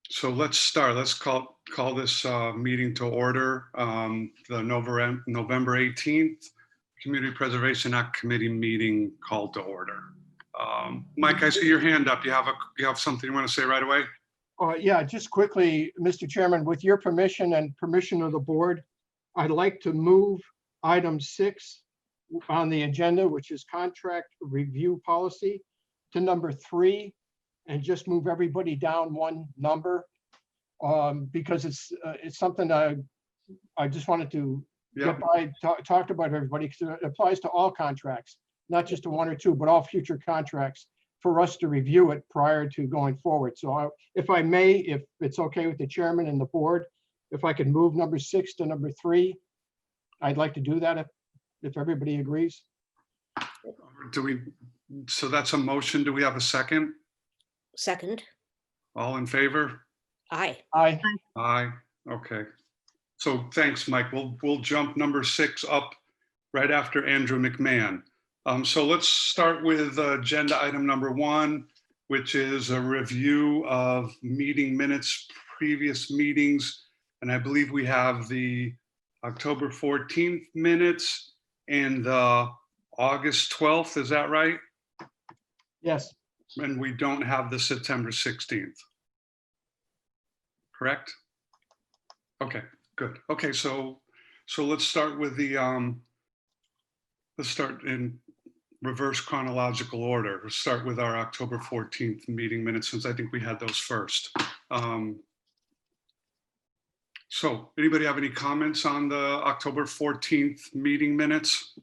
So let's start. Let's call this meeting to order. The November 18th Community Preservation Act Committee meeting called to order. Mike, I see your hand up. You have something you want to say right away? Yeah, just quickly, Mr. Chairman, with your permission and permission of the board, I'd like to move item 6 on the agenda, which is contract review policy, to number 3, and just move everybody down one number, because it's something I just wanted to get by, talked about everybody, because it applies to all contracts, not just to 1 or 2, but all future contracts, for us to review it prior to going forward. So if I may, if it's okay with the chairman and the board, if I could move number 6 to number 3, I'd like to do that if everybody agrees. So that's a motion. Do we have a second? Second. All in favor? Aye. Aye. Aye. Okay. So thanks, Mike. We'll jump number 6 up right after Andrew McMahon. So let's start with agenda item number 1, which is a review of meeting minutes, previous meetings. And I believe we have the October 14th minutes and the August 12th. Is that right? Yes. And we don't have the September 16th. Correct? Okay, good. Okay, so let's start with the let's start in reverse chronological order. We'll start with our October 14th meeting minutes, since I think we had those first. So anybody have any comments on the October 14th meeting minutes?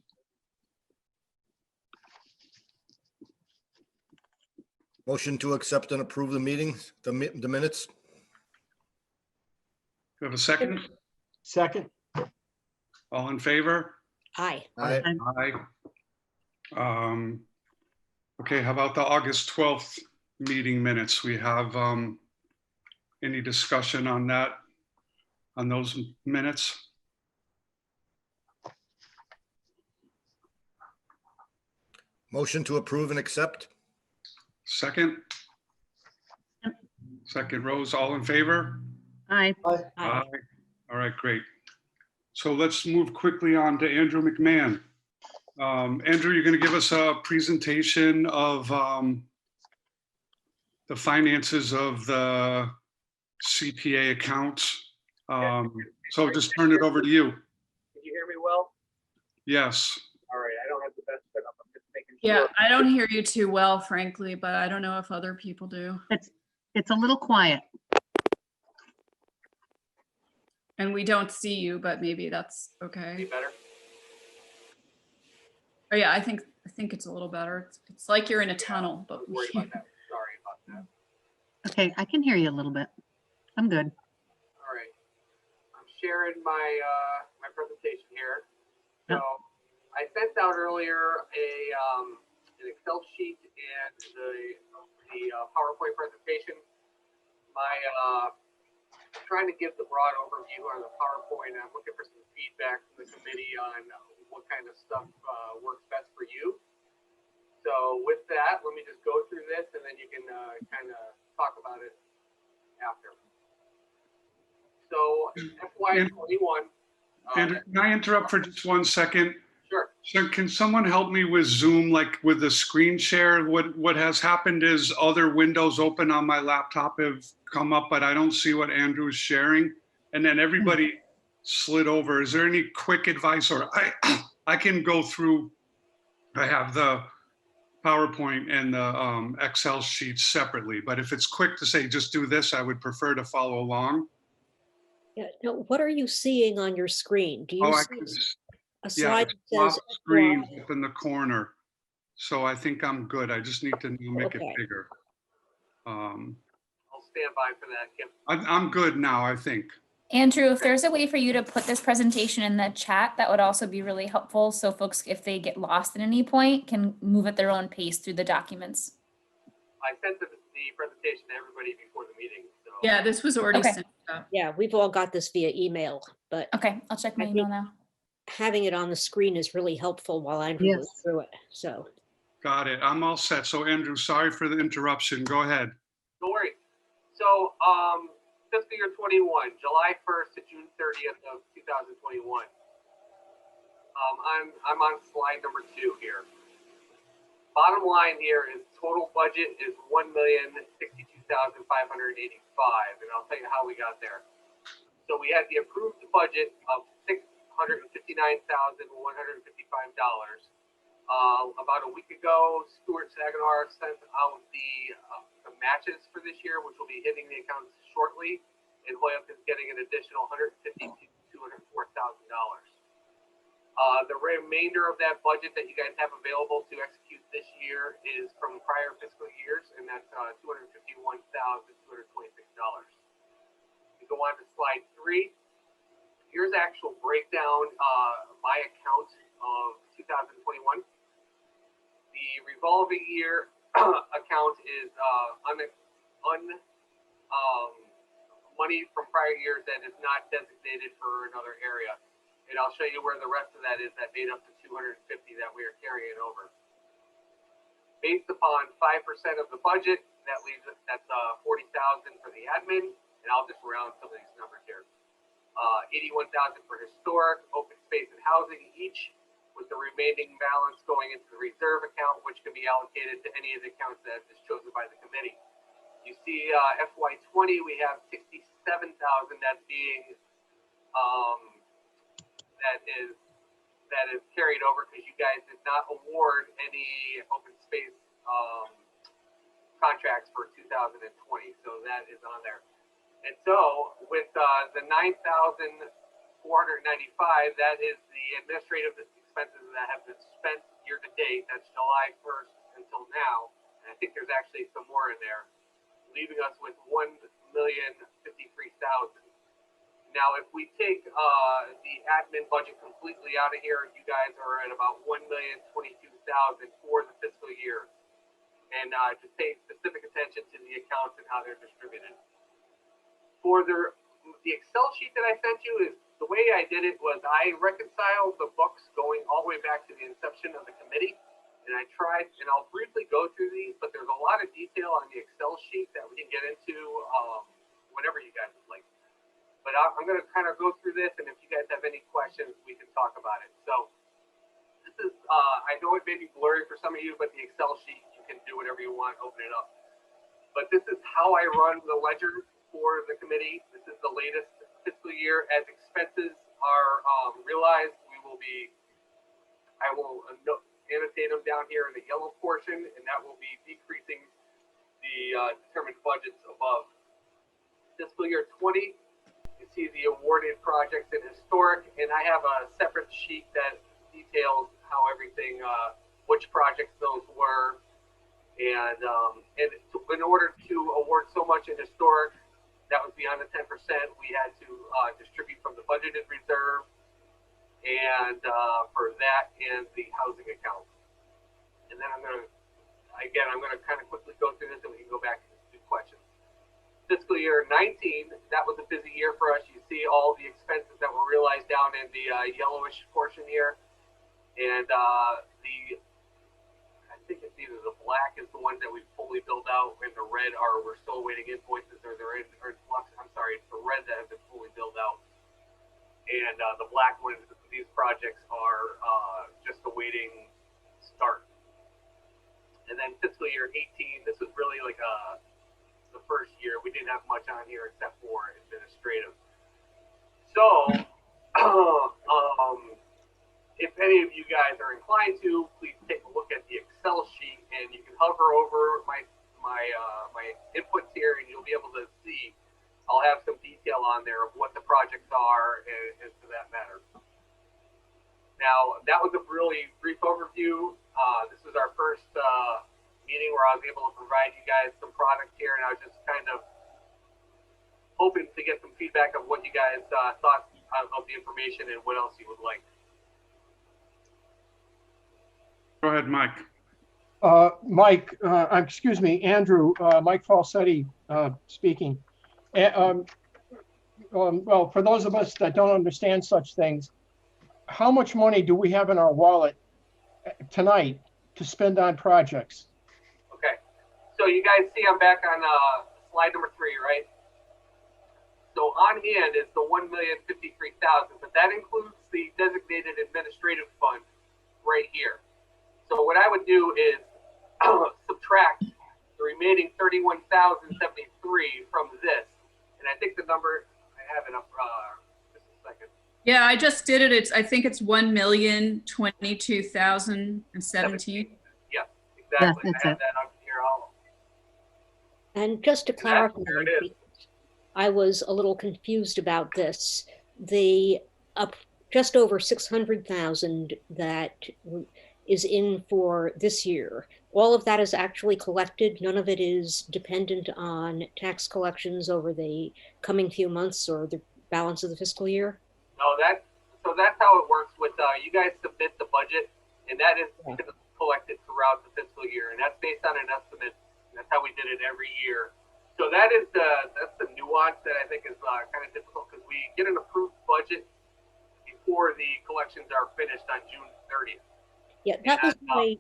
Motion to accept and approve the meetings, the minutes. Do you have a second? Second. All in favor? Aye. Aye. Aye. Okay, how about the August 12th meeting minutes? We have any discussion on that, on those minutes? Motion to approve and accept. Second? Second, Rose, all in favor? Aye. Aye. All right, great. So let's move quickly on to Andrew McMahon. Andrew, you're going to give us a presentation of the finances of the CPA accounts. So just turn it over to you. Can you hear me well? Yes. All right, I don't have the best setup. I'm just making Yeah, sure. I don't hear you too well, frankly, but I don't know if other people do. It's a little quiet. And we don't see you, but maybe that's Any okay. better? Oh yeah, I think it's a little better. It's like you're in a tunnel, but Worried about that. Sorry about that. Okay, I can hear you a little bit. I'm good. All right. I'm sharing my my presentation here. So I sent out earlier an Excel sheet and the PowerPoint presentation. Trying to give the broad overview on the PowerPoint. I'm looking for some feedback from the committee on what kind of stuff works best for you. So with that, let me just go through this and then you can kind of talk about it after. So FY21. Andrew, can I interrupt for just 1 second? Sure. So can someone help me with Zoom, like with the screen share? What has happened is other windows open on my laptop have come up, but I don't see what Andrew is sharing. And then everybody slid over. Is there any quick advice? Or I can go through, I have the PowerPoint and the Excel sheets separately, but if it's quick to say, just do this, I would prefer to follow along. Yeah. Now, what are you seeing on your screen? Do you I see can, a yeah, slide the that top says screen FY? up in the corner. So I think I'm good. I just need to make it Okay. bigger. I'll stand by for that, Kim. I'm good now, I think. Andrew, if there's a way for you to put this presentation in the chat, that would also be really helpful. So folks, if they get lost at any point, can move at their own pace through the documents. I sent the presentation to everybody before the meeting. So. yeah, this was already Okay. sent out. Yeah, we've all got this via email, but Okay, I'll check my I email think- now. having it on the screen is really helpful while Andrew goes Yes. through it. So Got it. I'm all set. So Andrew, sorry for the interruption. Go ahead. Don't worry. So, fiscal year 21, July 1st to June 30th of 2021. I'm on slide number 2 here. Bottom line here is total budget is $1,062,585, and I'll tell you how we got there. So we had the approved budget of $659,155. About a week ago, Stuart Saginaw sent out the matches for this year, which will be hitting the accounts shortly, and Hoyok is getting an additional $150,000 to $204,000. The remainder of that budget that you guys have available to execute this year is from prior fiscal years, and that's $251,226. You go on to slide 3. Here's actual breakdown by account of 2021. The revolving year account is money from prior years that is not designated for another area. And I'll show you where the rest of that is that made up to 250 that we are carrying over. Based upon 5% of the budget, that leaves us, that's 40,000 for the admin, and I'll just round some of these numbers here. 81,000 for historic, open space, and housing each, with the remaining balance going into the reserve account, which can be allocated to any of the accounts that is chosen by the committee. You see, FY20 we have 67,000 that's being that is carried over because you guys did not award any open space contracts for 2020, so that is on there. And so with the 9,495, that is the administrative expenses that have been spent year to date. That's July 1st until now, and I think there's actually some more in there, leaving us with $1,053,000. Now, if we take the admin budget completely out of here, you guys are at about $1,022,000 for the fiscal year. And just pay specific attention to the accounts and how they're distributed. For the Excel sheet that I sent you, is the way I did it was I reconciled the books going all the way back to the inception of the committee. And I tried, and I'll briefly go through these, but there's a lot of detail on the Excel sheet that we can get into whenever you guys would like. But I'm going to kind of go through this, and if you guys have any questions, we can talk about it. So this is, I know it may be blurry for some of you, but the Excel sheet, you can do whatever you want, open it up. But this is how I run the ledger for the committee. This is the latest fiscal year. As expenses are realized, I will annotate them down here in the yellow portion, and that will be decreasing the determined budgets above. Fiscal year 20. You see the awarded projects in historic, and I have a separate sheet that details how everything, which projects those were, and in order to award so much in historic, that was beyond the 10%, we had to distribute from the budgeted reserve, and for that and the housing account. And then I'm going to kind of quickly go through this, and we can go back and do questions. Fiscal year 19, that was a busy year for us. You see all the expenses that were realized down in the yellowish portion here. And I think it's either the black is the ones that we fully billed out, and the red are we're still awaiting invoices, or they're in, or I'm sorry, it's the red that have been fully billed out. And the black ones, these projects are just awaiting start. And then fiscal year 18, this was really like the first year. We didn't have much on here except for administrative. So if any of you guys are inclined to, please take a look at the Excel sheet, and you can hover over my inputs here, and you'll be able to see. I'll have some detail on there of what the projects are and to that matter. Now, that was a really brief overview. This was our first meeting where I was able to provide you guys some products here, and I was just kind of hoping to get some feedback of what you guys thought of the information and what else you would like. Go ahead, Mike. Mike, excuse me, Andrew, Mike Falsetti speaking. Well, for those of us that don't understand such things, how much money do we have in our wallet tonight to spend on projects? Okay, so you guys see I'm back on slide number 3, right? So on hand is the 1,053,000, but that includes the designated administrative fund right here. So what I would do is subtract the remaining 31,073 from this, and I think the number I have it up. Just a second. Yeah, I just did it. I think it's 1,022,017. Yes, exactly. that's I have it. that up here. And just to clarify, There it is. I was a little confused about this. The just over 600,000 that is in for this year, all of that is actually collected. None of it is dependent on tax collections over the coming few months or the balance of the fiscal year. No, so that's how it works with you guys submit the budget, and that is collected throughout the fiscal year, and that's based on an estimate. That's how we did it every year. So that's the nuance that I think is kind of difficult, because we get an approved budget before the collections are finished on June 30th. Yeah, that was my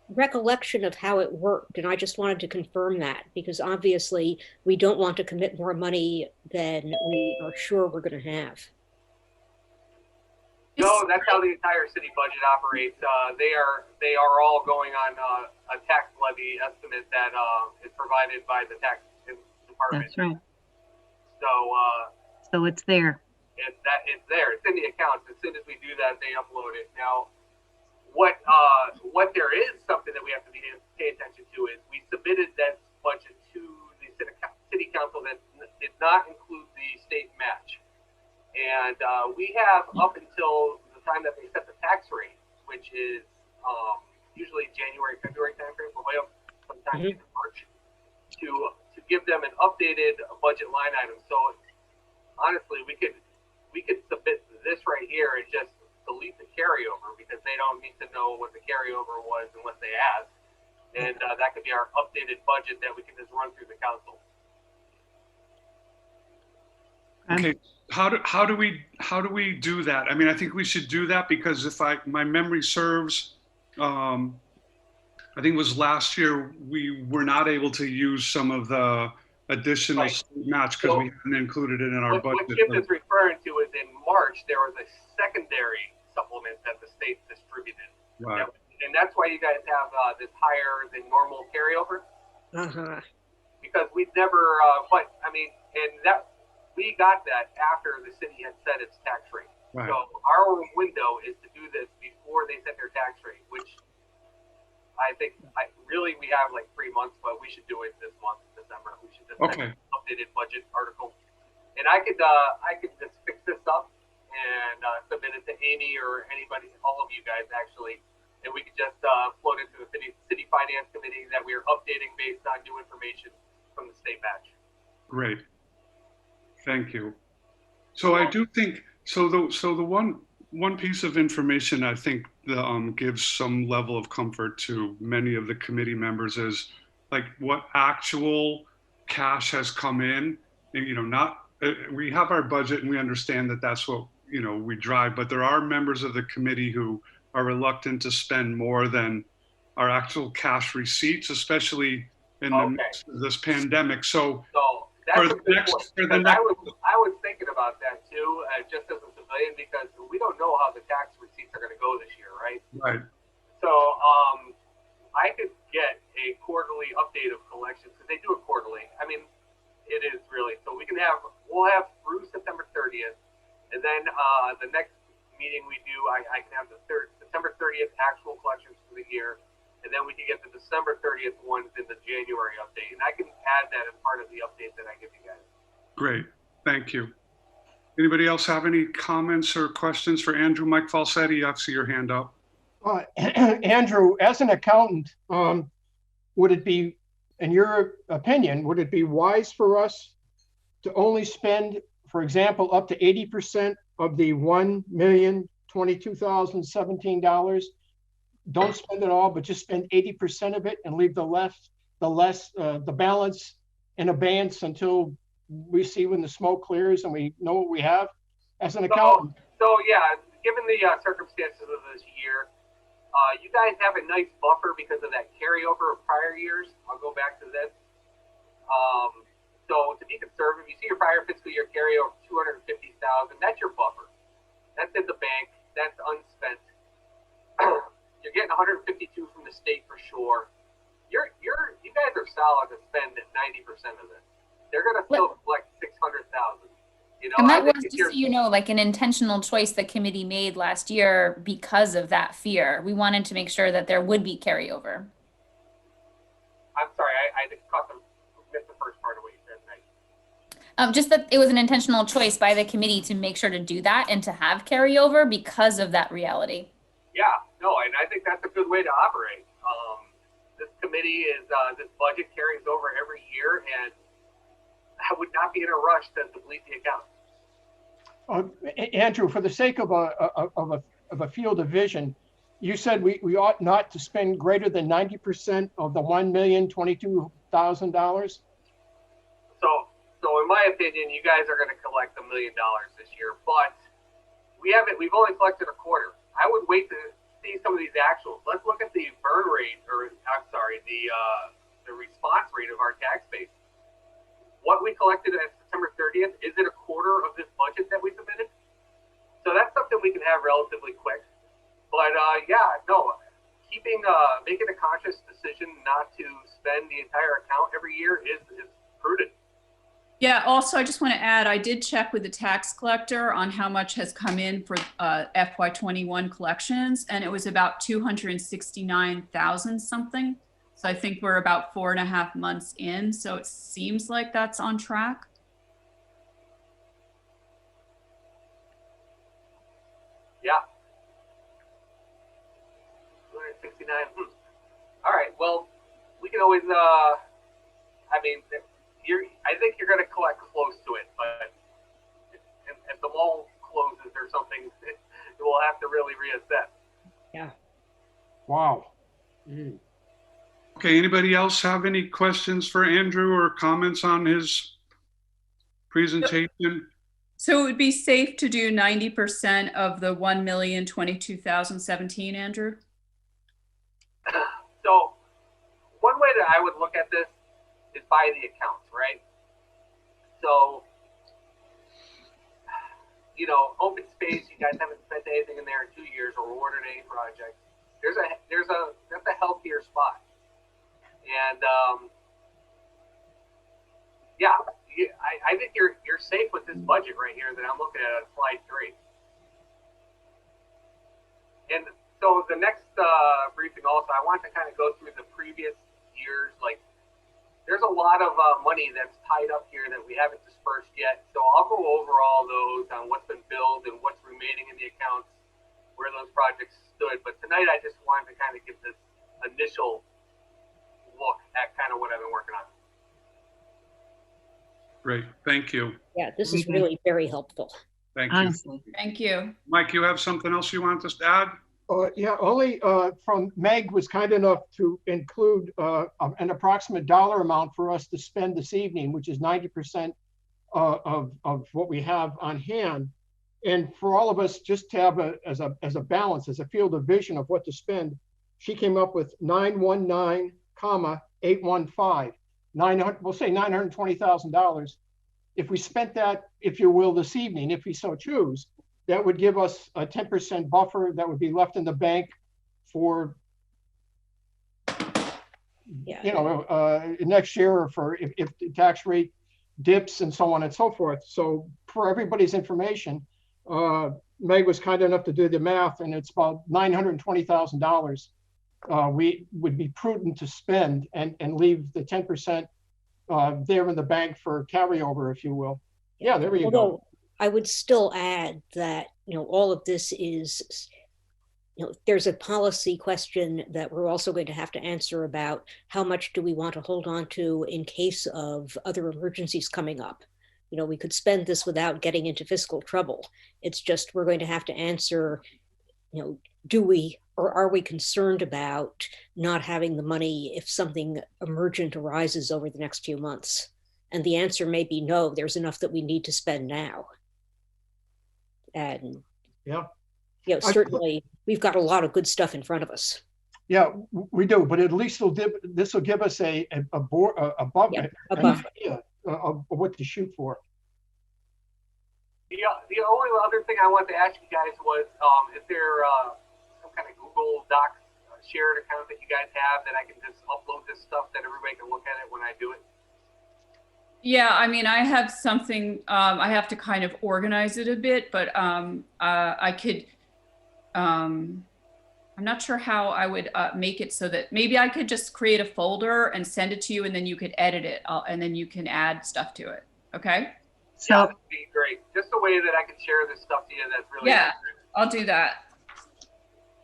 recollection of how it worked, and I just wanted to confirm that, because obviously we don't want to commit more money than we are sure we're going to have. No, that's how the entire city budget operates. They are all going on a tax levy estimate that is provided by the tax department. That's right. So So it's there. it's there. It's in the accounts. As soon as we do that, they upload it. Now, what there is something that we have to pay attention to is we submitted that budget to the city council that did not include the state match. And we have up until the time that they set the tax rate, which is usually January, February timeframe, but way up sometime in March, to give them an updated budget line item. So honestly, we could submit this right here and just delete the carryover, because they don't need to know what the carryover was unless they ask. And that could be our updated budget that we can just run through the council. Okay, how do we do that? I mean, I think we should do that, because if my memory serves, I think it was last year, we were not able to use some of the additional state match because we hadn't included it in our budget. What Chip is referring to is in March, there was a secondary supplement that the state distributed. Right. And that's why you guys have this higher than normal carryover. Because we've never, but I mean, and that, we got that after the city had set its tax rate. Right. So our window is to do this before they set their tax rate, which I think really we have like 3 months, but we should do it this month, December. We should just send an updated budget article, and I could just fix this up and submit it to Amy or anybody, all of you guys actually, and we could just float it to the city finance committee that we are updating based on new information from the state batch. Great. Thank you. So I do think, so the one piece of information I think gives some level of comfort to many of the committee members is like what actual cash has come in, and we have our budget and we understand that that's what, we drive, but there are members of the committee who are reluctant to spend more than our actual cash receipts, especially in the midst of this pandemic. So that's a good point. I was thinking about that too, just as a civilian, because we don't know how the tax receipts are going to go this year, right? Right. So I could get a quarterly update of collections, because they do it quarterly. I mean, it is really, so we'll have through September 30th, and then the next meeting we do, I can have the September 30th actual collections for the year. And then we can get the December 30th ones in the January update. And I can add that as part of the update that I give you guys. Great. Thank you. Anybody else have any comments or questions for Andrew? Mike Falsetti, I see your hand up. Andrew, as an accountant, would it be, in your opinion, would it be wise for us to only spend, for example, up to 80% of the $1,022,017? Don't spend it all, but just spend 80% of it and leave the balance in abeyance until we see when the smoke clears and we know what we have as an accountant. So yeah, given the circumstances of this year, you guys have a nice buffer because of that carryover of prior years. I'll go back to this. So to be conservative, you see your prior fiscal year carryover 250,000. That's your buffer. That's in the bank. That's unspent. You're getting 152 from the state for sure. You guys are solid to spend at 90% of this. They're gonna still collect 600,000. You know, And that I think was, if just you're- so you know, like an intentional choice the committee made last year because of that fear. We wanted to make sure that there would be carryover. I'm sorry, I missed the first part of what you said. Just that it was an intentional choice by the committee to make sure to do that and to have carryover because of that reality. Yeah, no, and I think that's a good way to operate. This committee is, this budget carries over every year, and I would not be in a rush to deplete the account. Andrew, for the sake of a field of vision, you said we ought not to spend greater than 90% of the $1,022,000. So in my opinion, you guys are going to collect $1 million this year, but we've only collected a quarter. I would wait to see some of these actuals. Let's look at the burn rate, or I'm sorry, the response rate of our tax base. What we collected at September 30th, is it a quarter of this budget that we submitted? So that's something we can have relatively quick. But making a conscious decision not to spend the entire account every year is prudent. Yeah, also, I just want to add, I did check with the tax collector on how much has come in for FY21 collections, and it was about 269,000 something. So I think we're about 4.5 months in, so it seems like that's on track. Yeah. 269. All right, well, we can always, I think you're going to collect close to it, but if the mall closes or something, we'll have to really reassess. Yeah. Wow. Okay, anybody else have any questions for Andrew or comments on his presentation? So it would be safe to do 90% of the 1,022,017, Andrew? So one way that I would look at this is by the accounts, right? So, open space, you guys haven't spent anything in there in 2 years or awarded any projects. That's a healthier spot. And I think you're safe with this budget right here that I'm looking at slide 3. And so the next briefing also, I want to kind of go through the previous years. Like, there's a lot of money that's tied up here that we haven't dispersed yet. So I'll go over all those on what's been billed and what's remaining in the accounts, where those projects stood. But tonight I just wanted to kind of give this initial look at kind of what I've been working on. Great, thank you. Yeah, this is really very helpful. Thank you. Honestly. Thank you. Mike, you have something else you want us to add? Yeah, only from Meg was kind enough to include an approximate dollar amount for us to spend this evening, which is 90% of what we have on hand. And for all of us just to have as a balance, as a field of vision of what to spend, she came up with 919,815. We'll say $920,000. If we spent that, if you will, this evening, if we so choose, that would give us a 10% buffer that would be left in the bank for, next year, or for if the tax rate dips and so on and so forth. So for everybody's information, Meg was kind enough to do the math, and it's about $920,000 we would be prudent to spend and leave the 10% there in the bank for carryover, if you will. Yeah, there you go. I would still add that, all of this is, there's a policy question that we're also going to have to answer about how much do we want to hold on to in case of other emergencies coming up. We could spend this without getting into fiscal trouble. It's just we're going to have to answer, do we or are we concerned about not having the money if something emergent arises over the next few months? And the answer may be no, there's enough that we need to spend now. And certainly we've got a lot of good stuff in front of us. Yeah, we do, but at least this will give us a buffer, a buffer. of what to shoot for. The only other thing I wanted to ask you guys was, is there some kind of Google Docs shared account that you guys have that I can just upload this stuff that everybody can look at it when I do it? Yeah, I mean, I have something, I have to kind of organize it a bit, but I could, I'm not sure how I would make it so that maybe I could just create a folder and send it to you, and then you could edit it, and then you can add stuff to it. Okay? Yeah, So, that'd be great. Just a way that I can share this stuff to you that's really Yeah, I'll do that.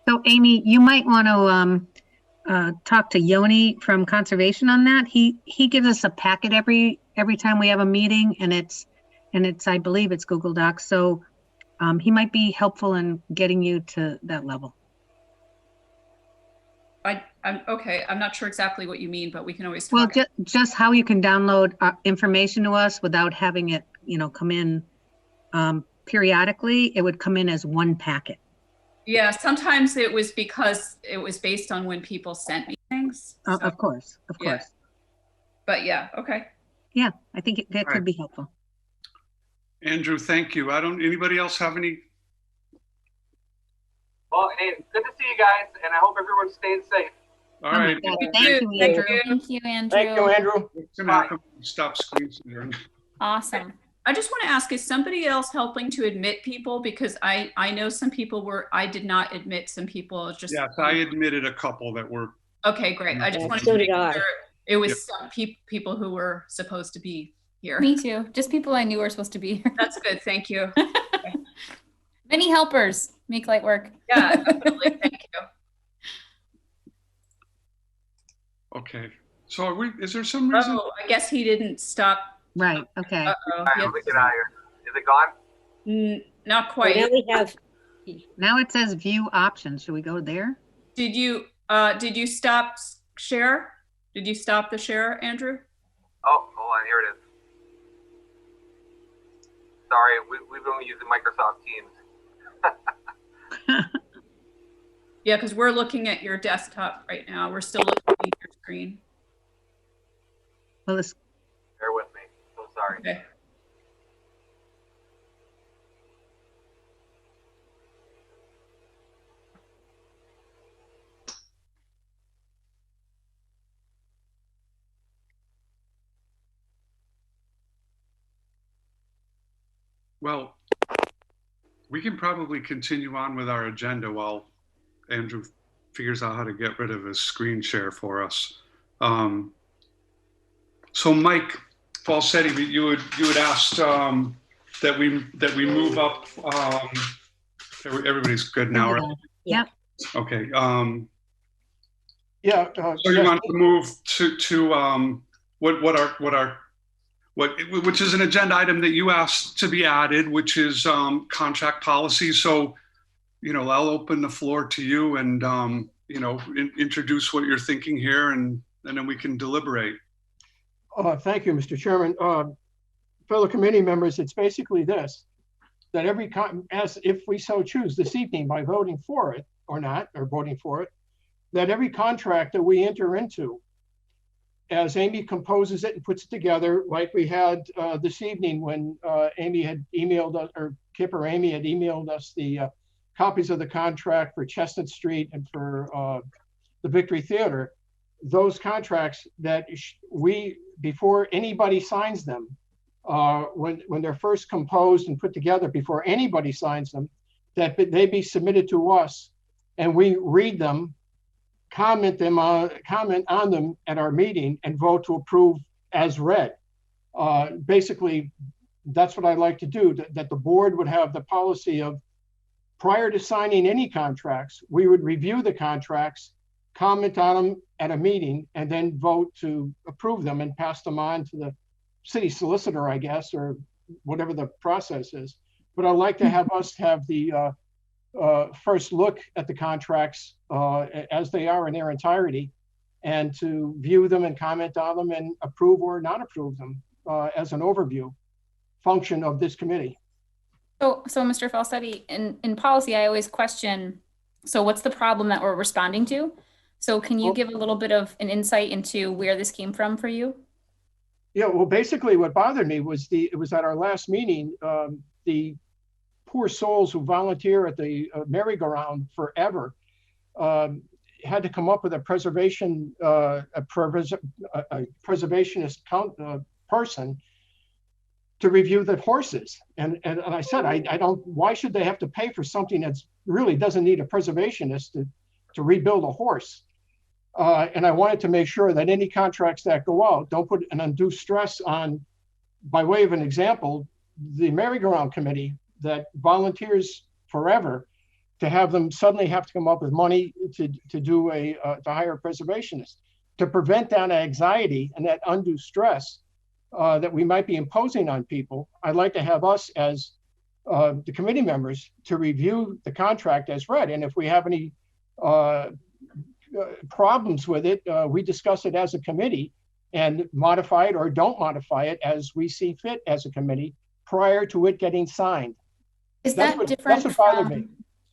so Amy, you might want to talk to Yoni from Conservation on that. He gives us a packet every time we have a meeting, and it's I believe it's Google Docs. So he might be helpful in getting you to that level. I'm okay. I'm not sure exactly what you mean, but we can always Well, talk. just how you can download information to us without having it, come in periodically. It would come in as one packet. Yeah, sometimes it was because it was based on when people sent me things. So, Of course, of yeah. course. But yeah, okay. Yeah, I think that Right. could be helpful. Andrew, thank you. Anybody else have any? Well, hey, good to see you guys, and I hope everyone's staying safe. All Oh my right. God, Thank Thank you. you, Thank Andrew. you. Thank you, Andrew. Thank you, Andrew. What's gonna happen when we stop screen sharing? Awesome. I just want to ask, is somebody else helping to admit people? Because I know some people I did not admit some people. Just Yes, I admitted a couple that were. Okay, great. I just Yeah, wanted so to did make I. sure it was Yep. some people who were supposed to be here. Me too. Just people I knew were supposed to be here. That's good. Thank you. Many helpers make light work. Yeah, definitely. Thank you. Okay. So is there some reason? Oh, I guess he didn't stop. Right, okay. Uh-oh. All right, let me get out of here. Is it gone? Not So quite. now we have, Now it says view options. Should we go there? Did you stop share? Did you stop the share, Andrew? Oh, hold on, here it is. Sorry, we've been using Microsoft Teams. Yeah, because we're looking at your desktop right now. We're still looking at your screen. Well, it's, Bear with me. So sorry. Okay. Well, we can probably continue on with our agenda while Andrew figures out how to get rid of his screen share for us. So Mike Falsetti, you had asked that we move up. Everybody's good now, right? Yep. Okay. Yeah. So you yes, want to move to which is an agenda item that you asked to be added, which is contract policy. So, I'll open the floor to you and, introduce what you're thinking here, and then we can deliberate. Thank you, Mr. Chairman. Fellow committee members, it's basically this, that as if we so choose this evening by voting for it or not, or voting for it, that every contract that we enter into, as Amy composes it and puts it together, like we had this evening when Amy had emailed us, or Kip or Amy had emailed us the copies of the contract for Chestnut Street and for the Victory Theater, those contracts that before anybody signs them, when they're first composed and put together, before anybody signs them, that they be submitted to us and we read them, comment on them at our meeting and vote to approve as read. Basically, that's what I like to do, that the board would have the policy of, prior to signing any contracts, we would review the contracts, comment on them at a meeting, and then vote to approve them and pass them on to the city solicitor, I guess, or whatever the process is. But I'd like to have us have the first look at the contracts as they are in their entirety, and to view them and comment on them and approve or not approve them as an overview function of this committee. So Mr. Falsetti, in policy, I always question, so what's the problem that we're responding to? So can you give a little bit of an insight into where this came from for you? Yeah, well, basically what bothered me was it was at our last meeting, the poor souls who volunteer at the merry-go-round forever had to come up with a preservationist person to review the horses. And I said, I don't, why should they have to pay for something that's really doesn't need a preservationist to rebuild a horse? And I wanted to make sure that any contracts that go out don't put an undue stress on, by way of an example, the merry-go-round committee that volunteers forever, to have them suddenly have to come up with money to hire a preservationist. To prevent that anxiety and that undue stress that we might be imposing on people, I'd like to have us as the committee members to review the contract as read. And if we have any problems with it, we discuss it as a committee and modify it or don't modify it as we see fit as a committee prior to it getting signed. Is that different? That's what bothered me.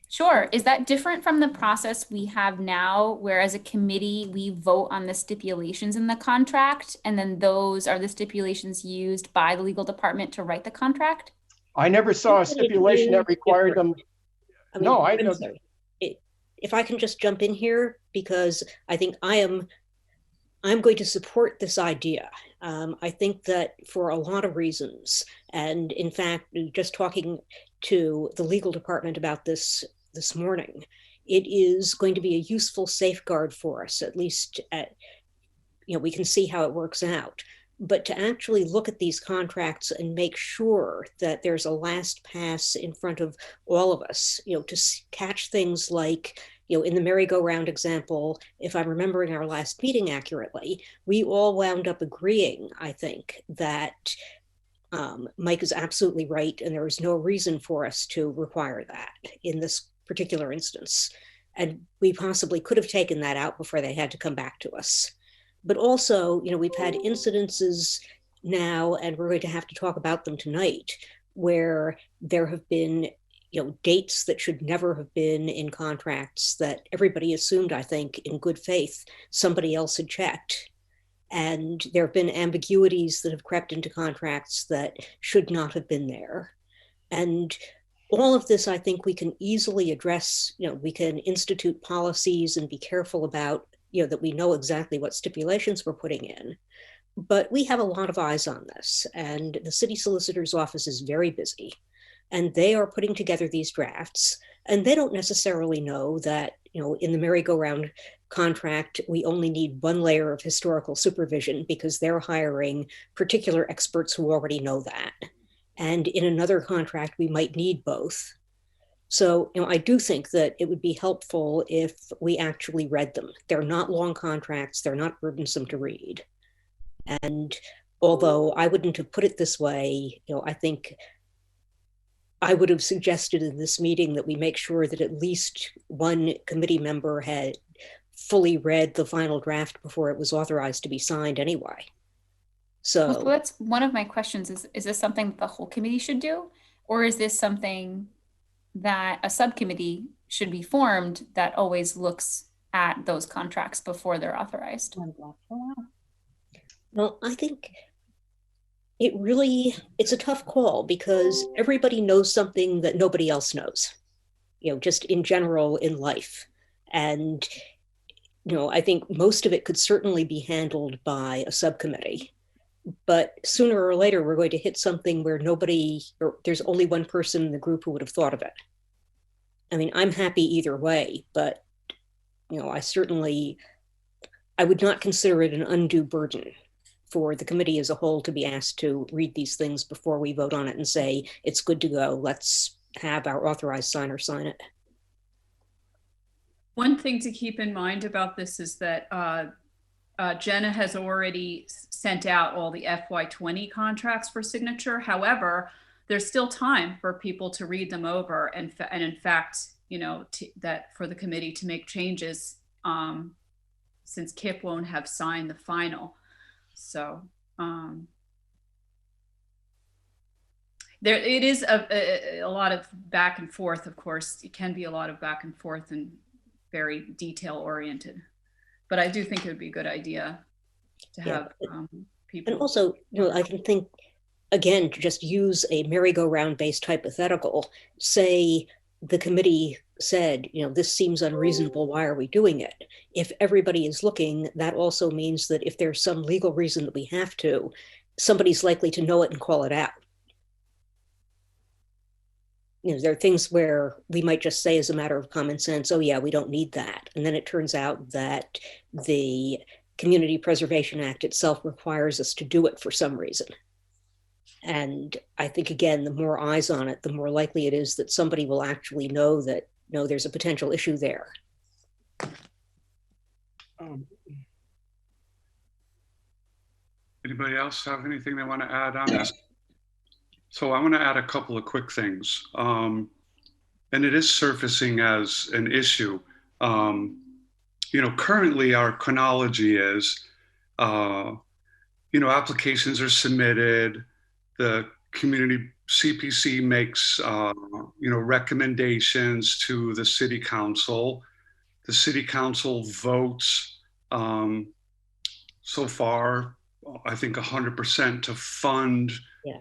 Sure. Is that different from the process we have now, where as a committee, we vote on the stipulations in the contract, and then those are the stipulations used by the legal department to write the contract? I never saw a stipulation that required them. I'm sorry. If I can just jump in here, because I think I'm going to support this idea. I think that for a lot of reasons, and in fact, just talking to the legal department about this morning, it is going to be a useful safeguard for us, at least we can see how it works out. But to actually look at these contracts and make sure that there's a last pass in front of all of us, to catch things like, in the merry-go-round example, if I'm remembering our last meeting accurately, we all wound up agreeing, I think, that Mike is absolutely right, and there is no reason for us to require that in this particular instance. And we possibly could have taken that out before they had to come back to us. But also, we've had incidences now, and we're going to have to talk about them tonight, where there have been, dates that should never have been in contracts that everybody assumed, I think, in good faith, somebody else had checked. And there have been ambiguities that have crept into contracts that should not have been there. And all of this, I think we can easily address, we can institute policies and be careful about, that we know exactly what stipulations we're putting in. But we have a lot of eyes on this, and the city solicitor's office is very busy, and they are putting together these drafts, and they don't necessarily know that, in the merry-go-round contract, we only need one layer of historical supervision because they're hiring particular experts who already know that. And in another contract, we might need both. So, I do think that it would be helpful if we actually read them. They're not long contracts, they're not burdensome to read. And although I wouldn't have put it this way, I think I would have suggested in this meeting that we make sure that at least one committee member had fully read the final draft before it was authorized to be signed anyway. So that's one of my questions. Is this something that the whole committee should do? Or is this something that a subcommittee should be formed that always looks at those contracts before they're authorized? Well, I think it's a tough call because everybody knows something that nobody else knows, just in general in life. And, I think most of it could certainly be handled by a subcommittee. But sooner or later, we're going to hit something where there's only one person in the group who would have thought of it. I mean, I'm happy either way, but, I would not consider it an undue burden for the committee as a whole to be asked to read these things before we vote on it and say, it's good to go. Let's have our authorized signer sign it. One thing to keep in mind about this is that Jenna has already sent out all the FY20 contracts for signature. However, there's still time for people to read them over and in fact, that for the committee to make changes since Kip won't have signed the final. So it is a lot of back and forth, of course. It can be a lot of back and forth and very detail oriented. But I do think it would be a good idea to have people. And also, I can think, again, to just use a merry-go-round based hypothetical, say the committee said, this seems unreasonable, why are we doing it? If everybody is looking, that also means that if there's some legal reason that we have to, somebody's likely to know it and call it out. There are things where we might just say as a matter of common sense, oh yeah, we don't need that. And then it turns out that the Community Preservation Act itself requires us to do it for some reason. And I think, again, the more eyes on it, the more likely it is that somebody will actually know that, no, there's a potential issue there. Anybody else have anything they want to add on this? So I want to add a couple of quick things. And it is surfacing as an issue. Currently our chronology is, applications are submitted, the community CPC makes, recommendations to the city council. The city council votes, so far, I think 100% to fund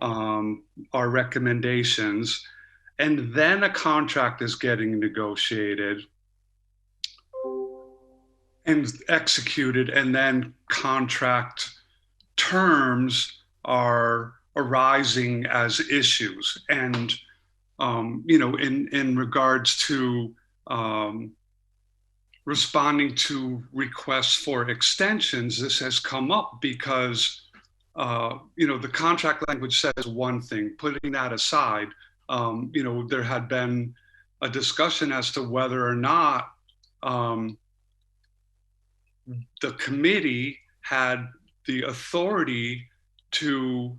our recommendations. And then a contract is getting negotiated and executed, and then contract terms are arising as issues. And, in regards to responding to requests for extensions, this has come up because, the contract language says one thing. Putting that aside, there had been a discussion as to whether or not the committee had the authority to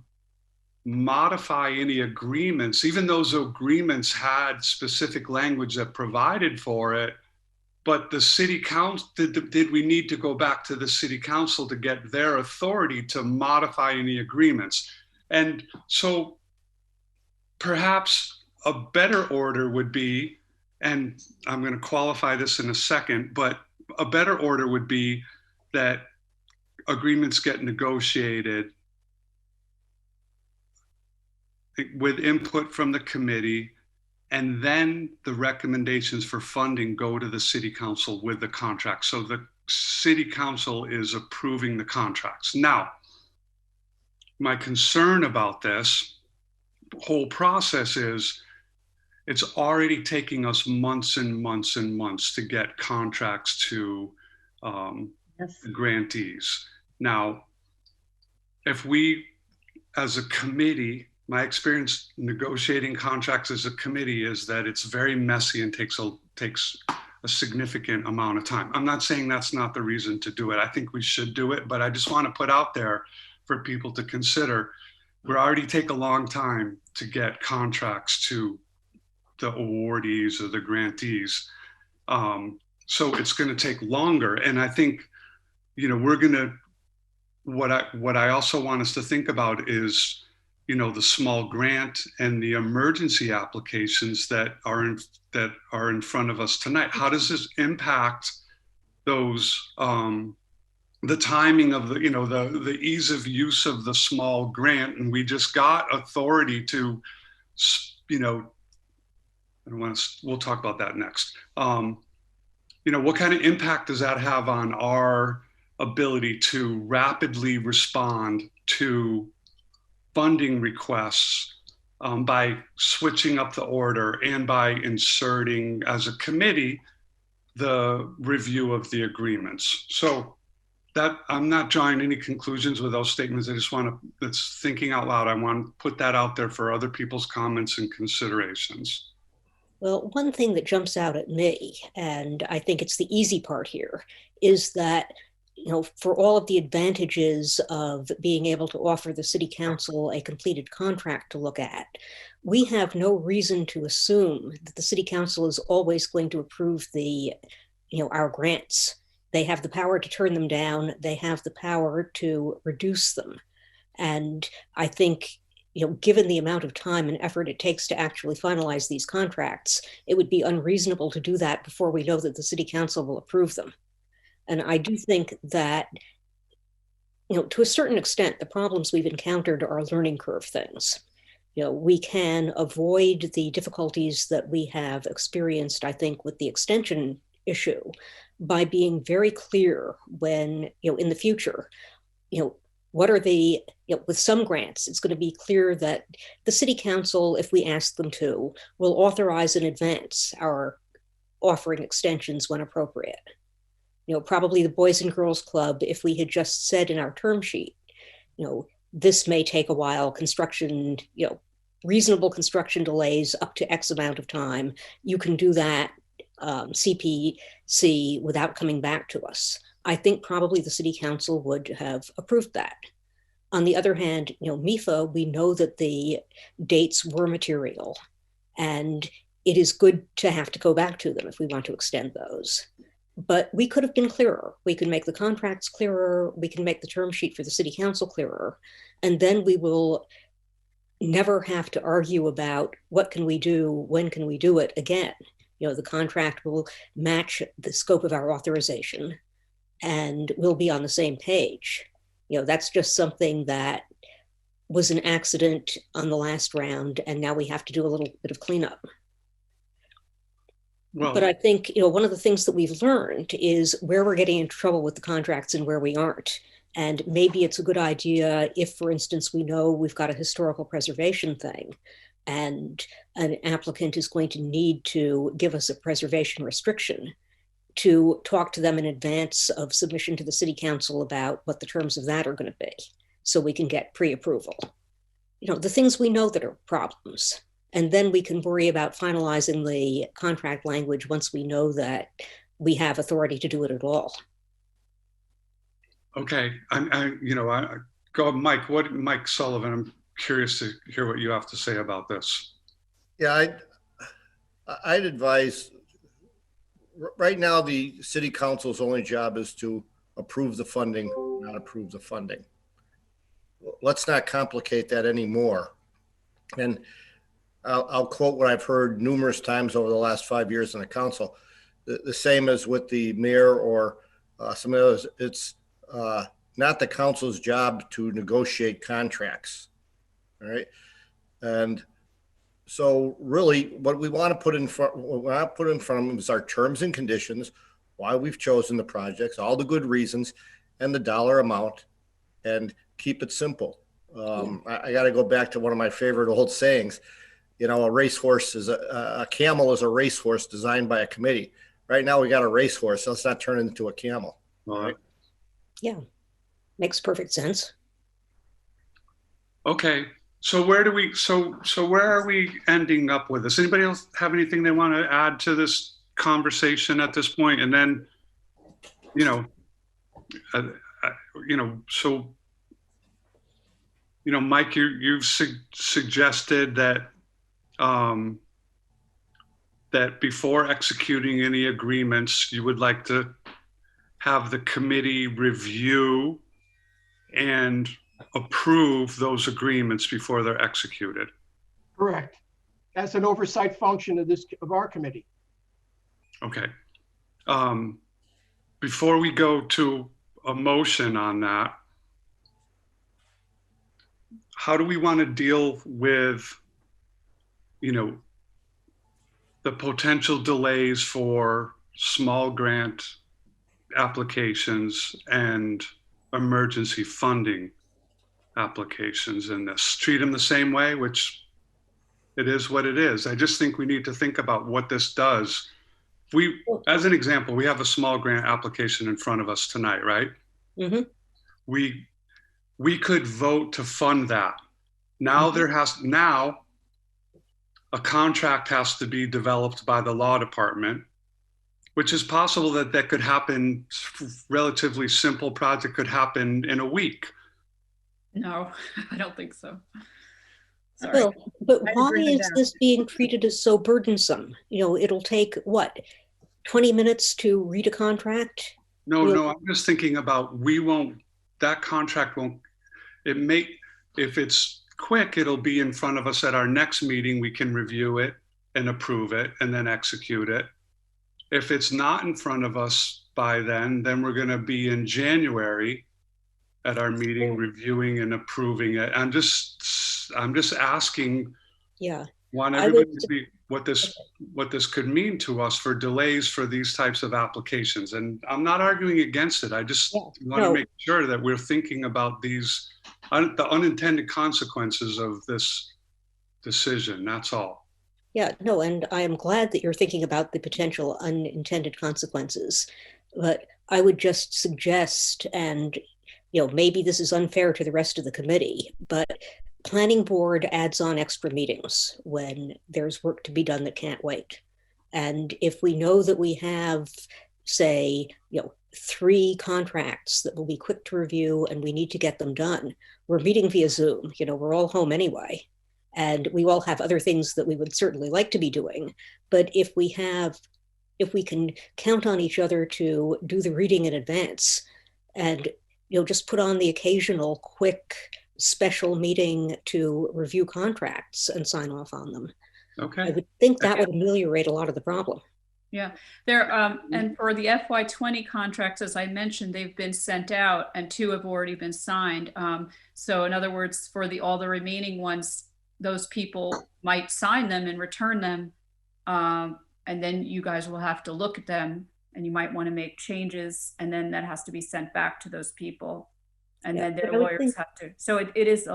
modify any agreements, even those agreements had specific language that provided for it. But the city council, did we need to go back to the city council to get their authority to modify any agreements? And so perhaps a better order would be, and I'm going to qualify this in a second, but a better order would be that agreements get negotiated with input from the committee, and then the recommendations for funding go to the city council with the contract. So the city council is approving the contracts. Now, my concern about this whole process is it's already taking us months and months and months to get contracts to grantees. Now, if we, as a committee, my experience negotiating contracts as a committee is that it's very messy and takes a significant amount of time. I'm not saying that's not the reason to do it. I think we should do it, but I just want to put out there for people to consider, we already take a long time to get contracts to the awardees or the grantees. So it's going to take longer. And I think, we're going to, what I also want us to think about is, the small grant and the emergency applications that are in front of us tonight. How does this impact those, the timing of the ease of use of the small grant? And we just got authority to, we'll talk about that next. What kind of impact does that have on our ability to rapidly respond to funding requests by switching up the order and by inserting as a committee the review of the agreements? So that, I'm not drawing any conclusions with those statements. I just want to, that's thinking out loud. I want to put that out there for other people's comments and considerations. Well, one thing that jumps out at me, and I think it's the easy part here, is that, for all of the advantages of being able to offer the city council a completed contract to look at, we have no reason to assume that the city council is always going to approve our grants. They have the power to turn them down. They have the power to reduce them. And I think, given the amount of time and effort it takes to actually finalize these contracts, it would be unreasonable to do that before we know that the city council will approve them. And I do think that to a certain extent, the problems we've encountered are learning curve things. We can avoid the difficulties that we have experienced, I think, with the extension issue by being very clear when, in the future, what are the, with some grants, it's going to be clear that the city council, if we ask them to, will authorize in advance our offering extensions when appropriate. Probably the Boys and Girls Club, if we had just said in our term sheet, this may take a while, construction, reasonable construction delays up to X amount of time, you can do that CPC without coming back to us. I think probably the city council would have approved that. On the other hand, MIFA, we know that the dates were material, and it is good to have to go back to them if we want to extend those. But we could have been clearer. We can make the contracts clearer. We can make the term sheet for the city council clearer. And then we will never have to argue about what can we do, when can we do it again. The contract will match the scope of our authorization and we'll be on the same page. That's just something that was an accident on the last round, and now we have to do a little bit of cleanup. Well, but I think, one of the things that we've learned is where we're getting into trouble with the contracts and where we aren't. And maybe it's a good idea if, for instance, we know we've got a historical preservation thing and an applicant is going to need to give us a preservation restriction, to talk to them in advance of submission to the city council about what the terms of that are going to be, so we can get pre-approval. The things we know that are problems. And then we can worry about finalizing the contract language once we know that we have authority to do it at all. Okay, go, Mike. Mike Sullivan? I'm curious to hear what you have to say about this. Yeah, I'd advise. Right now, the city council's only job is to approve the funding, not approve the funding. Let's not complicate that anymore. And I'll quote what I've heard numerous times over the last 5 years in the council. The same as with the mayor or some of those. It's not the council's job to negotiate contracts. All right. And so really what we want to put in front, of them is our terms and conditions, why we've chosen the projects, all the good reasons, and the dollar amount, and keep it simple. I got to go back to one of my favorite old sayings. A racehorse is a camel is a racehorse designed by a committee. Right now we got a racehorse. Let's not turn it into a camel. All right. Yeah, makes perfect sense. Okay. So where are we ending up with this? Anybody else have anything they want to add to this conversation at this point? And then, Mike, you've suggested that that before executing any agreements, you would like to have the committee review and approve those agreements before they're executed. Correct. That's an oversight function of our committee. Okay. Before we go to a motion on that, how do we want to deal with, the potential delays for small grant applications and emergency funding applications in this? Treat them the same way, which it is what it is. I just think we need to think about what this does. As an example, we have a small grant application in front of us tonight, right? Mm-hmm. We could vote to fund that. Now mm-hmm. A contract has to be developed by the law department, which is possible that could happen. Relatively simple project could happen in a week. No, I don't think so. Sorry. Well, but why is this being treated as so burdensome? It'll take what, 20 minutes to read a contract? No, I'm just thinking about that contract won't, if it's quick, it'll be in front of us at our next meeting. We can review it and approve it and then execute it. If it's not in front of us by then we're going to be in January at our meeting, reviewing and approving it. I'm just asking, Yeah, want I everybody would, to be what this could mean to us for delays for these types of applications. And I'm not arguing against it. I just Yeah, want to no. make sure that we're thinking about these, the unintended consequences of this decision. That's all. Yeah, no, and I am glad that you're thinking about the potential unintended consequences. But I would just suggest, and maybe this is unfair to the rest of the committee, but planning board adds on extra meetings when there's work to be done that can't wait. And if we know that we have, say, 3 contracts that will be quick to review and we need to get them done, we're meeting via Zoom. We're all home anyway. And we all have other things that we would certainly like to be doing. But if we can count on each other to do the reading in advance and just put on the occasional quick special meeting to review contracts and sign off on them. Okay. I would think that would ameliorate a lot of the problem. Yeah, there and for the FY20 contracts, as I mentioned, they've been sent out and 2 have already been signed. So in other words, for all the remaining ones, those people might sign them and return them. And then you guys will have to look at them and you might want to make changes, and then that has to be sent back to those people. And then their lawyers have to, so it is,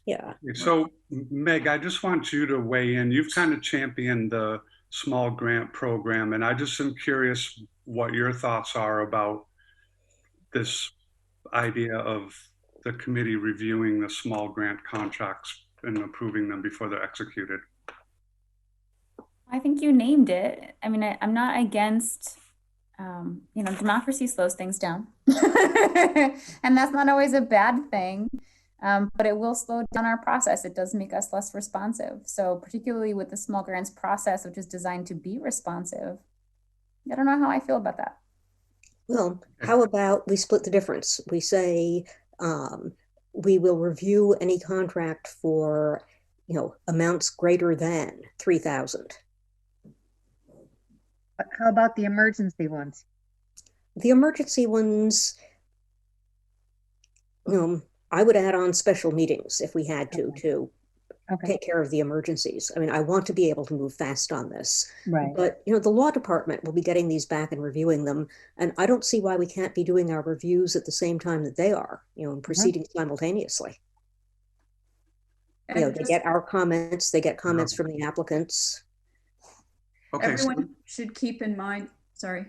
Yeah. So Meg, I just want you to weigh in. You've kind of championed the small grant program, and I just am curious what your thoughts are about this idea of the committee reviewing the small grant contracts and approving them before they're executed. I think you named it. I mean, I'm not against, democracy slows things down. And that's not always a bad thing, but it will slow down our process. It does make us less responsive. So particularly with the small grants process, which is designed to be responsive, I don't know how I feel about that. Well, how about we split the difference? We say we will review any contract for, amounts greater than 3,000. How about the emergency ones? The emergency ones, I would add on special meetings if we had to take care of the emergencies. I mean, I want to be able to move fast on this. Right. But, the law department will be getting these back and reviewing them. And I don't see why we can't be doing our reviews at the same time that they are, and proceeding simultaneously. They get our comments, they get comments from the applicants. Okay. Everyone should keep in mind, sorry.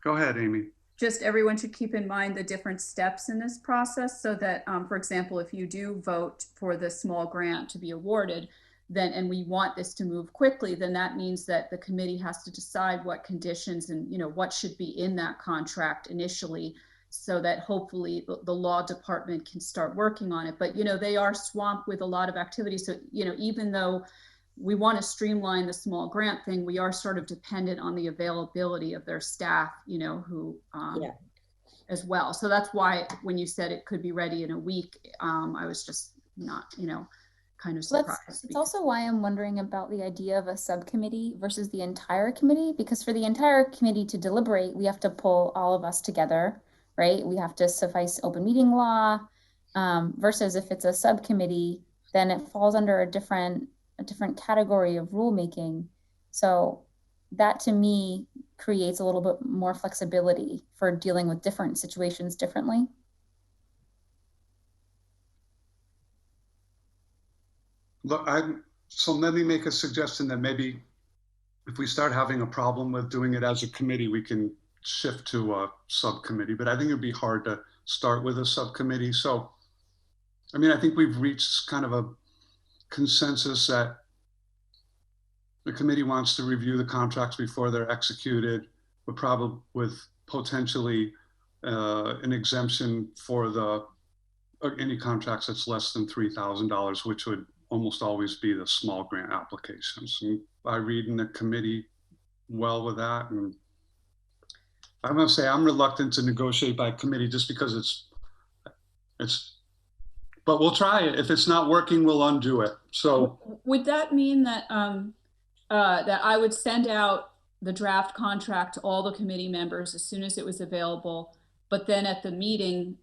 Go ahead, Amy. Just everyone should keep in mind the different steps in this process so that, for example, if you do vote for the small grant to be awarded, then, and we want this to move quickly, then that means that the committee has to decide what conditions and, what should be in that contract initially, so that hopefully the law department can start working on it. But, they are swamped with a lot of activity. So, even though we want to streamline the small grant thing, we are sort of dependent on the availability of their staff, who as well. So that's why when you said it could be ready in a week, I was just not, kind of surprised. It's also why I'm wondering about the idea of a subcommittee versus the entire committee, because for the entire committee to deliberate, we have to pull all of us together, right? We have to suffice open meeting law, versus if it's a subcommittee, then it falls under a different category of rulemaking. So that to me creates a little bit more flexibility for dealing with different situations differently. Look, so let me make a suggestion that maybe if we start having a problem with doing it as a committee, we can shift to a subcommittee, but I think it'd be hard to start with a subcommittee. So, I mean, I think we've reached kind of a consensus that the committee wants to review the contracts before they're executed, but probably with potentially an exemption for any contracts that's less than $3,000, which would almost always be the small grant applications. And I read in the committee well with that. And I'm going to say I'm reluctant to negotiate by committee just because but we'll try it. If it's not working, we'll undo it. So would that mean that that I would send out the draft contract to all the committee members as soon as it was available, but then at the meeting,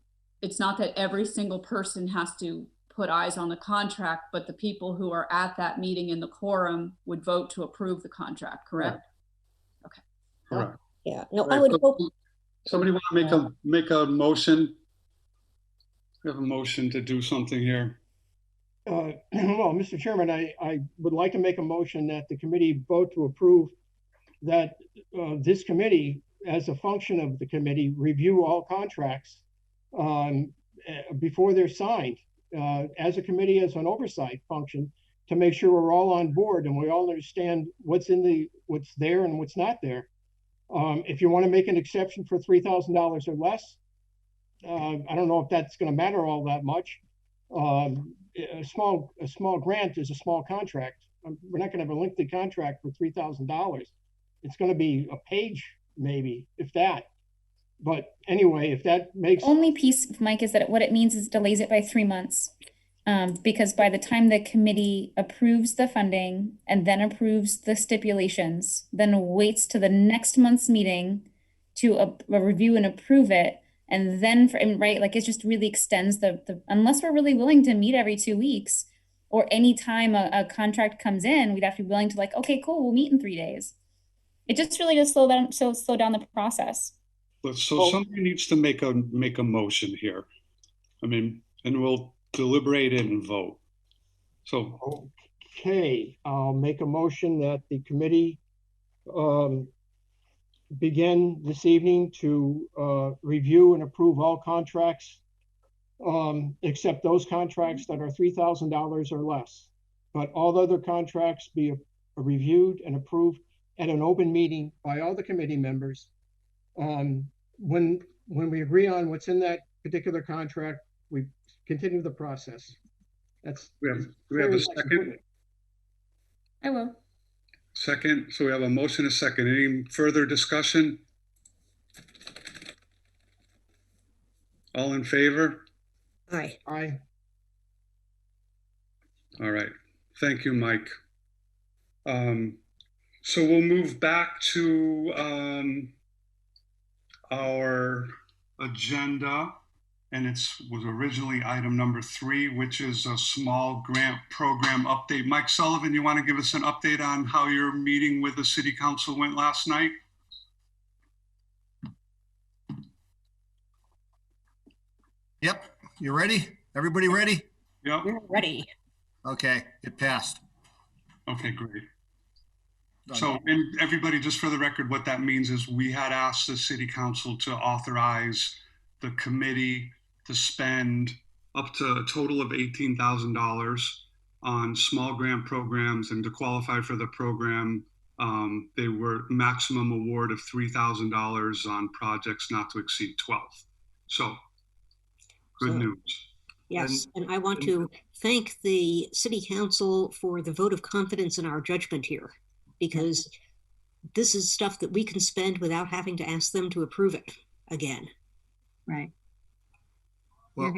it's not that every single person has to put eyes on the contract, but the people who are at that meeting in the quorum would vote to approve the contract, correct? Correct. Yeah, no, I Right, would so hope, somebody want to make a motion? We have a motion to do something here. Well, Mr. Chairman, I would like to make a motion that the committee vote to approve that this committee, as a function of the committee, review all contracts before they're signed, as a committee, as an oversight function, to make sure we're all on board and we all understand what's there and what's not there. If you want to make an exception for $3,000 or less, I don't know if that's going to matter all that much. A small grant is a small contract. We're not going to have a lengthy contract for $3,000. It's going to be a page, maybe, if that. But anyway, if that makes Only piece, Mike, is that what it means is delays it by 3 months. Because by the time the committee approves the funding and then approves the stipulations, then waits to the next month's meeting to review and approve it, and then right, like it just really extends the unless we're really willing to meet every 2 weeks, or any time a contract comes in, we'd have to be willing to like, okay, cool, we'll meet in 3 days. It just really does slow down the process. So somebody needs to make a motion here. I mean, and we'll deliberate it and vote. So, okay, I'll make a motion that the committee begin this evening to review and approve all contracts, except those contracts that are $3,000 or less. But all other contracts be reviewed and approved at an open meeting by all the committee members. When we agree on what's in that particular contract, we continue the process. That's we have a second. I will. Second. So we have a motion, a second. Any further discussion? All in favor? aye. Aye. All right. Thank you, Mike. So we'll move back to our agenda, and was originally item number 3, which is a small grant program update. Mike Sullivan, you want to give us an update on how your meeting with the city council went last night? Yep, you ready? Everybody ready? Yep. We're ready. Okay, it passed. Okay, great. So, and everybody, just for the record, what that means is we had asked the city council to authorize the committee to spend up to a total of $18,000 on small grant programs, and to qualify for the program, they were maximum award of $3,000 on projects not to exceed 12. So, good news. Yes, and I want to thank the city council for the vote of confidence in our judgment here, because this is stuff that we can spend without having to ask them to approve it again. Right. Well,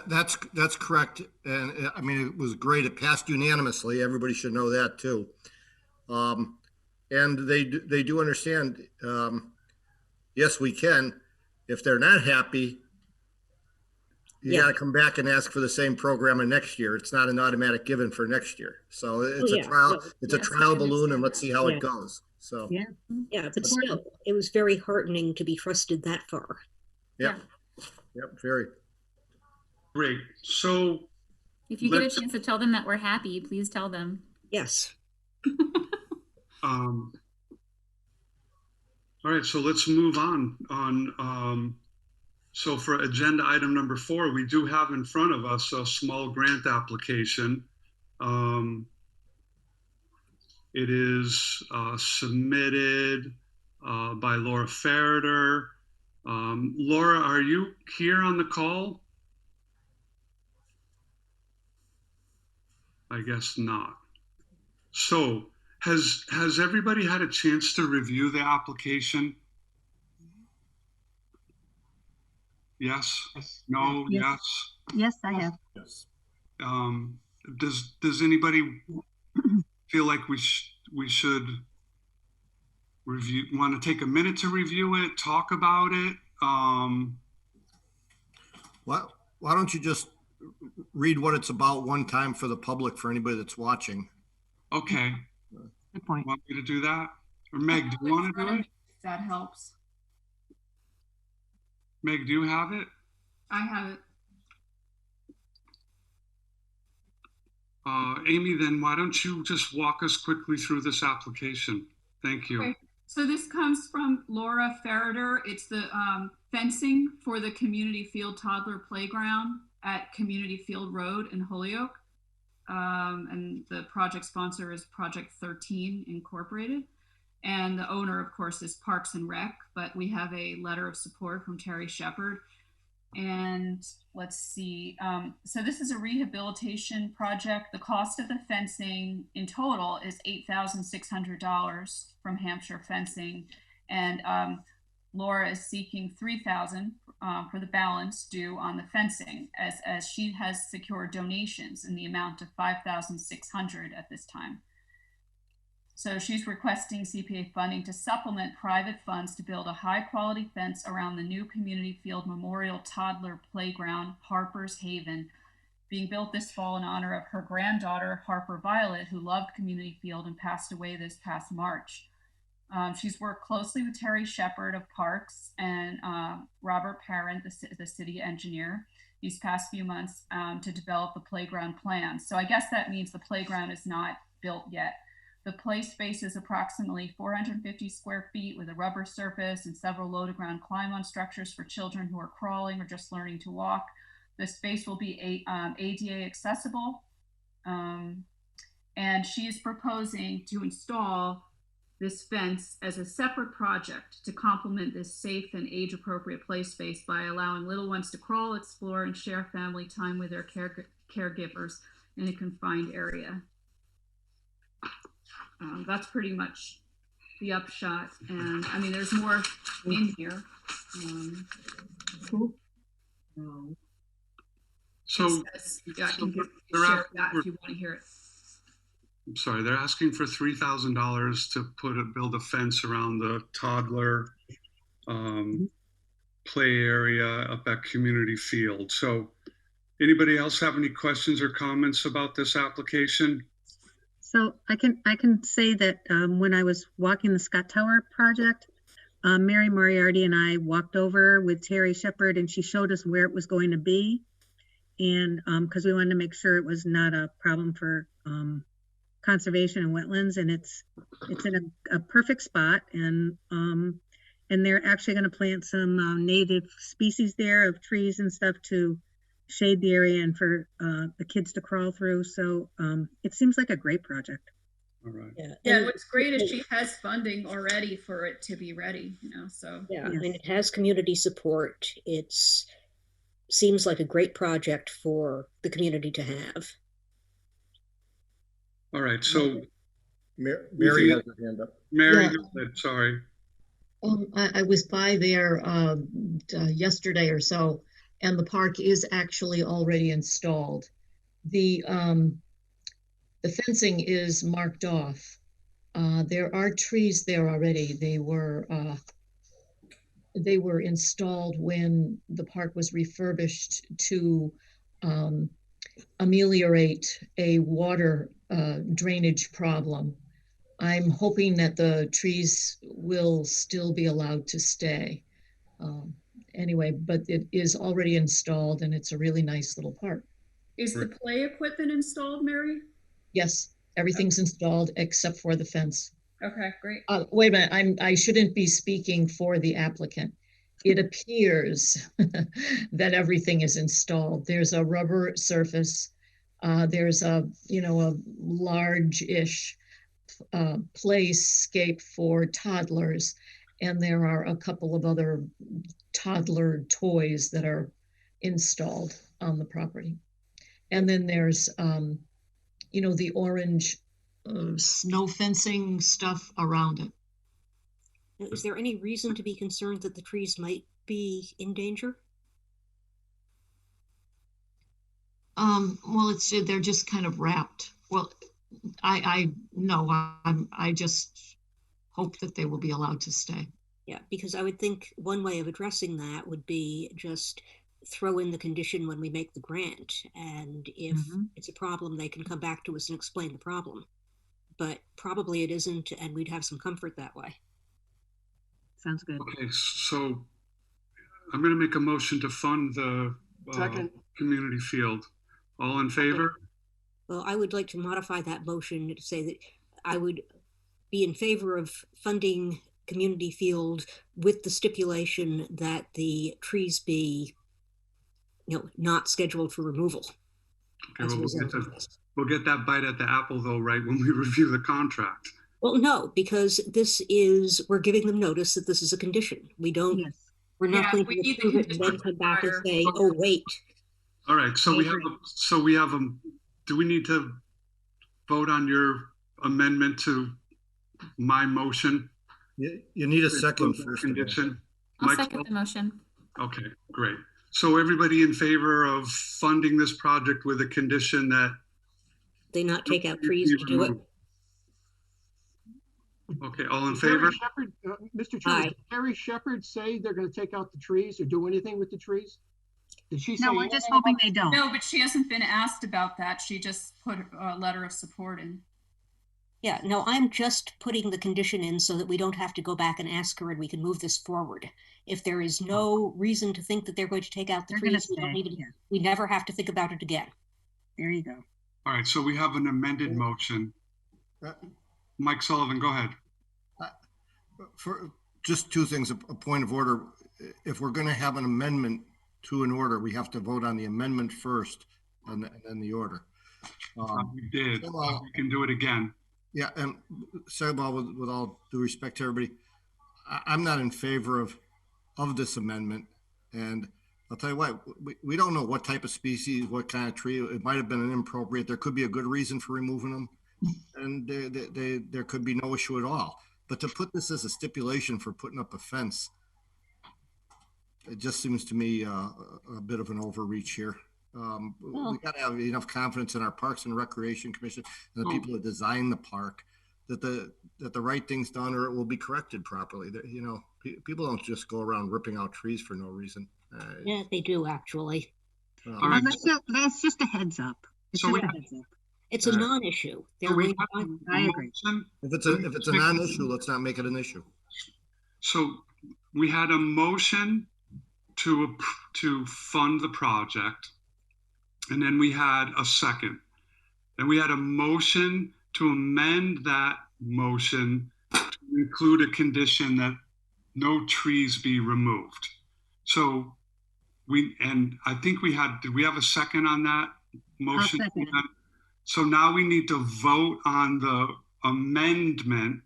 that's correct. And I mean, it was great. It passed unanimously. Everybody should know that too. And they do understand. Yes, we can. If they're not happy, you got to come back and ask for the same program in next year. It's not an automatic given for next year. So it's a trial. No, it's a trial balloon, and let's see how it goes. So yeah, but still, it was very heartening to be trusted that far. Yep. Yep. Very great. So if you get a chance to tell them that we're happy, please tell them. Yes. All right. So let's move on. So for agenda item number 4, we do have in front of us a small grant application. It is submitted by Laura Ferreter. Laura, are you here on the call? I guess not. So has everybody had a chance to review the application? Yes. No. Yes. Yes, I have. yes. Does anybody feel like we should review? Want to take a minute to review it? Talk about it? Why don't you just read what it's about one time for the public, for anybody that's watching? Okay, Good point. want me to do that? Or Meg, do you want to do it? If that helps. Meg, do you have it? I have it. Amy, then why don't you just walk us quickly through this application? Thank you. Okay. So this comes from Laura Ferreter. It's the fencing for the community field toddler playground at Community Field Road in Holyoke. And the project sponsor is Project 13 Incorporated. And the owner, of course, is Parks and Rec, but we have a letter of support from Terry Shepard. And let's see, so this is a rehabilitation project. The cost of the fencing in total is $8,600 from Hampshire Fencing. And Laura is seeking $3,000 for the balance due on the fencing, as she has secured donations in the amount of $5,600 at this time. So she's requesting CPA funding to supplement private funds to build a high-quality fence around the new Community Field Memorial Toddler Playground, Harper's Haven, being built this fall in honor of her granddaughter, Harper Violet, who loved Community Field and passed away this past March. She's worked closely with Terry Shepard of Parks and Robert Parent, the city engineer, these past few months to develop the playground plan. So I guess that means the playground is not built yet. The play space is approximately 450 square feet with a rubber surface and several low-to-ground climb-on structures for children who are crawling or just learning to walk. The space will be ADA accessible. And she is proposing to install this fence as a separate project to complement this safe and age-appropriate play space by allowing little ones to crawl, explore, and share family time with their caregivers in a confined area. That's pretty much the upshot. And I mean, there's more in here. So I can share that if you want to hear it. I'm sorry, they're asking for $3,000 to build a fence around the toddler play area up at Community Field. So anybody else have any questions or comments about this application? So I can say that when I was walking the Scott Tower project, Mary Moriarty and I walked over with Terry Shepard, and she showed us where it was going to be. And because we wanted to make sure it was not a problem for conservation and wetlands, and it's in a perfect spot. And they're actually going to plant some native species there of trees and stuff to shade the area and for the kids to crawl through. So it seems like a great project. All right. Yeah, what's great is she has funding already for it to be ready, so. Yeah, Yes. and it has community support. Seems like a great project for the community to have. All right, so Mary has her hand up. Mary, Yeah. go ahead, sorry. I was by there yesterday or so, and the park is actually already installed. The fencing is marked off. There are trees there already. They were installed when the park was refurbished to ameliorate a water drainage problem. I'm hoping that the trees will still be allowed to stay. Anyway, but it is already installed, and it's a really nice little park. Is the play equipment installed, Mary? Yes, everything's installed except for the fence. Okay, great. Wait a minute, I shouldn't be speaking for the applicant. It appears that everything is installed. There's a rubber surface. There's a large-ish playscape for toddlers, and there are a couple of other toddler toys that are installed on the property. And then there's the orange snow fencing stuff around it. Is there any reason to be concerned that the trees might be in danger? Well, they're just kind of wrapped. Well, I just hope that they will be allowed to stay. Yeah, because I would think one way of addressing that would be just throw in the condition when we make the grant. And if Mhm. it's a problem, they can come back to us and explain the problem. But probably it isn't, and we'd have some comfort that way. Sounds good. Okay, so I'm going to make a motion to fund the Second. community field. All in favor? Well, I would like to modify that motion to say that I would be in favor of funding community field with the stipulation that the trees be, not scheduled for removal. Okay, as a well, result of this. we'll get that bite at the apple though, right, when we review the contract. Well, no, because we're giving them notice that this is a condition. Yes. We're not Yeah, going we to need the approve it and then condition come back and prior. say, oh, wait. All right, so I we have, agree. do we need to vote on your amendment to my motion? You need a second first of all. Condition? I'll Mike? second the motion. Okay, great. So everybody in favor of funding this project with a condition that They not take out trees to do it. Okay, all in Did Terry favor? Shepherd, Mr. Chairman, Aye. did Terry Shepherd say they're going to take out the trees or do anything with the trees? Did she say? No, we're just hoping they don't. No, but she hasn't been asked about that. She just put a letter of support in. Yeah, no, I'm just putting the condition in so that we don't have to go back and ask her and we can move this forward. If there is no reason to think that they're going to take out the They're gonna trees, stay, yeah. we never have to think about it again. There you go. All right, so we have an amended motion. Uh, Mike Sullivan, go ahead. For just two things, a point of order. If we're going to have an amendment to an order, we have to vote on the amendment first and then the order. We did. so, We can do it again. Yeah, and Sebal, with all due respect to everybody, I'm not in favor of this amendment. And I'll tell you what, we don't know what type of species, what kind of tree. It might have been an inappropriate. There could be a good reason for removing them, and there could be no issue at all. But to put this as a stipulation for putting up a fence, it just seems to me a bit of an overreach here. We got to have enough confidence in our Parks and Recreation Commission and the people that design the park that the right thing's done, or it will be corrected properly. That, people don't just go around ripping out trees for no reason. Yeah, they do actually. All right. That's just a heads up. It's So just we- a heads up. It's a non-issue. So we have I a agree. motion. If it's a non-issue, let's not make it an issue. So we had a motion to fund the project, and then we had a second. Then we had a motion to amend that motion to include a condition that no trees be removed. So I think did we have a second on that motion? I'll second it. So now we need to vote on the amendment,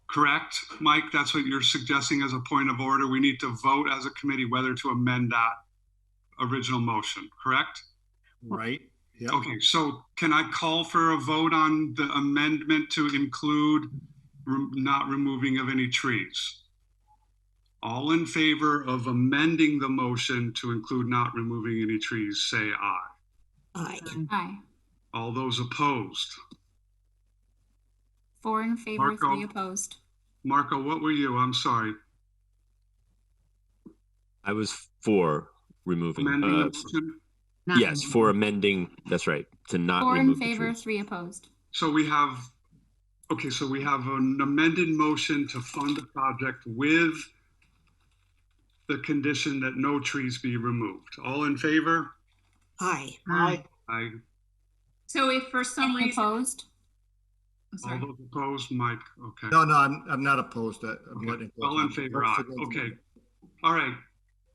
correct? Mike, that's what you're suggesting as a point of order. We need to vote as a committee whether to amend that original motion, correct? Right? Yeah. Okay, so can I call for a vote on the amendment to include not removing of any trees? All in favor of amending the motion to include not removing any trees, say aye. Aye. Aye. All those opposed? 4 in favor, Marco? 3 opposed. Marco, what were you? I'm sorry. I was for removing. Amending the motion? Not Yes, for amending. That's right. To not 4 in remove the favor, trees. 3 opposed. So we have an amended motion to fund the project with the condition that no trees be removed. All in favor? Aye. Aye. Aye. So if for some Any reason, opposed? I'm All sorry. those opposed? Mike, okay. No, I'm not opposed. I'm letting it go. All in favor, aye. Okay. All right.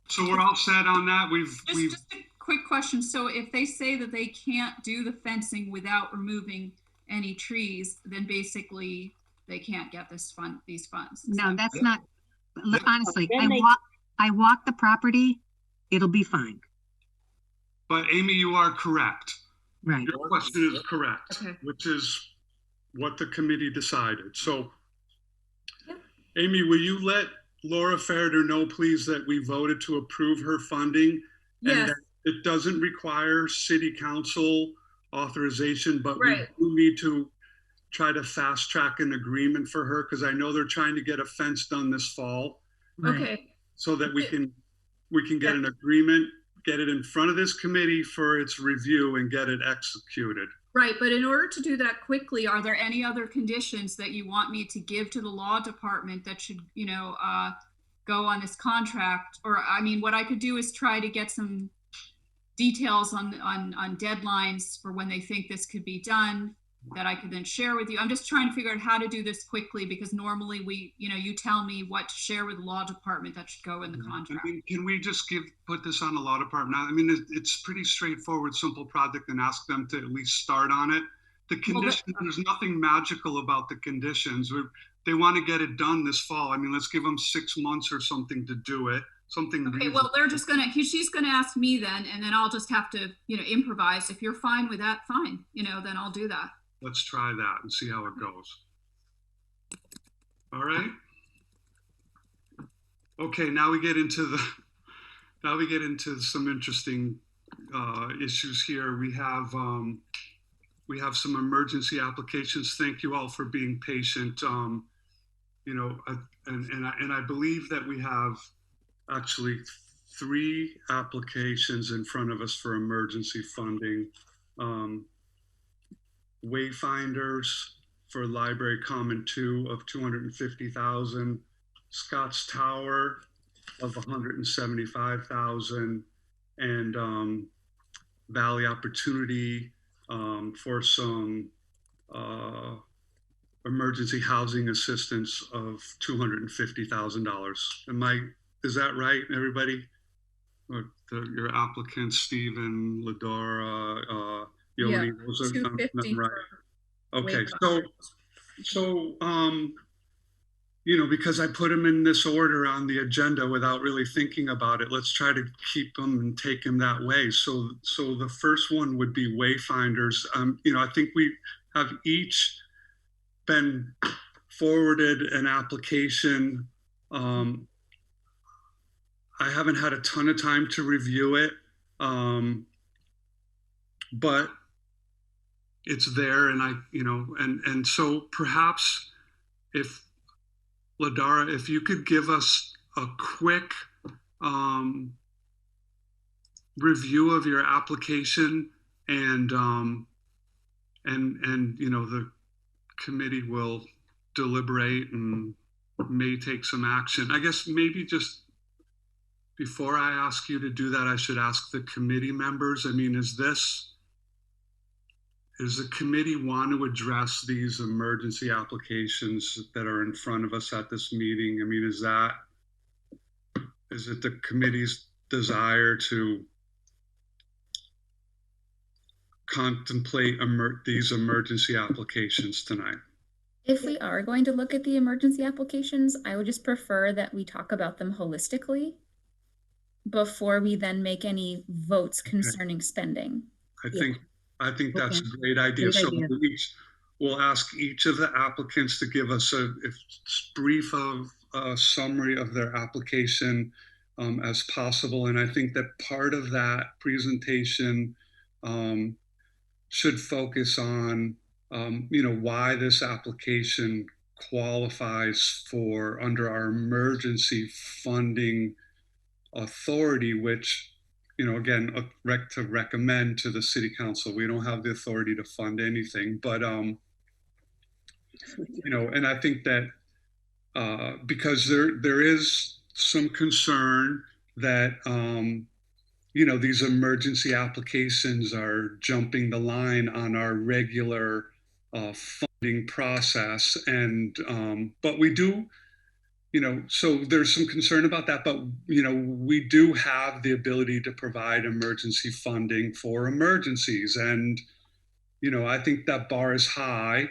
So we're all set on that. Just a quick question. So if they say that they can't do the fencing without removing any trees, then basically they can't get these funds. Is No, that- that's not, honestly, Then they- I walk the property, it'll be fine. But Amy, you are correct. Right. Your question is correct, Okay. which is what the committee decided. So, Yep. Amy, will you let Laura Farrader know, please, that we voted to approve her funding? And Yes. that it doesn't require city council authorization, but Right. we do need to try to fast track an agreement for her, because I know they're trying to get a fence done this fall, Right. Okay. so that we can get an agreement get it in front of this committee for its review and get it executed. Right, but in order to do that quickly, are there any other conditions that you want me to give to the law department that should, go on this contract? Or, I mean, what I could do is try to get some details on deadlines for when they think this could be done that I could then share with you. I'm just trying to figure out how to do this quickly, because normally you tell me what to share with the law department that should go in the contract. I mean, can we just put this on the law department? I mean, it's pretty straightforward, simple project, and ask them to at least start on it. The conditions, there's nothing magical about the conditions. They want to get it done this fall. I mean, let's give them 6 months or something to do it. Something. Okay, well, she's gonna ask me then, and then I'll just have to, improvise. If you're fine with that, fine, then I'll do that. Let's try that and see how it goes. All right. Okay, now we get into some interesting issues here. We have some emergency applications. Thank you all for being patient. And I believe that we have actually 3 applications in front of us for emergency funding. Wayfinders for Library Common 2 of $250,000, Scott's Tower of $175,000, and Valley Opportunity for some emergency housing assistance of $250,000. Is that right, everybody? Your applicants, Stephen, Ladora, Yoni, those are not right. Okay, so because I put them in this order on the agenda without really thinking about it, let's try to keep them and take them that way. So the first one would be Wayfinders. I think we have each been forwarded an application. I haven't had a ton of time to review it, but it's there, and so perhaps if Ladara, if you could give us a quick review of your application, and the committee will deliberate and may take some action. I guess maybe just before I ask you to do that, I should ask the committee members. I mean, does the committee want to address these emergency applications that are in front of us at this meeting? I mean, is it the committee's desire to contemplate these emergency applications tonight? If we are going to look at the emergency applications, I would just prefer that we talk about them holistically before we then make any votes concerning spending. I think that's a great idea. So we'll ask each of the applicants to give us a brief summary of their application as possible. And I think that part of that presentation should focus on, why this application qualifies for under our emergency funding authority, which, again, to recommend to the city council. We don't have the authority to fund anything, but, and I think that because there is some concern that, these emergency applications are jumping the line on our regular funding process. And, but we do, so there's some concern about that, but, we do have the ability to provide emergency funding for emergencies. And, I think that bar is high,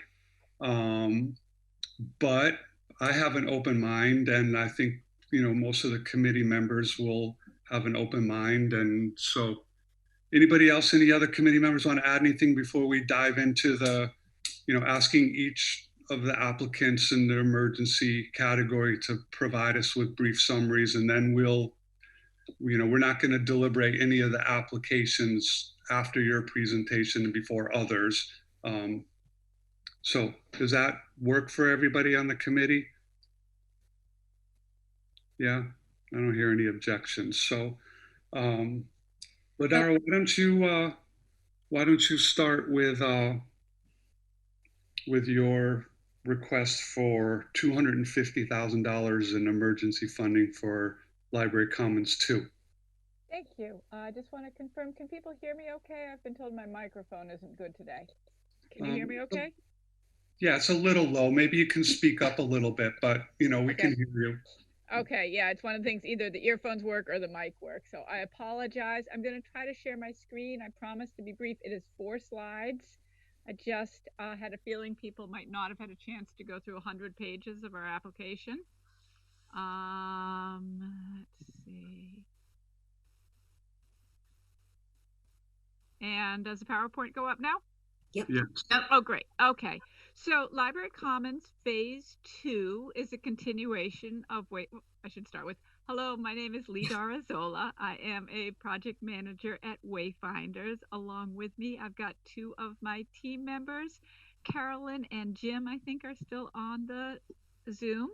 but I have an open mind, and I think, most of the committee members will have an open mind. And so anybody else, any other committee members want to add anything before we dive into the, asking each of the applicants in the emergency category to provide us with brief summaries, and then we're not going to deliberate any of the applications after your presentation and before others. So does that work for everybody on the committee? Yeah, I don't hear any objections. So Ladaro, why don't you start with your request for $250,000 in emergency funding for Library Commons 2? Thank you. I just want to confirm, can people hear me okay? I've been told my microphone isn't good today. Can you hear me okay? Yeah, it's a little low. Maybe you can speak up a little bit, but we Okay. can hear you. Okay, yeah, it's one of the things, either the earphones work or the mic works. So I apologize. I'm going to try to share my screen. I promise to be brief. It is 4 slides. I just had a feeling people might not have had a chance to go through 100 pages of our application. Let's see. And does the PowerPoint go up now? Yep. Yes. Oh, great. Okay. So Library Commons Phase 2 is a continuation of, I should start with, hello, my name is Lee Darazola. I am a project manager at Wayfinders. Along with me, I've got 2 of my team members, Carolyn and Jim, I think are still on the Zoom.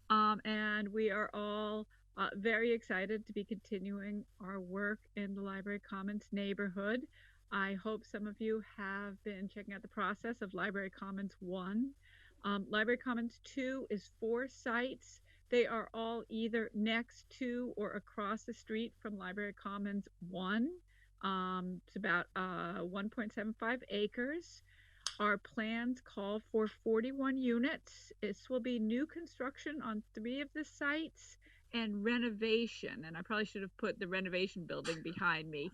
And we are all very excited to be continuing our work in the Library Commons neighborhood. I hope some of you have been checking out the process of Library Commons 1. Library Commons 2 is 4 sites. They are all either next to or across the street from Library Commons 1. It's about 1.75 acres. Our plans call for 41 units. This will be new construction on 3 of the sites and renovation. And I probably should have put the renovation building behind me.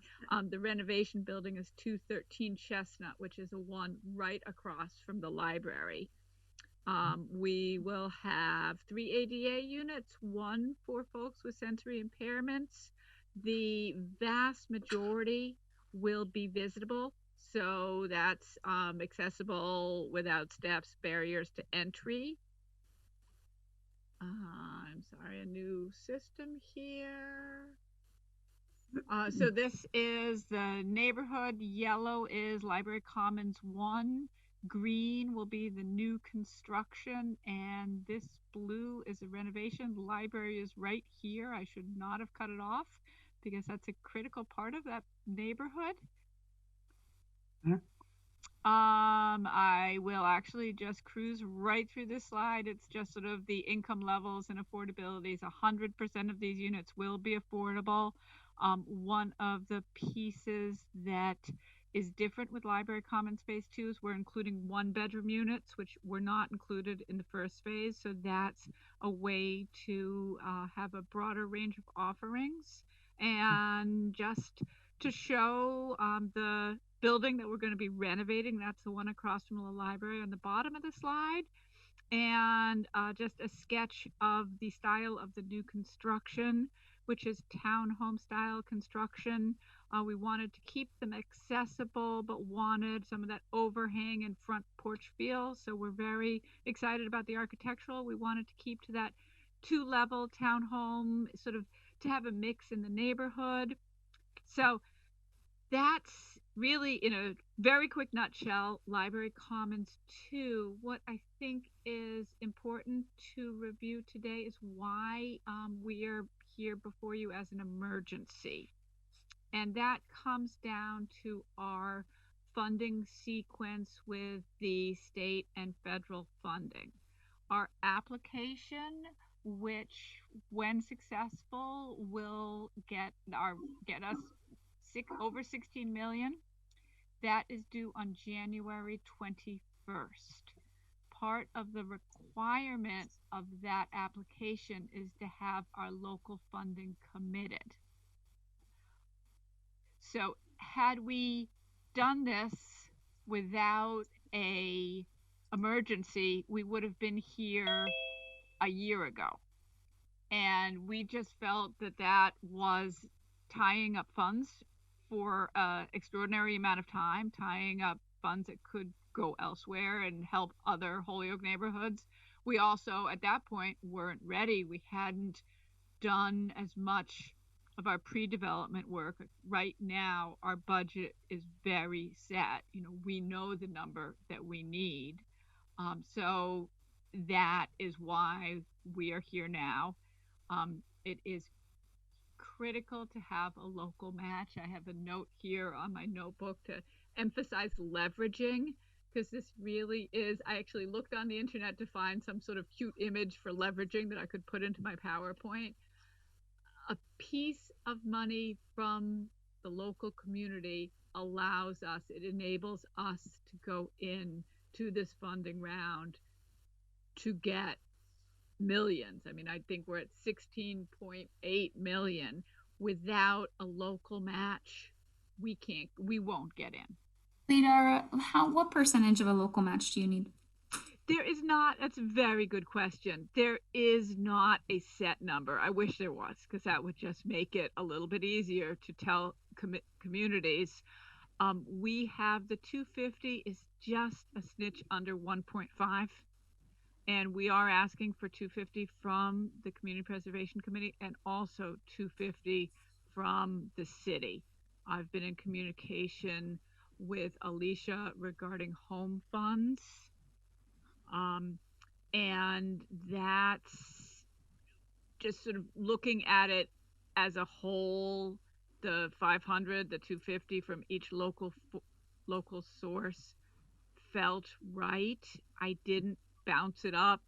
The renovation building is 213 Chestnut, which is the one right across from the library. We will have 3 ADA units, 1 for folks with sensory impairments. The vast majority will be visitable. So that's accessible without steps, barriers to entry. I'm sorry, a new system here. So this is the neighborhood. Yellow is Library Commons 1. Green will be the new construction. And this blue is a renovation. The library is right here. I should not have cut it off because that's a critical part of that neighborhood. I will actually just cruise right through this slide. It's just sort of the income levels and affordabilities. 100% of these units will be affordable. One of the pieces that is different with Library Commons Phase 2 is we're including 1-bedroom units, which were not included in the first phase. So that's a way to have a broader range of offerings. And just to show the building that we're going to be renovating, that's the one across from the library on the bottom of the slide, and just a sketch of the style of the new construction, which is townhome style construction. We wanted to keep them accessible, but wanted some of that overhang and front porch feel. So we're very excited about the architectural. We wanted to keep to that 2-level townhome, sort of to have a mix in the neighborhood. So that's really, in a very quick nutshell, Library Commons 2. What I think is important to review today is why we are here before you as an emergency. And that comes down to our funding sequence with the state and federal funding. Our application, which when successful will get us over 16 million. That is due on January 21st. Part of the requirement of that application is to have our local funding committed. So had we done this without a emergency, we would have been here a year ago. And we just felt that that was tying up funds for an extraordinary amount of time, tying up funds that could go elsewhere and help other Holyoke neighborhoods. We also, at that point, weren't ready. We hadn't done as much of our pre-development work. Right now, our budget is very set. We know the number that we need. So that is why we are here now. It is critical to have a local match. I have a note here on my notebook to emphasize leveraging, because this really is, I actually looked on the internet to find some sort of cute image for leveraging that I could put into my PowerPoint. A piece of money from the local community allows us, it enables us to go in to this funding round to get millions. I mean, I think we're at 16.8 million. Without a local match, we won't get in. Leader, what percentage of a local match do you need? There is not, that's a very good question. There is not a set number. I wish there was, because that would just make it a little bit easier to tell communities. We have the 250 is just a snitch under 1.5. And we are asking for 250 from the Community Preservation Committee and also 250 from the city. I've been in communication with Alicia regarding home funds. And that's just sort of looking at it as a whole, the 500, the 250 from each local source felt right. I didn't bounce it up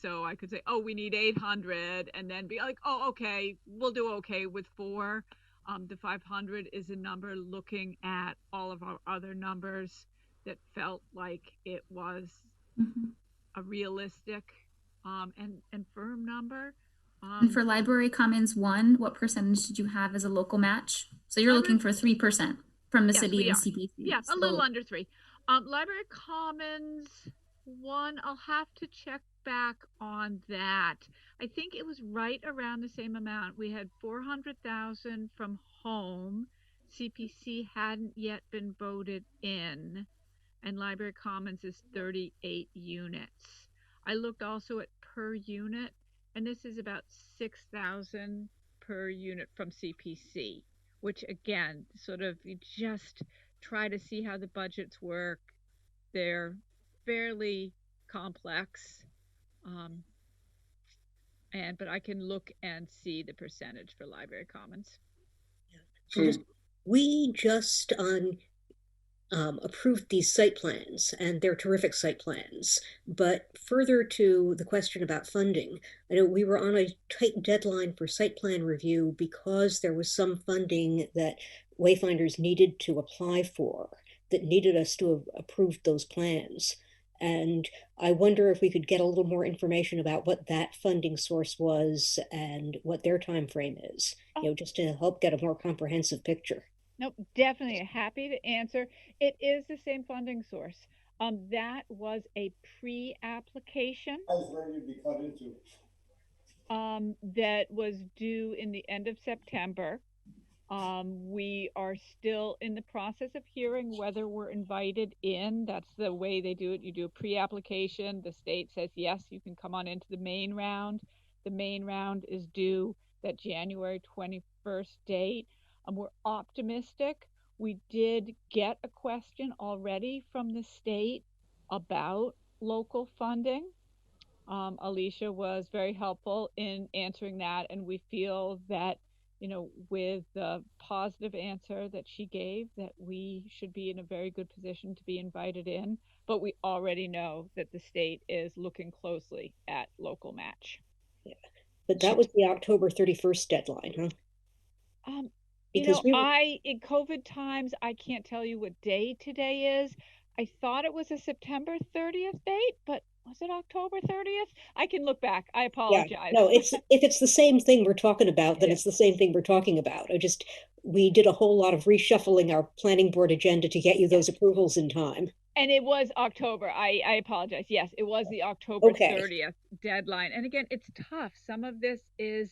so I could say, oh, we need 800, and then be like, oh, okay, we'll do okay with 4. The 500 is a number looking at all of our other numbers that felt like it was a realistic and firm number. And for Library Commons 1, what percentage did you have as a local match? So you're looking for 3% from the city and CPC. Yeah, a little under 3. Library Commons 1, I'll have to check back on that. I think it was right around the same amount. We had 400,000 from home. CPC hadn't yet been voted in, and Library Commons is 38 units. I looked also at per unit, and this is about 6,000 per unit from CPC, which again, sort of, you just try to see how the budgets work. They're fairly complex, but I can look and see the percentage for Library Commons. We just approved these site plans, and they're terrific site plans. But further to the question about funding, I know we were on a tight deadline for site plan review because there was some funding that Wayfinders needed to apply for that needed us to have approved those plans. And I wonder if we could get a little more information about what that funding source was and what their time frame is, just to help get a more comprehensive picture. Nope, definitely happy to answer. It is the same funding source. That was a pre-application. I was ready to be cut into. That was due in the end of September. We are still in the process of hearing whether we're invited in. That's the way they do it. You do a pre-application. The state says, yes, you can come on into the main round. The main round is due that January 21st date. We're optimistic. We did get a question already from the state about local funding. Alicia was very helpful in answering that, and we feel that, with the positive answer that she gave, that we should be in a very good position to be invited in. But we already know that the state is looking closely at local match. Yeah, but that was the October 31st deadline, huh? Because in COVID times, I can't tell you what day today is. I thought it was a September 30th date, but was it October 30th? I can look back. I apologize. Yeah, no, if it's the same thing we're talking about, then it's the same thing we're talking about. We did a whole lot of reshuffling our planning board agenda to get you those approvals in time. And it was October. I apologize. Yes, it was the October 30th deadline. And again, it's tough. Some of this is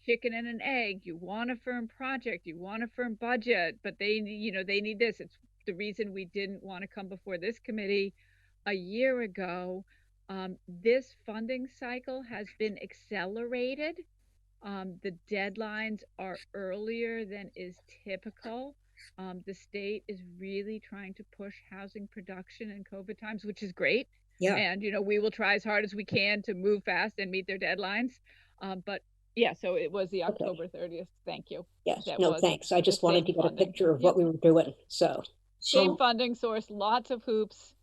chicken and an egg. You want a firm project, you want a firm budget, but they need this. It's the reason we didn't want to come before this committee a year ago. This funding cycle has been accelerated. The deadlines are earlier than is typical. The state is really trying to push housing production in COVID times, which is great. Yeah. And, we will try as hard as we can to move fast and meet their deadlines. But Yeah, so it was the Okay. October 30th. Thank you. Yes, That no, was thanks. I just the wanted same to get a funding. picture of Yep. what we were doing, so. Same So, funding source, lots of hoops.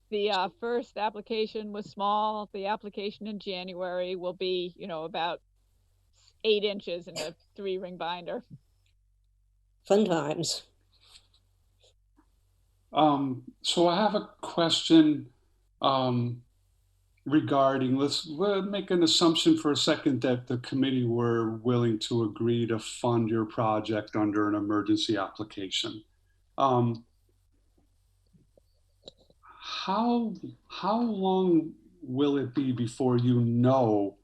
The first application was small. The application in January will be, about 8 inches in a 3-ring binder. Fun times. so I have a question, um, regarding, we'll make an assumption for a second that the committee were willing to agree to fund your project under an emergency application. Um, how, how long will it be before you know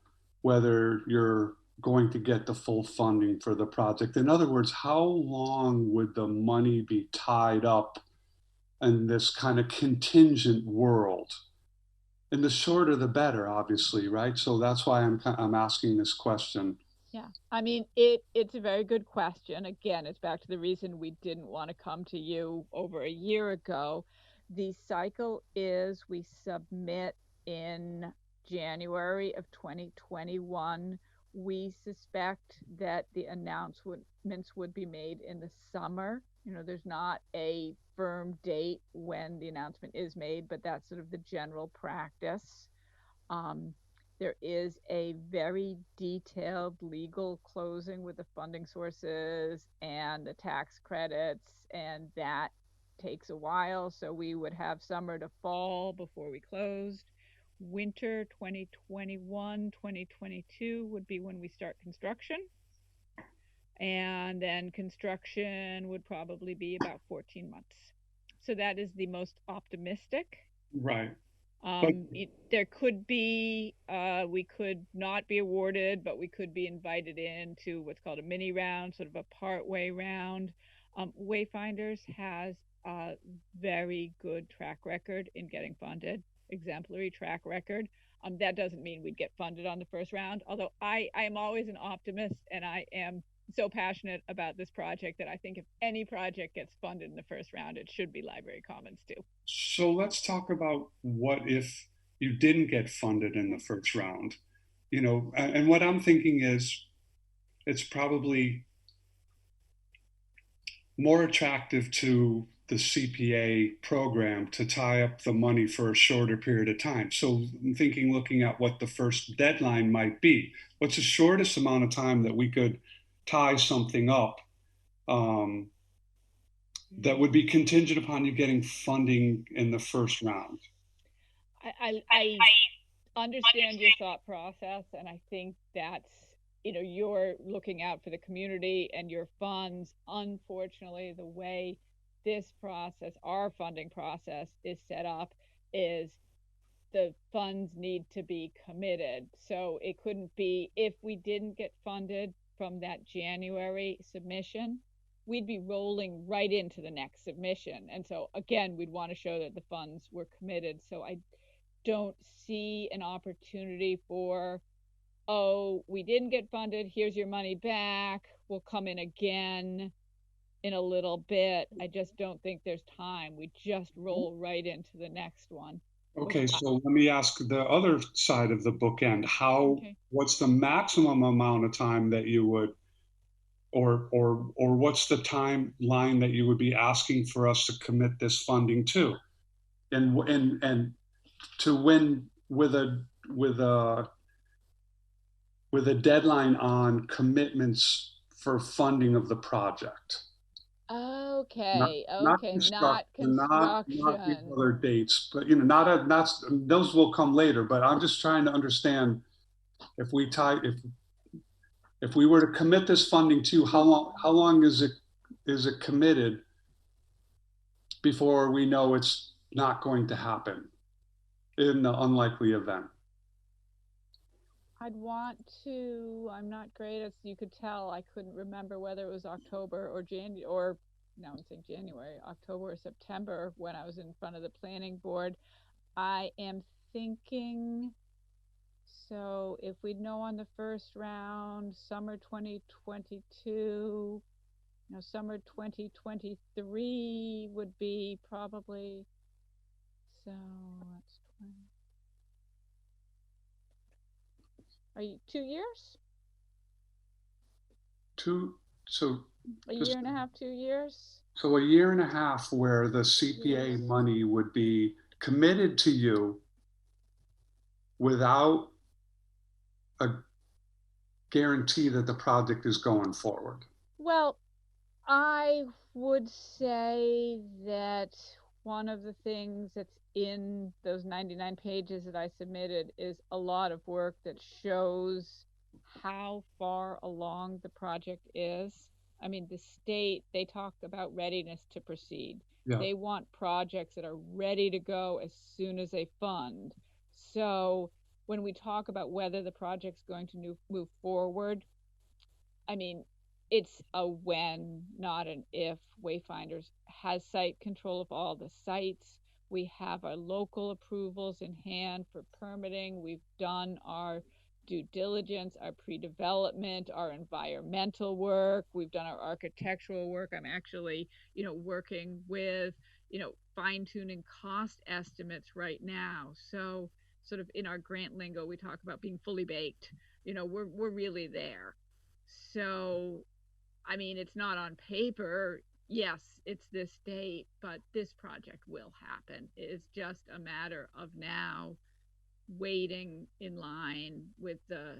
whether you're going to get the full funding for the project? In other words, how long would the money be tied up in this kind of contingent world? And the shorter the better, obviously, right? So that's why I'm asking this question. Yeah, I mean, it's a very good question. Again, it's back to the reason we didn't want to come to you over a year ago. The cycle is we submit in January of 2021. We suspect that the announcements would be made in the summer. There's not a firm date when the announcement is made, but that's sort of the general practice. There is a very detailed legal closing with the funding sources and the tax credits, and that takes a while. So we would have summer to fall before we closed. Winter 2021, 2022 would be when we start construction. And then construction would probably be about 14 months. So that is the most optimistic. Right. There could be, we could not be awarded, but we could be invited into what's called a mini round, sort of a partway round. Wayfinders has a very good track record in getting funded, exemplary track record. That doesn't mean we'd get funded on the first round, although I am always an optimist, and I am so passionate about this project that I think if any project gets funded in the first round, it should be Library Commons too. So let's talk about what if you didn't get funded in the first round, and what I'm thinking is it's probably more attractive to the CPA program to tie up the money for a shorter period of time. So I'm thinking, looking at what the first deadline might be. What's the shortest amount of time that we could tie something up, that would be contingent upon you getting funding in the first round? I understand your thought process, and I think that's, you're looking out for the community and your funds. Unfortunately, the way this process, our funding process, is set up is the funds need to be committed. So it couldn't be, if we didn't get funded from that January submission, we'd be rolling right into the next submission. And so again, we'd want to show that the funds were committed. So I don't see an opportunity for, oh, we didn't get funded, here's your money back, we'll come in again in a little bit. I just don't think there's time. We just roll right into the next one. Okay, so let me ask the other side of the bookend. Okay. What's the maximum amount of time that you would, or what's the timeline that you would be asking for us to commit this funding to? And to win with a deadline on commitments for funding of Okay, not not not the construction. other dates, but not those will come later. But I'm just trying to understand, if we were to commit this funding to, how long is it committed before we know it's not going to happen in the unlikely event? I'm not great, as you could tell, I couldn't remember whether it was October or January, or no, I'm saying January, October or September when I was in front of the planning board. I am thinking, so if we'd know on the first round, summer 2022, summer 2023 would be probably, so that's 20. Are you 2 years? So A year and a half, 2 years? So a year and a half where the CPA money would be committed to you without a guarantee that the project is going forward. Well, I would say that one of the things that's in those 99 pages that I submitted is a lot of work that shows how far along the project is. I mean, the state, they talked about readiness to proceed. Yeah. They want projects that are ready to go as soon as they fund. So when we talk about whether the project's going to move forward, I mean, it's a when, not an if. Wayfinders has site control of all the sites. We have our local approvals in hand for permitting. We've done our due diligence, our pre-development, our environmental work. We've done our architectural work. I'm actually, working with, fine-tuning cost estimates right now. So sort of in our grant lingo, we talk about being fully baked. We're really there. So, I mean, it's not on paper. Yes, it's this date, but this project will happen. It's just a matter of now waiting in line with the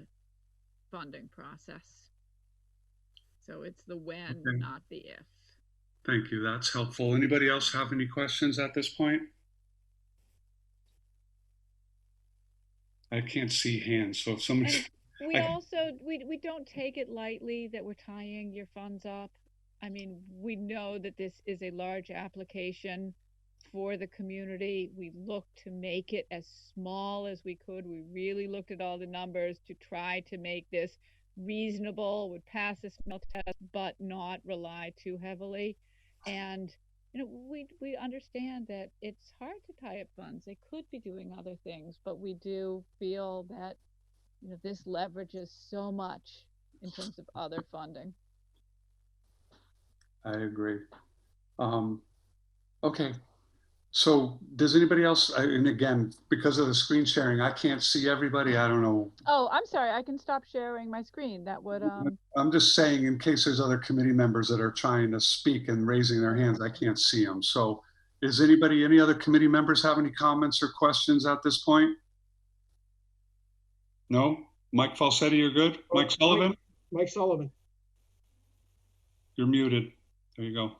funding process. So it's the when, Okay. not the if. Thank you. That's helpful. Anybody else have any questions at this point? I can't see hands, so if somebody... We also, we don't take it lightly that we're tying your funds up. I mean, we know that this is a large application for the community. We looked to make it as small as we could. We really looked at all the numbers to try to make this reasonable, would pass the smell test, but not rely too heavily. And, we understand that it's hard to tie up funds. They could be doing other things, but we do feel that this leverages so much in terms of other funding. I agree. Okay. So does anybody else, and again, because of the screen sharing, I can't see everybody. I don't know. Oh, I'm sorry. I can stop sharing my screen. That would, I'm just saying in case there's other committee members that are trying to speak and raising their hands, I can't see them. So is any other committee members have any comments or questions at this point? No? Mike Falsetti, you're good? Mike Sullivan? Mike Sullivan. You're muted. There you go.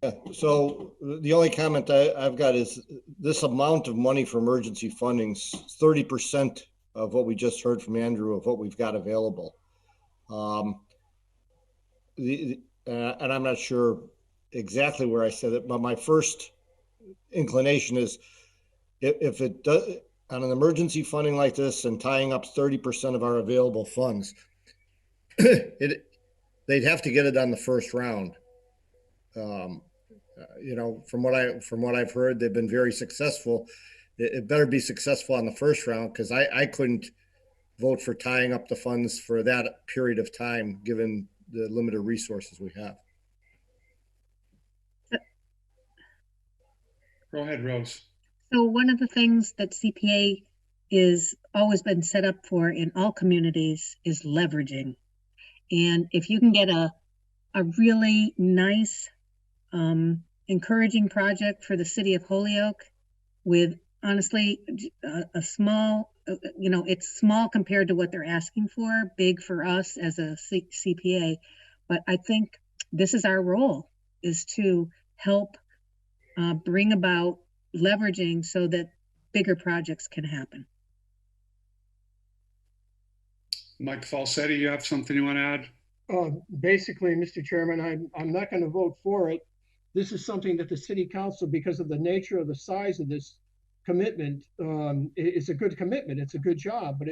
Yeah, so the only comment I've got is this amount of money for emergency funding's 30% of what we just heard from Andrew of what we've got available. And I'm not sure exactly where I said it, but my first inclination is if it does on an emergency funding like this and tying up 30% of our available funds, they'd have to get it on the first round. From what I've heard, they've been very successful. It better be successful on the first round because I couldn't vote for tying up the funds for that period of time, given the limited resources we have. Go ahead, Rose. So one of the things that CPA is always been set up for in all communities is leveraging. And if you can get a really nice, encouraging project for the city of Holyoke with honestly a small, it's small compared to what they're asking for, big for us as a CPA. But I think this is our role, is to help bring about leveraging so that bigger projects can happen. Mike Falsetti, you have something you want to add? Basically, Mr. Chairman, I'm not going to vote for it. This is something that the city council, because of the nature of the size of this commitment, it's a good commitment. It's a good job, but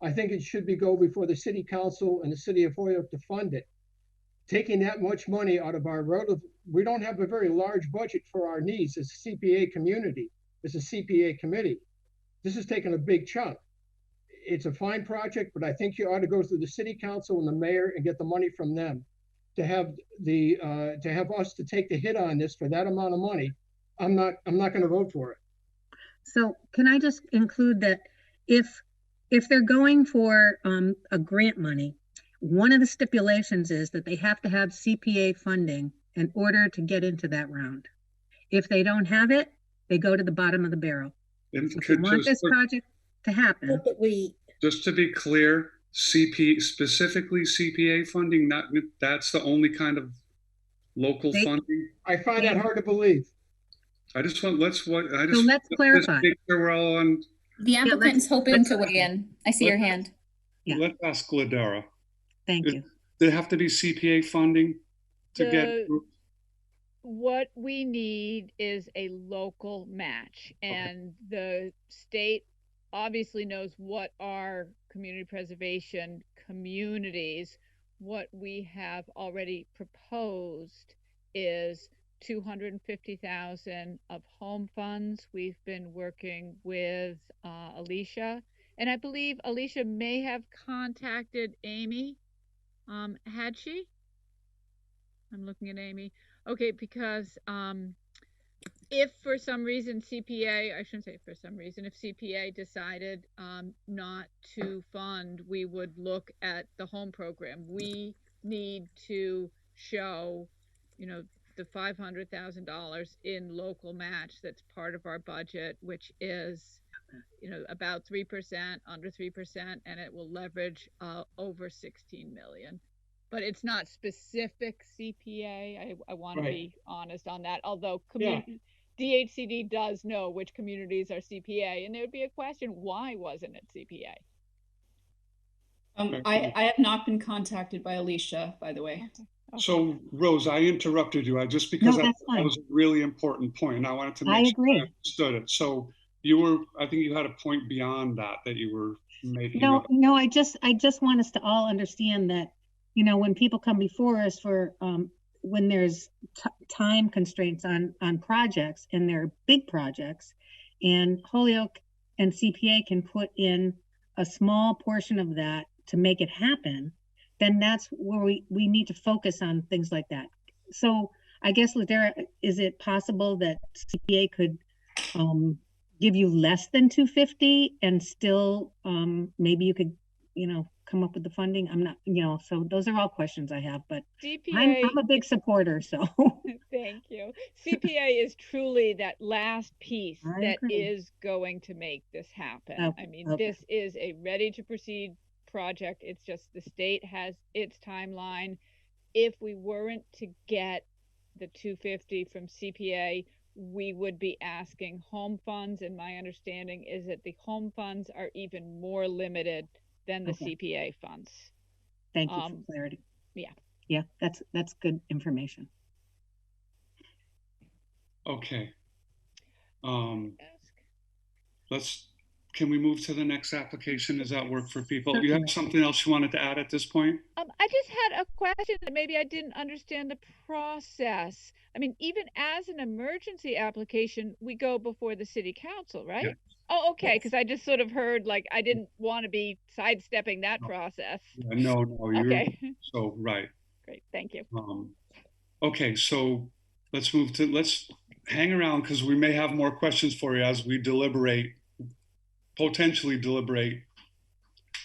I think it should go before the city council and the city of Holyoke to fund it. Taking that much money out of our we don't have a very large budget for our needs as a CPA community, as a CPA committee. This is taking a big chunk. It's a fine project, but I think you ought to go through the city council and the mayor and get the money from them to have us to take the hit on this for that amount of money. I'm not going to vote for it. So can I just include that if they're going for a grant money, one of the stipulations is that they have to have CPA funding in order to get into that round. If they don't have it, they go to the bottom of the barrel. And So if you want this project to happen, But we, just to be clear, specifically CPA funding, that's the only kind of local They- funding. I find that hard to believe. I just want, let's let's clarify. make sure we're all on, The applicant's hoping to weigh in. I see your hand. Yeah. let's ask Ladera. Thank you. There have to be CPA funding to get, What we need is a local match, and the state obviously knows what are community preservation communities. What we have already proposed is 250,000 of home funds. We've been working with Alicia, and I believe Alicia may have contacted Amy. Had she? I'm looking at Amy. Okay, because if for some reason CPA, I shouldn't say for some reason, if CPA decided not to fund, we would look at the home program. We need to show, the $500,000 in local match that's part of our budget, which is, about 3%, under 3%, and it will leverage over 16 million. But it's not specific CPA. I want to be honest on that. Although DHCD does know which communities are CPA, and there would be a question: why wasn't it CPA? I have not been contacted by Alicia, by the way. Okay. so Rose, I interrupted you. Just because that was a really important point, and I wanted to make sure I understood it. So I think you had a point beyond that you were making. No, I just want us to all understand that, when people come before us for, when there's time constraints on projects, and they're big projects, and Holyoke and CPA can put in a small portion of that to make it happen, then that's where we need to focus on things like that. So I guess, Ladera, is it possible that CPA could give you less than 250 and still maybe you could, come up with the funding? I'm not, so those are all questions I have, but CPA, I'm a big supporter, so. Thank you. CPA is truly that last piece that agree. is going to make this happen. Okay, I mean, this is a ready to proceed project. It's just the state has its timeline. If we weren't to get the 250 from CPA, we would be asking home funds, and my understanding is that the home funds are even more limited than the CPA funds. Thank you for clarity. Yeah, that's good information. Okay. Can we move to the next application? Does that work for people? You have something else you wanted to add at this point? I just had a question that maybe I didn't understand the process. I mean, even as an emergency application, we go before the city council, right? Yeah. Oh, okay, because I just sort of heard, like, I didn't want to be sidestepping that process. No, you're okay. So right. Great, thank you. Okay, so let's hang around, because we may have more questions for you as we potentially deliberate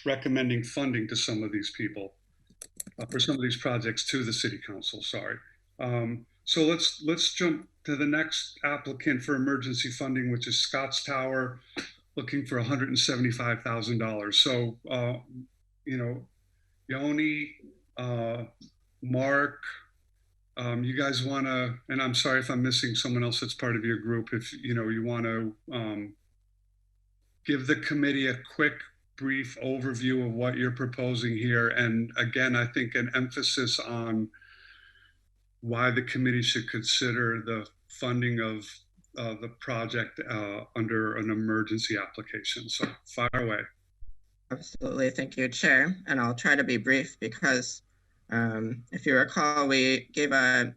recommending funding to some of these people, for some of these projects to the city council, sorry. So let's jump to the next applicant for emergency funding, which is Scott's Tower, looking for $175,000. So, Yoni, Mark, you guys want to, and I'm sorry if I'm missing someone else that's part of your group, if you want to give the committee a quick, brief overview of what you're proposing here. And again, I think an emphasis on why the committee should consider the funding of the project under an emergency application. So fire away. Absolutely. Thank you, Chair. And I'll try to be brief because if you recall, we gave a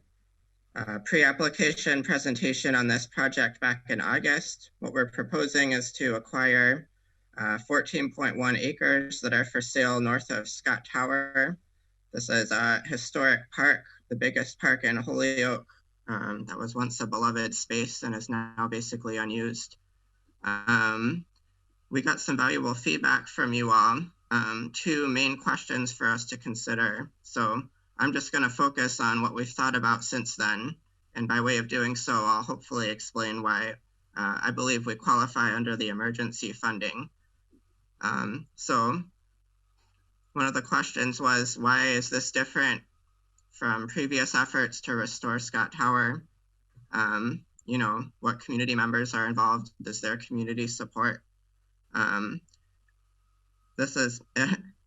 pre-application presentation on this project back in August. What we're proposing is to acquire 14.1 acres that are for sale north of Scott Tower. This is a historic park, the biggest park in Holyoke, that was once a beloved space and is now basically unused. We got some valuable feedback from you all two main questions for us to consider. So I'm just going to focus on what we've thought about since then. And by way of doing so, I'll hopefully explain why I believe we qualify under the emergency funding. So one of the questions was, why is this different from previous efforts to restore Scott Tower? You know, what community members are involved? Is there community support? This is,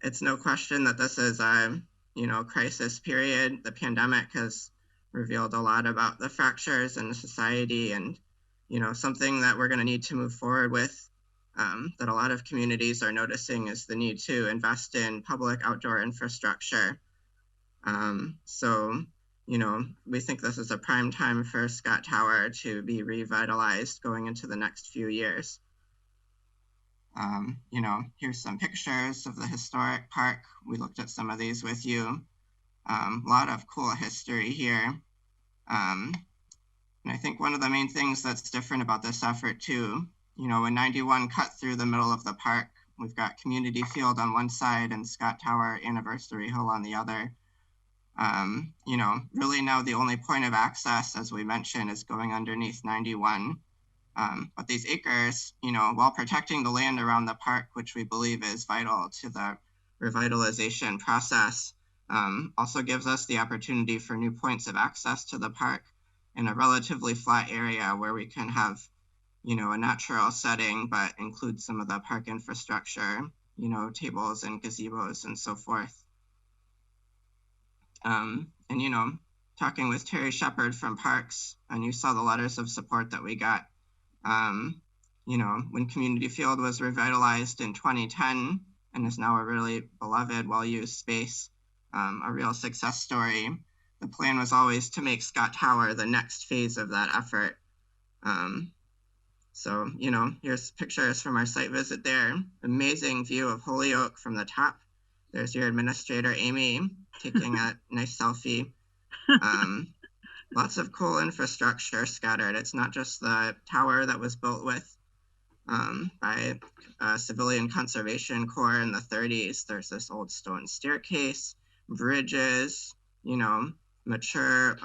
it's no question that this is a, you know, crisis period. The pandemic has revealed a lot about the fractures in society, and, you know, something that we're going to need to move forward with, that a lot of communities are noticing, is the need to invest in public outdoor infrastructure. So, you know, we think this is a prime time for Scott Tower to be revitalized going into the next few years. You know, here's some pictures of the historic park. We looked at some of these with you. A lot of cool history here. And I think one of the main things that's different about this effort too, you know, when 91 cut through the middle of the park, we've got Community Field on one side and Scott Tower Anniversary Hill on the other. You know, really now the only point of access, as we mentioned, is going underneath 91. But these acres, you know, while protecting the land around the park, which we believe is vital to the revitalization process, also gives us the opportunity for new points of access to the park in a relatively flat area where we can have, you know, a natural setting, but include some of the park infrastructure, you know, tables and gazebos and so forth. And, you know, talking with Terry Shepard from Parks, and you saw the letters of support that we got. You know, when Community Field was revitalized in 2010 and is now a really beloved, well-used space, a real success story, the plan was always to make Scott Tower the next phase of that effort. So, you know, here's pictures from our site visit there. Amazing view of Holyoke from the top. There's your administrator, Amy, taking a nice selfie. Lots of cool infrastructure scattered. It's not just the tower that was built with by Civilian Conservation Corps in the 30s. There's this old stone staircase, bridges, you know, mature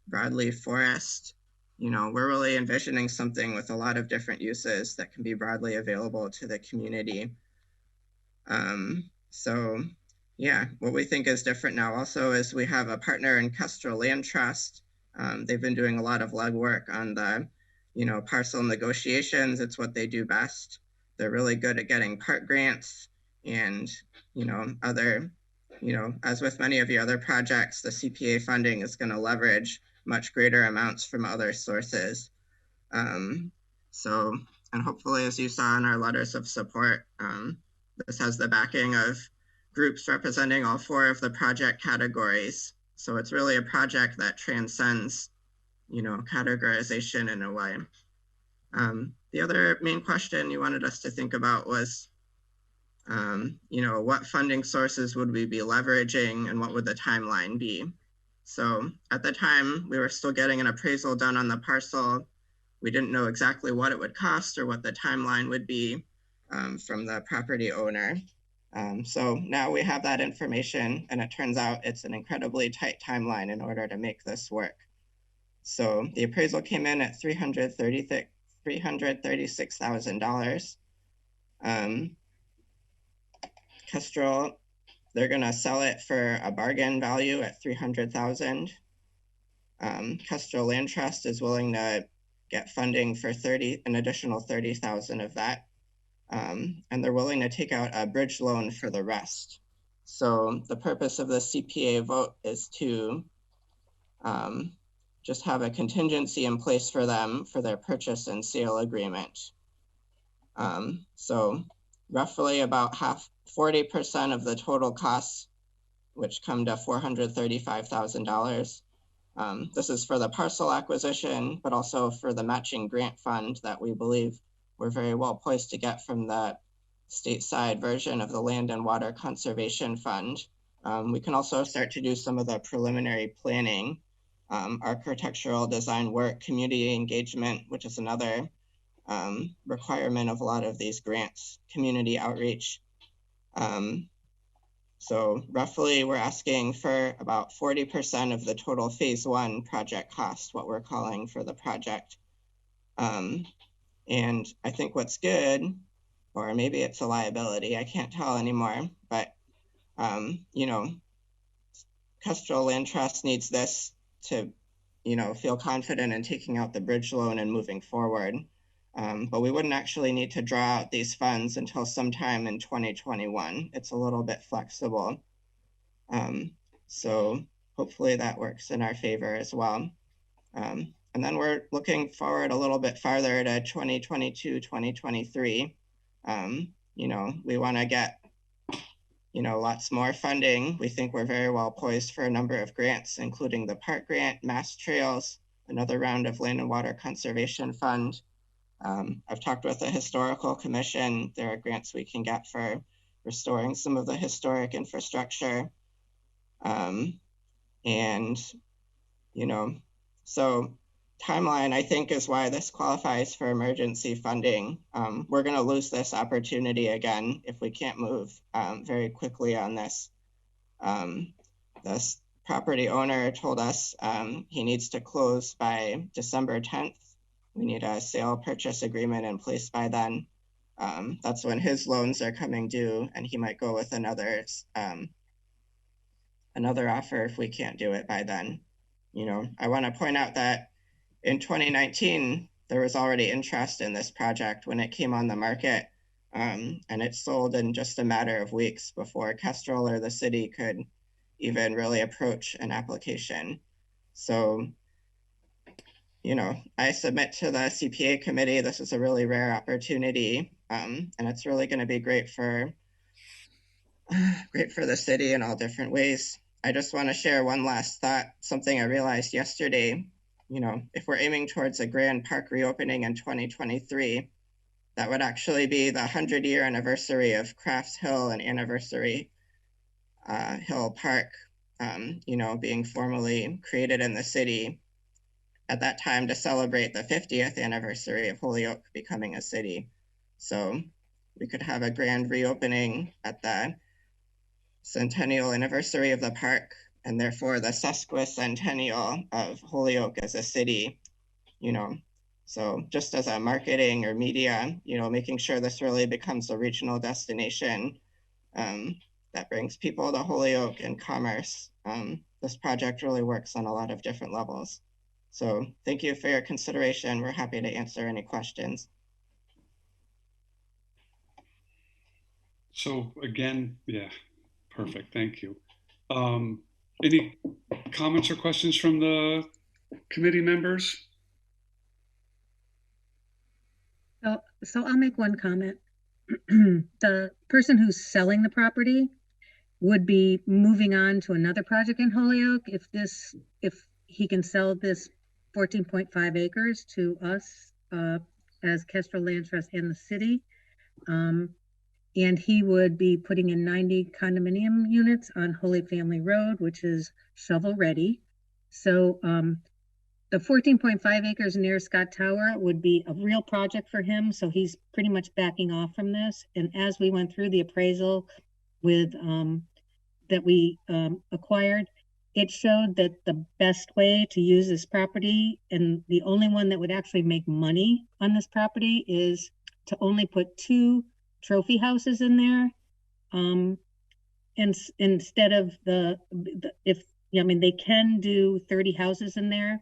broadleaf forest. You know, we're really envisioning something with a lot of different uses that can be broadly available to the community. So yeah, what we think is different now also is we have a partner in Kestrel Land Trust. They've been doing a lot of legwork on the, you know, parcel negotiations. It's what they do best. They're really good at getting park grants and, you know, other, you know, as with many of your other projects, the CPA funding is going to leverage much greater amounts from other sources. So, and hopefully, as you saw in our letters of support, this has the backing of groups representing all four of the project categories. So it's really a project that transcends, you know, categorization in a way. The other main question you wanted us to think about was, you know, what funding sources would we be leveraging and what would the timeline be? So at the time, we were still getting an appraisal done on the parcel. We didn't know exactly what it would cost or what the timeline would be from the property owner. So now we have that information, and it turns out it's an incredibly tight timeline in order to make this work. So the appraisal came in at $336,000. Kestrel, they're gonna sell it for a bargain value at $300,000. Kestrel Land Trust is willing to get funding for an additional $30,000 of that. And they're willing to take out a bridge loan for the rest. So the purpose of the CPA vote is to just have a contingency in place for them for their purchase and sale agreement. So roughly about 40% of the total costs, which come to $435,000. This is for the parcel acquisition, but also for the matching grant fund that we believe we're very well poised to get from the stateside version of the Land and Water Conservation Fund. We can also start to do some of the preliminary planning, architectural design work, community engagement, which is another requirement of a lot of these grants, community outreach. So roughly we're asking for about 40% of the total phase 1 project cost, what we're calling for the project. And I think what's good, or maybe it's a liability, I can't tell anymore, but you know, Kestrel Land Trust needs this to, you know, feel confident in taking out the bridge loan and moving forward. But we wouldn't actually need to draw out these funds until sometime in 2021. It's a little bit flexible. So hopefully that works in our favor as well. And then we're looking forward a little bit farther to 2022, 2023. You know, we want to get, you know, lots more funding. We think we're very well poised for a number of grants, including the park grant, Mass Trails, another round of Land and Water Conservation Fund. I've talked with the Historical Commission. There are grants we can get for restoring some of the historic infrastructure. And, you know, so timeline, I think, is why this qualifies for emergency funding. We're going to lose this opportunity again if we can't move very quickly on this. This property owner told us he needs to close by December 10th. We need a sale purchase agreement in place by then. That's when his loans are coming due, and he might go with another offer if we can't do it by then. You know, I want to point out that in 2019, there was already interest in this project when it came on the market, and it sold in just a matter of weeks before Kestrel or the city could even really approach an application. So, you know, I submit to the CPA committee. This is a really rare opportunity, and it's really going to be great for the city in all different ways. I just want to share one last thought, something I realized yesterday. You know, if we're aiming towards a grand park reopening in 2023, that would actually be the 100-year anniversary of Crafts Hill and Anniversary Hill Park, you know, being formally created in the city at that time to celebrate the 50th anniversary of Holyoke becoming a city. So we could have a grand reopening at the centennial anniversary of the park, and therefore the sesquicentennial of Holyoke as a city, you know. So just as a marketing or media, you know, making sure this really becomes a regional destination that brings people to Holyoke and commerce. This project really works on a lot of different levels. So thank you for your consideration. We're happy to answer any questions. So again, yeah, perfect. Thank you. Any comments or questions from the committee members? So I'll make one comment. The person who's selling the property would be moving on to another project in Holyoke if he can sell this 14.5 acres to us as Kestrel Land Trust and the city. And he would be putting in 90 condominium units on Holy Family Road, which is shovel ready. So the 14.5 acres near Scott Tower would be a real project for him. So he's pretty much backing off from this. And as we went through the appraisal with that we acquired, it showed that the best way to use this property, and the only one that would actually make money on this property, is to only put 2 trophy houses in there. And instead of they can do 30 houses in there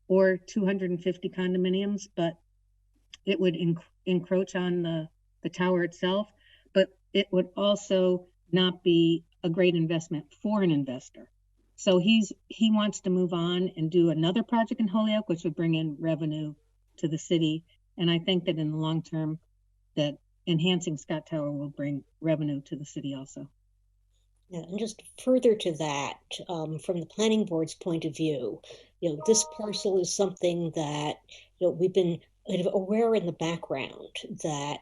or 250 condominiums, but it would encroach on the tower itself, but it would also not be a great investment for an investor. So he wants to move on and do another project in Holyoke, which would bring in revenue to the city. And I think that in the long term, that enhancing Scott Tower will bring revenue to the city also. Yeah, and just further to that, from the planning board's point of view, you know, this parcel is something that, you know, we've been kind of aware in the background that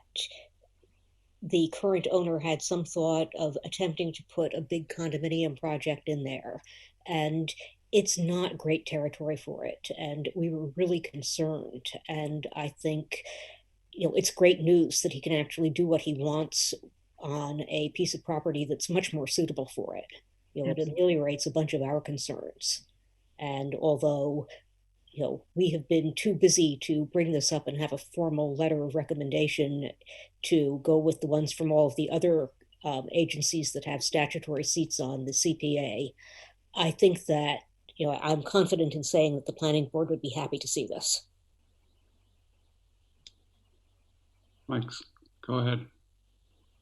the current owner had some thought of attempting to put a big condominium project in there, and it's not great territory for it. And we were really concerned. And I think, you know, it's great news that he can actually do what he wants on a piece of property that's much more suitable for it. You know, it Absolutely. ameliorates a bunch of our concerns. And although, you know, we have been too busy to bring this up and have a formal letter of recommendation to go with the ones from all of the other agencies that have statutory seats on the CPA, I think that, you know, I'm confident in saying that the planning board would be happy to see this. Mike, go ahead.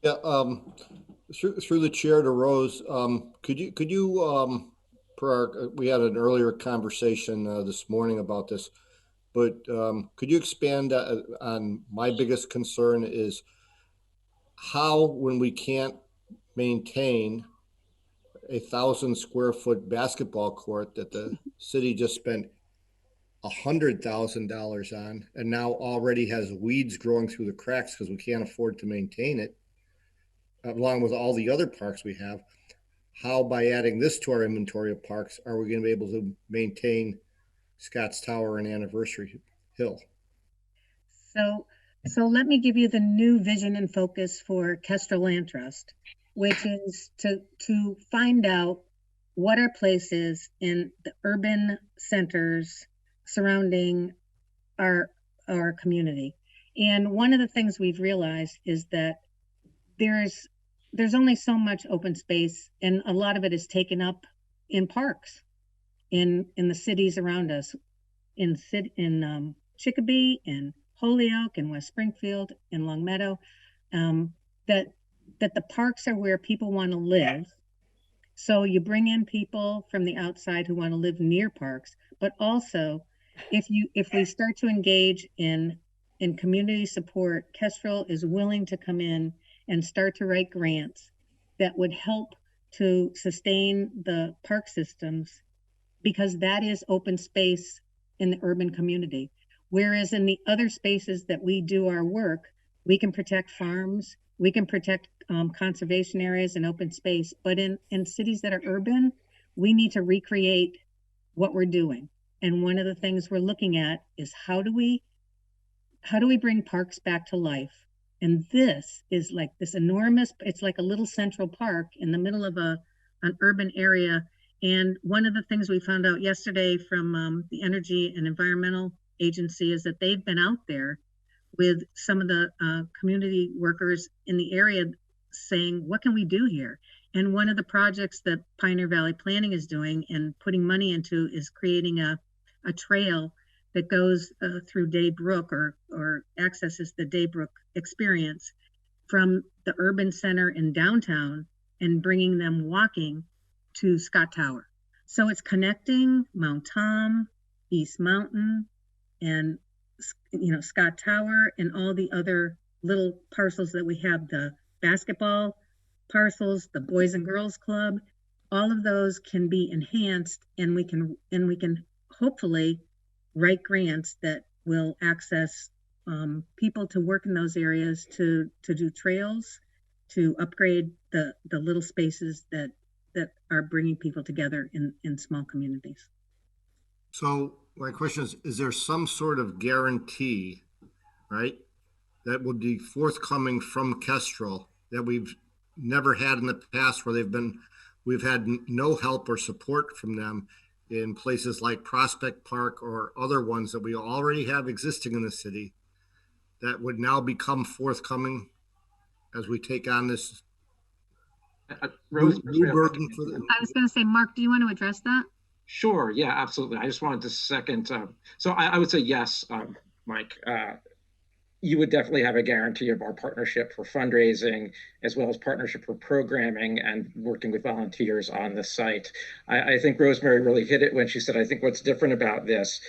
Yeah, through the chair to Rose, could you we had an earlier conversation this morning about this, but could you expand on my biggest concern is how, when we can't maintain a 1,000-square-foot basketball court that the city just spent $100,000 on and now already has weeds growing through the cracks because we can't afford to maintain it, along with all the other parks we have, how by adding this to our inventory of parks are we going to be able to maintain Scotts Tower and Anniversary Hill? So let me give you the new vision and focus for Kestrel Land Trust, which is to find out what our place is in the urban centers surrounding our community. And one of the things we've realized is that there's only so much open space, and a lot of it is taken up in parks in the cities around us, in Chicopee, in Holyoke, in West Springfield, in Long Meadow, that the parks are where people want to live. So you bring in people from the outside who want to live near parks, but also if we start to engage in community support, Kestrel is willing to come in and start to write grants that would help to sustain the park systems, because that is open space in the urban community. Whereas in the other spaces that we do our work, we can protect farms, we can protect conservation areas and open space, but in cities that are urban, we need to recreate what we're doing. And one of the things we're looking at is how do we bring parks back to life? And this is like this enormous, it's like a little central park in the middle of an urban area. And one of the things we found out yesterday from the Energy and Environmental Agency is that they've been out there with some of the community workers in the area saying, what can we do here? And one of the projects that Pioneer Valley Planning is doing and putting money into is creating a trail that goes through Daybrook or accesses the Daybrook experience from the urban center in downtown and bringing them walking to Scott Tower. So it's connecting Mount Tom, East Mountain, and Scott Tower and all the other little parcels that we have, the basketball parcels, the Boys and Girls Club. All of those can be enhanced, and we can hopefully write grants that will access people to work in those areas, to do trails, to upgrade the little spaces that are bringing people together in small communities. So my question is there some sort of guarantee, right, that would be forthcoming from Kestrel that we've never had in the past, where we've had no help or support from them in places like Prospect Park or other ones that we already have existing in the city, that would now become forthcoming as we take on this Rose, new burden for them? I was going to say, Mark, do you want to address that? Sure. Yeah, absolutely. I just wanted to second. So I would say yes, Mike. You would definitely have a guarantee of our partnership for fundraising, as well as partnership for programming and working with volunteers on the site. I think Rosemary really hit it when she said, I think what's different about this,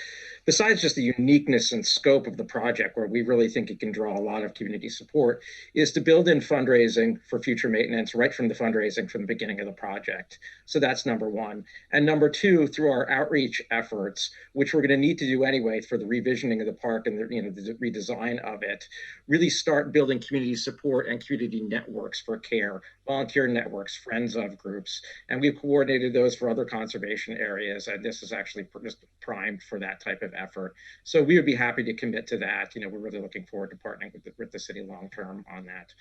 besides just the uniqueness and scope of the project, where we really think it can draw a lot of community support, is to build in fundraising for future maintenance right from the fundraising from the beginning of the project. So that's number one. And number two, through our outreach efforts, which we're going to need to do anyway for the revisioning of the park and the redesign of it, really start building community support and community networks for care, volunteer networks, friends of groups. And we've coordinated those for other conservation areas. And this is actually just primed for that type of effort. So we would be happy to commit to that. We're really looking forward to partnering with the city long-term on that.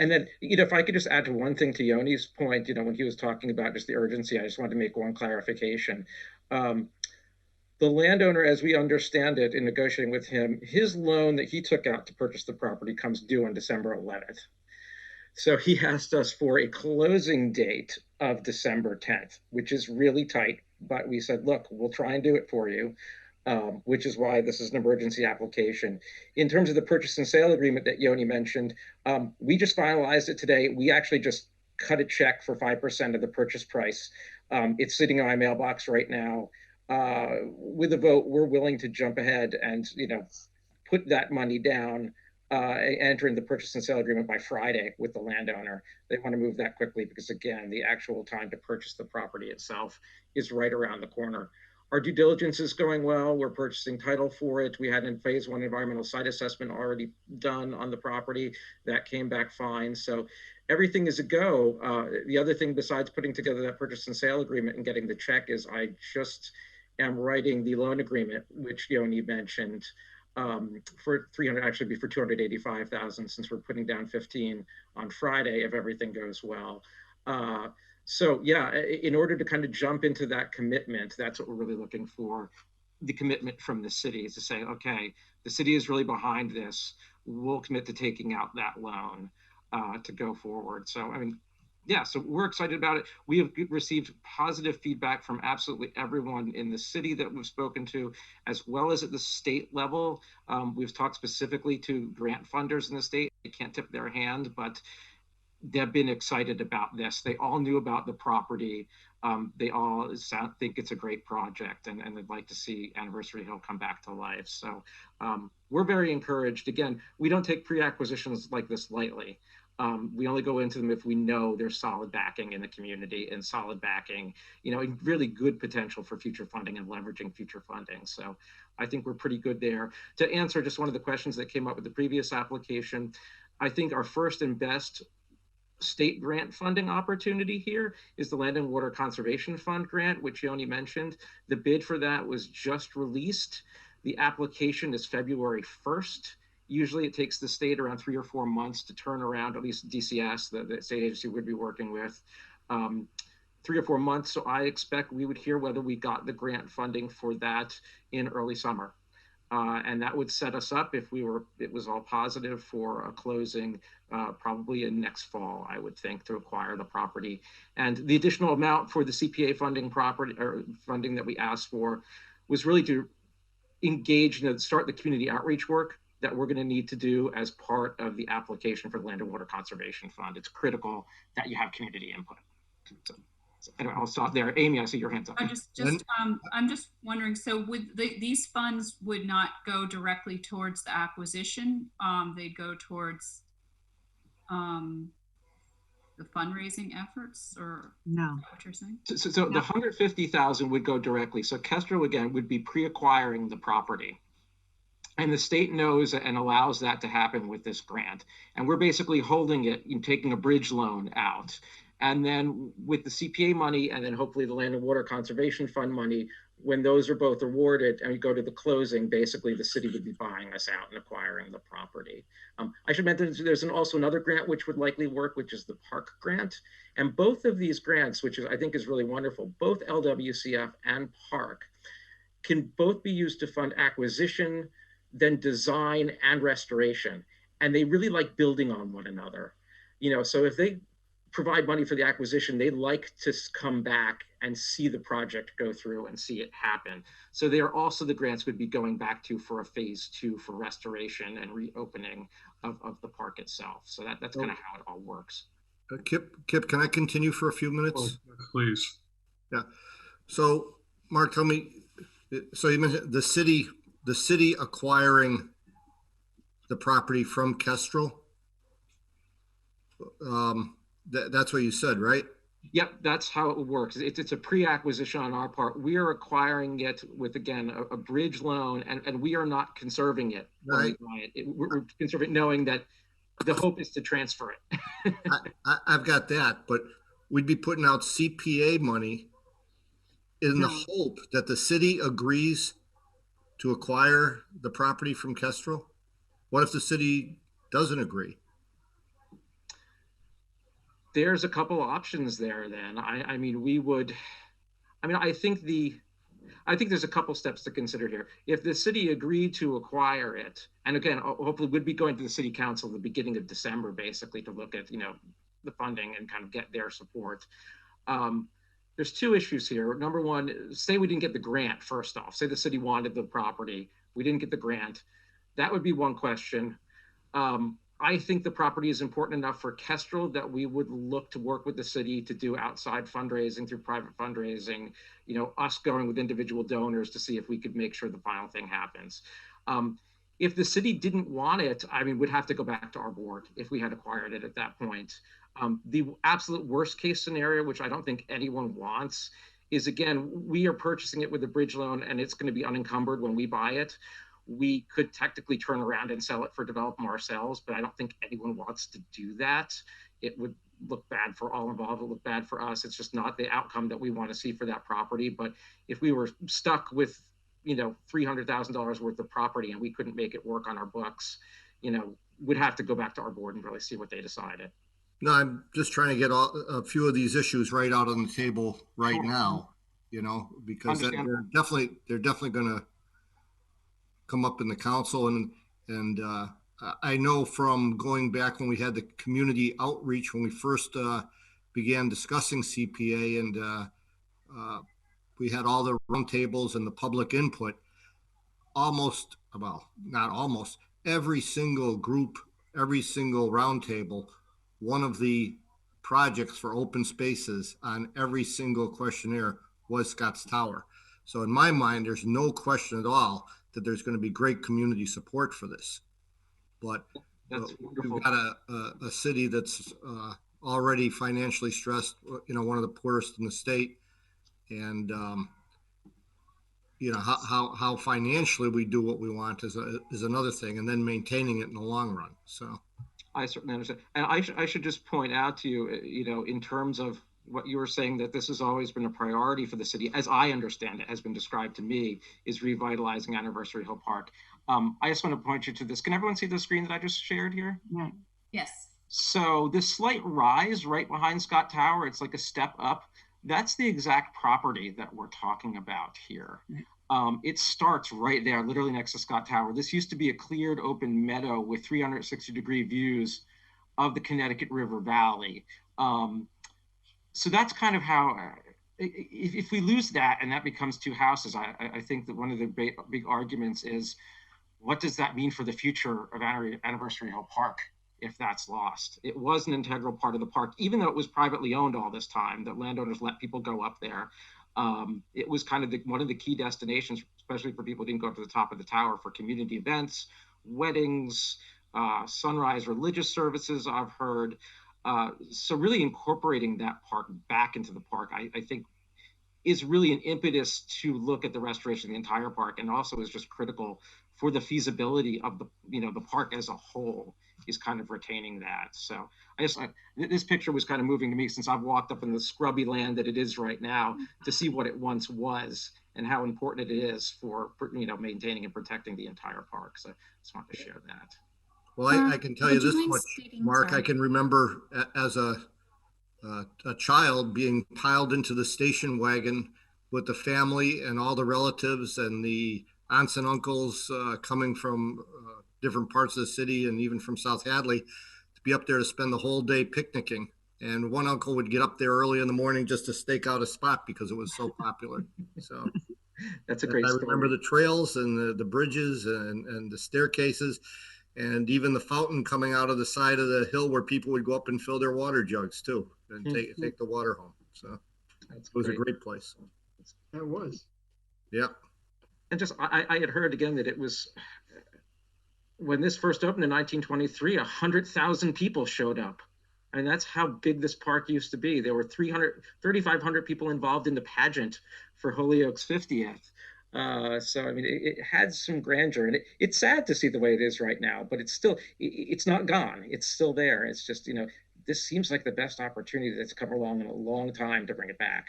And then, if I could just add to one thing to Yoni's point, when he was talking about just the urgency, I just wanted to make one clarification. The landowner, as we understand it in negotiating with him, his loan that he took out to purchase the property comes due on December 11th. So he asked us for a closing date of December 10th, which is really tight. But we said, look, we'll try and do it for you, which is why this is an emergency application. In terms of the purchase and sale agreement that Yoni mentioned, we just finalized it today. We actually just cut a check for 5% of the purchase price. It's sitting in my mailbox right now. With a vote, we're willing to jump ahead and, put that money down, enter in the purchase and sale agreement by Friday with the landowner. They want to move that quickly because, again, the actual time to purchase the property itself is right around the corner. Our due diligence is going well. We're purchasing title for it. We had in phase 1 environmental site assessment already done on the property. That came back fine. So everything is a go. The other thing besides putting together that purchase and sale agreement and getting the check is I just am writing the loan agreement, which Yoni mentioned, for 300, actually be for 285,000, since we're putting down 15 on Friday if everything goes well. So yeah, in order to kind of jump into that commitment, that's what we're really looking for. The commitment from the city is to say, okay, the city is really behind this. We'll commit to taking out that loan to go forward. So, I mean, yeah, so we're excited about it. We have received positive feedback from absolutely everyone in the city that we've spoken to, as well as at the state level. We've talked specifically to grant funders in the state. They can't tip their hand, but they've been excited about this. They all knew about the property. They all think it's a great project, and they'd like to see Anniversary Hill come back to life. So we're very encouraged. Again, we don't take pre-acquisitions like this lightly. We only go into them if we know there's solid backing in the community and solid backing, and really good potential for future funding and leveraging future funding. So I think we're pretty good there. To answer just one of the questions that came up with the previous application, I think our first and best state grant funding opportunity here is the Land and Water Conservation Fund grant, which Yoni mentioned. The bid for that was just released. The application is February 1st. Usually it takes the state around 3 or 4 months to turn around, at least DCS, the state agency would be working with, 3 or 4 months. So I expect we would hear whether we got the grant funding for that in early summer. And that would set us up, if it was all positive, for a closing probably in next fall, I would think, to acquire the property. And the additional amount for the CPA funding that we asked for was really to engage, start the community outreach work that we're going to need to do as part of the application for the Land and Water Conservation Fund. It's critical that you have community input. So anyway, I'll stop there. Amy, I see your hands up. I'm just wondering, so would these funds would not go directly towards the acquisition? They'd go towards the fundraising efforts, or no? What you're saying? So the 150,000 would go directly. So Kestrel again would be pre-acquiring the property. And the state knows and allows that to happen with this grant. And we're basically holding it and taking a bridge loan out. And then with the CPA money, and then hopefully the Land and Water Conservation Fund money, when those are both awarded and we go to the closing, basically the city would be buying us out and acquiring the property. I should mention there's also another grant which would likely work, which is the park grant. And both of these grants, which I think is really wonderful, both LWCF and park can both be used to fund acquisition, then design and restoration. And they really like building on one another. So if they provide money for the acquisition, they like to come back and see the project go through and see it happen. So they are also the grants would be going back to for a phase 2 for restoration and reopening of the park itself. So that's kind of how it all works. Kip, can I continue for a few minutes? Oh, please. Yeah. So Mark, tell me, so you mentioned the city acquiring the property from Kestrel. That's what you said, right? Yep, that's how it works. It's a pre-acquisition on our part. We are acquiring it with, again, a bridge loan, and we are not conserving it. Right. We're conserving, knowing that the hope is to transfer it. I've got that, but we'd be putting out CPA money in the hope that the city agrees to acquire the property from Kestrel. What if the city doesn't agree? there's a couple options there then. I mean, we would, I mean, I think there's a couple steps to consider here. If the city agreed to acquire it, and again, hopefully we'd be going to the city council at the beginning of December, basically, to look at, you know, the funding and kind of get their support. There's two issues here. Number one, say we didn't get the grant first off. Say the city wanted the property, we didn't get the grant. That would be one question. I think the property is important enough for Kestrel that we would look to work with the city to do outside fundraising through private fundraising, you know, us going with individual donors to see if we could make sure the final thing happens. If the city didn't want it, I mean, we'd have to go back to our board if we had acquired it at that point. The absolute worst case scenario, which I don't think anyone wants, is again, we are purchasing it with a bridge loan and it's going to be unencumbered when we buy it. We could technically turn around and sell it for development ourselves, but I don't think anyone wants to do that. It would look bad for all involved. It would look bad for us. It's just not the outcome that we want to see for that property. But if we were stuck with, you know, $300,000 worth of property and we couldn't make it work on our books, you know, we'd have to go back to our board and really see what they decided. No, I'm just trying to get a few of these issues right out on the table right now, you know, because they're definitely going to come up in the council. And I know from going back when we had the community outreach, when we first began discussing CPA, and we had all the roundtables and the public input, not almost, every single group, every single roundtable, one of the projects for open spaces on every single questionnaire was Scott's Tower. So in my mind, there's no question at all that there's going to be great community support for this. But we've got a city that's already financially stressed, you know, one of the poorest in the state. And, you know, how financially we do what we want is another thing, and then maintaining it in the long run. So I certainly understand. And I should just point out to you, you know, in terms of what you were saying, that this has always been a priority for the city, as I understand it, has been described to me, is revitalizing Anniversary Hill Park. I just want to point you to this. Can everyone see the screen that I just shared here? Yeah. Yes. So this slight rise right behind Scott Tower, it's like a step up. That's the exact property that we're talking about here. It starts right there, literally next to Scott Tower. This used to be a cleared open meadow with 360-degree views of the Connecticut River Valley. So that's kind of how, if we lose that and that becomes two houses, I think that one of the big arguments is, what does that mean for the future of Anniversary Hill Park if that's lost? It was an integral part of the park, even though it was privately owned all this time, that landowners let people go up there. It was kind of one of the key destinations, especially for people who didn't go up to the top of the tower, for community events, weddings, sunrise religious services, I've heard. So really incorporating that park back into the park, I think, is really an impetus to look at the restoration of the entire park, and also is just critical for the feasibility of the, you know, the park as a whole, is kind of retaining that. So this picture was kind of moving to me, since I've walked up in the scrubby land that it is right now, to see what it once was and how important it is for, you know, maintaining and protecting the entire park. So I just wanted to share that. Well, I can tell you this much, Mark. I can remember as a child being piled into the station wagon with the family and all the relatives and the aunts and uncles coming from different parts of the city and even from South Hadley, to be up there to spend the whole day picnicking. And one uncle would get up there early in the morning just to stake out a spot because it was so popular. So that's a great story. I remember the trails and the bridges and the staircases, and even the fountain coming out of the side of the hill where people would go up and fill their water jugs too and take the water home. So it was a great place. It was. Yeah. And just, I had heard again that it was, when this first opened in 1923, 100,000 people showed up. And that's how big this park used to be. There were 3,500 people involved in the pageant for Holyoke's 50th. So, I mean, it had some grandeur, and it's sad to see the way it is right now, but it's still, it's not gone. It's still there. It's just, you know, this seems like the best opportunity that's come along in a long time to bring it back.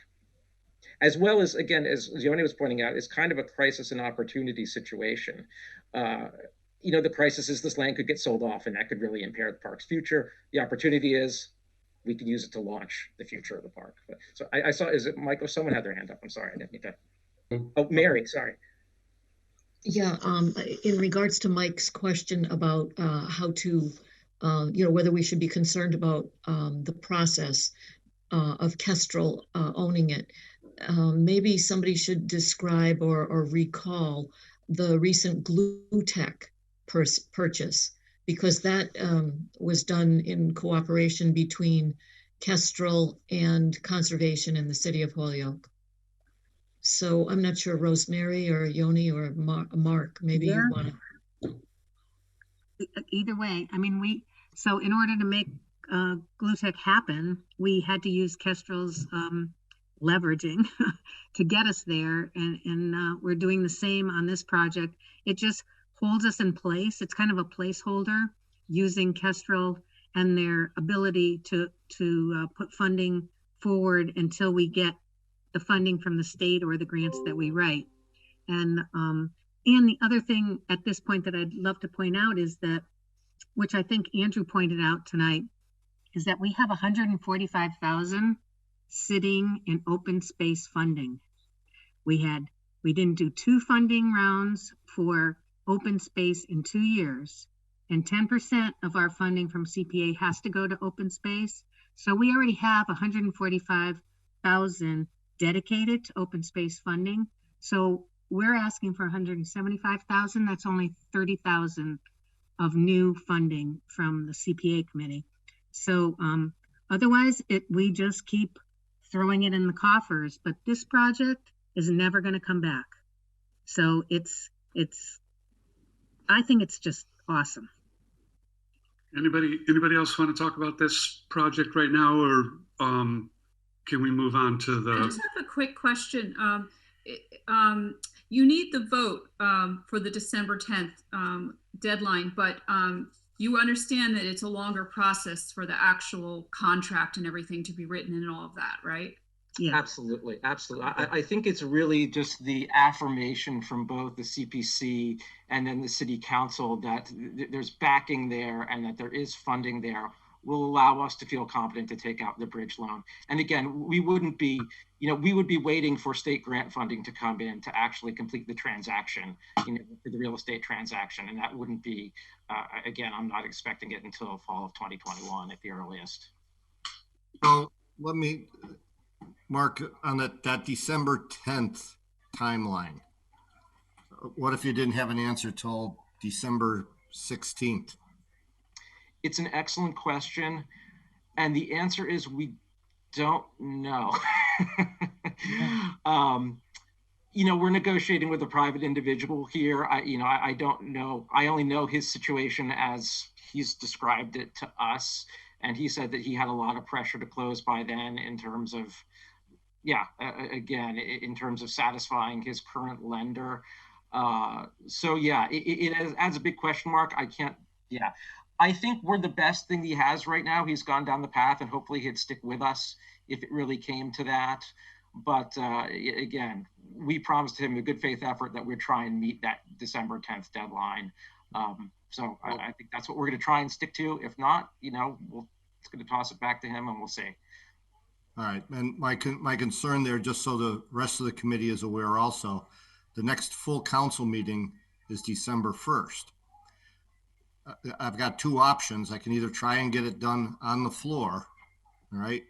As well as, again, as Yoni was pointing out, it's kind of a crisis and opportunity situation. You know, the crisis is this land could get sold off, and that could really impair the park's future. The opportunity is we could use it to launch the future of the park. But, so I saw, is it Michael? Someone had their hand up. I'm sorry, I didn't mean to. Oh, Mary, sorry. Yeah, in regards to Mike's question about how to, whether we should be concerned about the process of Kestrel owning it, maybe somebody should describe or recall the recent glue tech purchase, because that was done in cooperation between Kestrel and Conservation in the city of Holyoke. So I'm not sure, Rosemary or Yoni or Mark, maybe you want to. Either way, I mean, so in order to make glue tech happen, we had to use Kestrel's leveraging to get us there. And we're doing the same on this project. It just holds us in place. It's kind of a placeholder using Kestrel and their ability to put funding forward until we get the funding from the state or the grants that we write. And the other thing at this point that I'd love to point out is that, which I think Andrew pointed out tonight, is that we have 145,000 sitting in open space funding. We didn't do 2 funding rounds for open space in 2 years, and 10% of our funding from CPA has to go to open space. So we already have 145,000 dedicated to open space funding. So we're asking for 175,000. That's only 30,000 of new funding from the CPA committee. So otherwise, we just keep throwing it in the coffers. But this project is never going to come back. So I think it's just awesome. Anybody else want to talk about this project right now, or can we move on to the? I just have a quick question. You need the vote for the December 10th deadline, but you understand that it's a longer process for the actual contract and everything to be written and all of that, right? Yeah, absolutely. I think it's really just the affirmation from both the CPC and then the city council that there's backing there and that there is funding there will allow us to feel confident to take out the bridge loan. And again, we would be waiting for state grant funding to come in to actually complete the transaction, for the real estate transaction. And that wouldn't be, again, I'm not expecting it until fall of 2021 at the earliest. So let me, Mark, on that December 10th timeline, what if you didn't have an answer till December 16th? It's an excellent question. And the answer is we don't know. We're negotiating with a private individual here. I don't know. I only know his situation as he's described it to us. And he said that he had a lot of pressure to close by then in terms of, in terms of satisfying his current lender. It adds a big question mark. I think we're the best thing he has right now. He's gone down the path and hopefully he'd stick with us if it really came to that. But again, we promised him a good faith effort that we'd try and meet that December 10th deadline. I think that's what we're going to try and stick to. If not, it's going to toss it back to him and we'll see. All right. And my concern there, just so the rest of the committee is aware also, the next full council meeting is December 1st. I've got 2 options. I can either try and get it done on the floor, all right,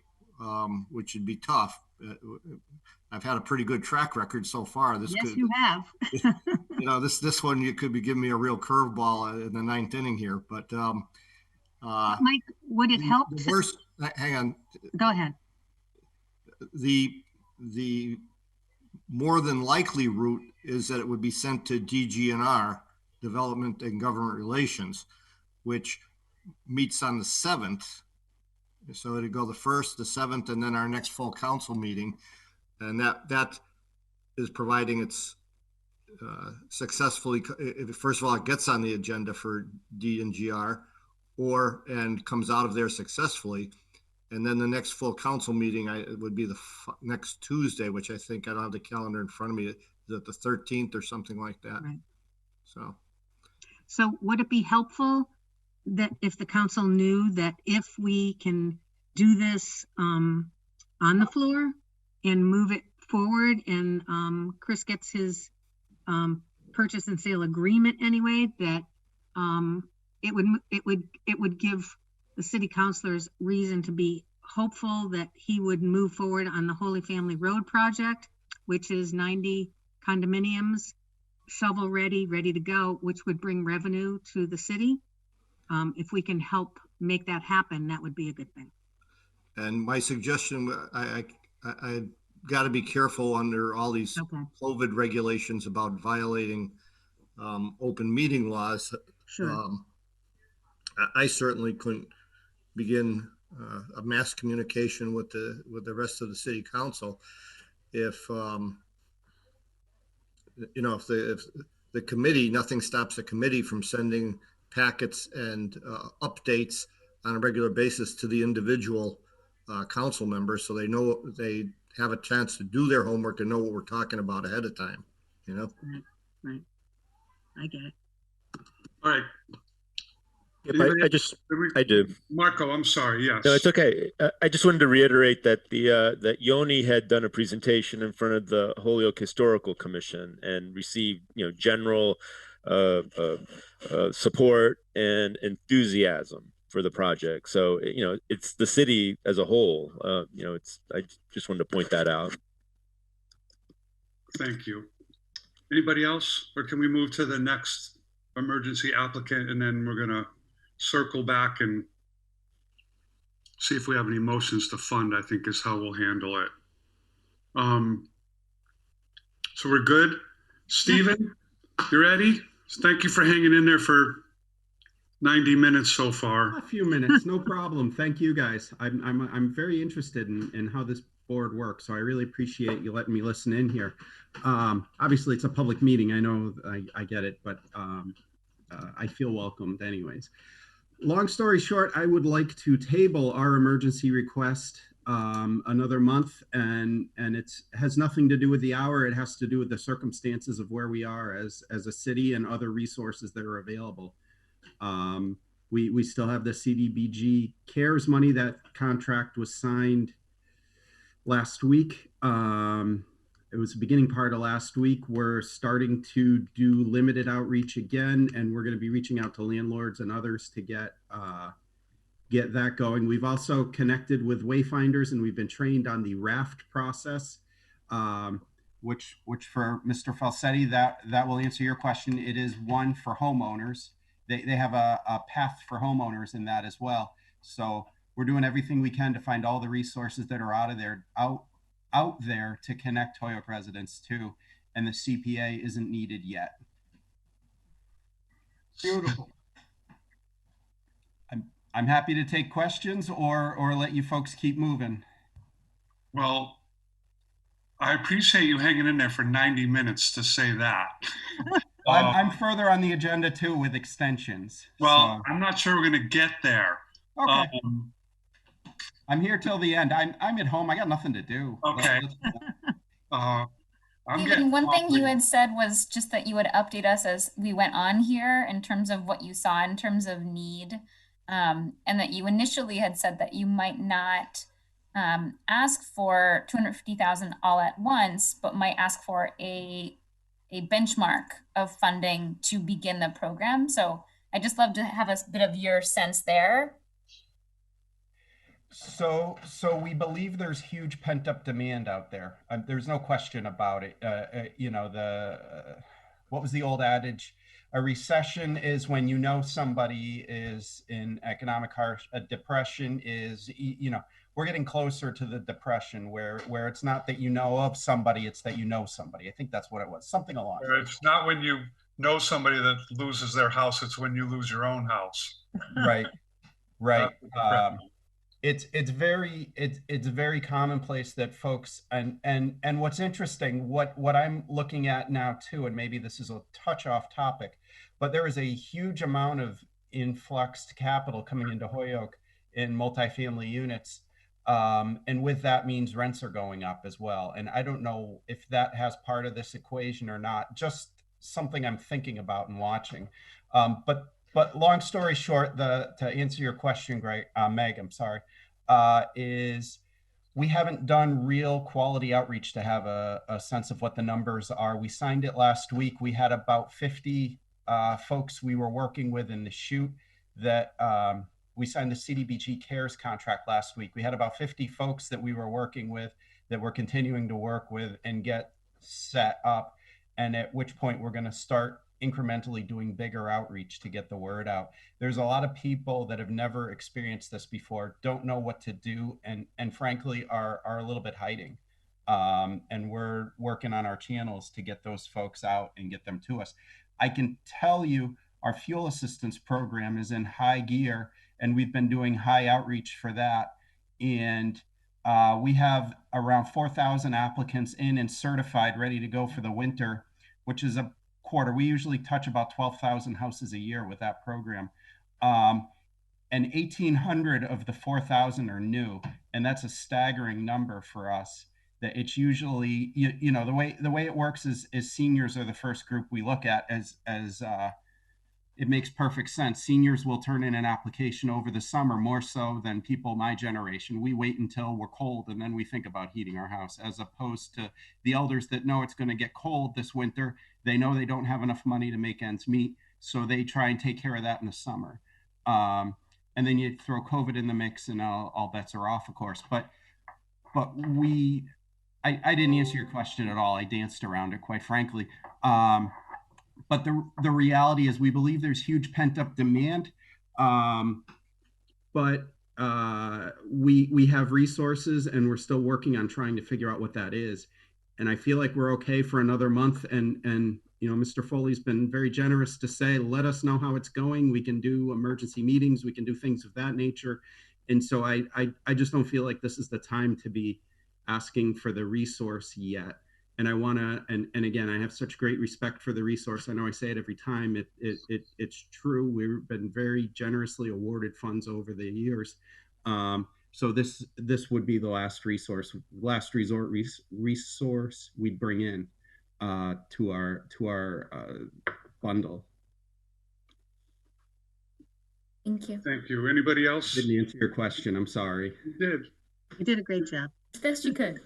which would be tough. I've had a pretty good track record so far. You have. This one, you could be giving me a real curveball in the 9th inning here. But Mike, would it help? Hang on. Go ahead. The more than likely route is that it would be sent to DGNR, Development and Government Relations, which meets on the 7th. So it'd go the 1st, the 7th, and then our next full council meeting. And that is providing it's successfully, first of all, it gets on the agenda for DNGR and comes out of there successfully. And then the next full council meeting would be the next Tuesday, which I think I don't have the calendar in front of me. Is it the 13th or something like that? Right. So would it be helpful that if the council knew that if we can do this on the floor and move it forward, and Chris gets his purchase and sale agreement anyway, that it would give the city councilors reason to be hopeful that he would move forward on the Holy Family Road project, which is 90 condominiums, shovel ready to go, which would bring revenue to the city. If we can help make that happen, that would be a good thing. And my suggestion, I got to be careful under all these COVID regulations about violating open meeting laws. Sure. I certainly couldn't begin a mass communication with the rest of the city council if if the committee, nothing stops the committee from sending packets and updates on a regular basis to the individual council members, so they have a chance to do their homework and know what we're talking about ahead of time. Right. I get it. All right. I do. Marco, I'm sorry. Yes. No, it's okay. I just wanted to reiterate that that Yoni had done a presentation in front of the Holyoke Historical Commission and received, general support and enthusiasm for the project. So, it's the city as a whole. I just wanted to point that out. Thank you. Anybody else, or can we move to the next emergency applicant, and then we're gonna circle back and see if we have any motions to fund, I think is how we'll handle it. So we're good. Stephen, you ready? Thank you for hanging in there for 90 minutes so far. A few minutes, no problem. Thank you guys. I'm very interested in how this board works, so I really appreciate you letting me listen in here. Obviously it's a public meeting. I know I get it, but I feel welcomed anyways. Long story short, I would like to table our emergency request another month, and it has nothing to do with the hour. It has to do with the circumstances of where we are as a city and other resources that are available. We still have the CDBG CARES money. That contract was signed last week. It was the beginning part of last week. We're starting to do limited outreach again, and we're going to be reaching out to landlords and others to get that going. We've also connected with wayfinders, and we've been trained on the raft process, which for Mr. Falsetti, that will answer your question. It is one for homeowners. They have a path for homeowners in that as well. So we're doing everything we can to find all the resources that are out there to connect Holyoke residents to, and the CPA isn't needed yet. Beautiful. I'm happy to take questions or let you folks keep moving. Well, I appreciate you hanging in there for 90 minutes to say that. I'm further on the agenda too with extensions. Well, so. I'm not sure we're going to get there. Okay. I'm here till the end. I'm at home. I got nothing to do. Okay. Stephen, one thing you had said was just that you would update us as we went on here in terms of what you saw in terms of need, and that you initially had said that you might not ask for 250,000 all at once, but might ask for a benchmark of funding to begin the program. So I just love to have a bit of your sense there. So we believe there's huge pent up demand out there. There's no question about it. What was the old adage? A recession is when somebody is in economic harsh. A depression is, we're getting closer to the depression where it's not that you know of somebody, it's that you know somebody. I think that's what it was. Something along. It's not when you know somebody that loses their house, it's when you lose your own house. Right. It's very commonplace that folks and what's interesting, what I'm looking at now too, and maybe this is a touch off topic, but there is a huge amount of influxed capital coming into Holyoke in multifamily units. And with that means rents are going up as well. And I don't know if that has part of this equation or not, just something I'm thinking about and watching. But long story short, to answer your question, Meg, I'm sorry. is we haven't done real quality outreach to have a sense of what the numbers are. We signed it last week. We had about 50 folks we were working with in the shoot that we signed the CDBG CARES contract last week. We had about 50 folks that we were working with that we're continuing to work with and get set up. And at which point we're going to start incrementally doing bigger outreach to get the word out. There's a lot of people that have never experienced this before, don't know what to do, and frankly are a little bit hiding. And we're working on our channels to get those folks out and get them to us. I can tell you our fuel assistance program is in high gear, and we've been doing high outreach for that. And we have around 4,000 applicants in and certified, ready to go for the winter, which is a quarter. We usually touch about 12,000 houses a year with that program. And 1,800 of the 4,000 are new. And that's a staggering number for us. That it's usually, you know, the way it works is seniors are the first group we look at as it makes perfect sense. Seniors will turn in an application over the summer more so than people my generation. We wait until we're cold and then we think about heating our house, as opposed to the elders that know it's going to get cold this winter. They know they don't have enough money to make ends meet, so they try and take care of that in the summer. And then you throw COVID in the mix and all bets are off, of course. But I didn't answer your question at all. I danced around it, quite frankly. But the reality is we believe there's huge pent-up demand, but we have resources and we're still working on trying to figure out what that is. And I feel like we're okay for another month. And you know, Mr. Foley's been very generous to say, let us know how it's going. We can do emergency meetings. We can do things of that nature. And so I just don't feel like this is the time to be asking for the resource yet. And I want to, and again, I have such great respect for the resource. I know I say it every time. It's true. We've been very generously awarded funds over the years. So this would be the last resort resource we'd bring in to our bundle. Thank you. Thank you. Anybody else? Didn't answer your question. I'm sorry. You did. You did a great job. As best you could.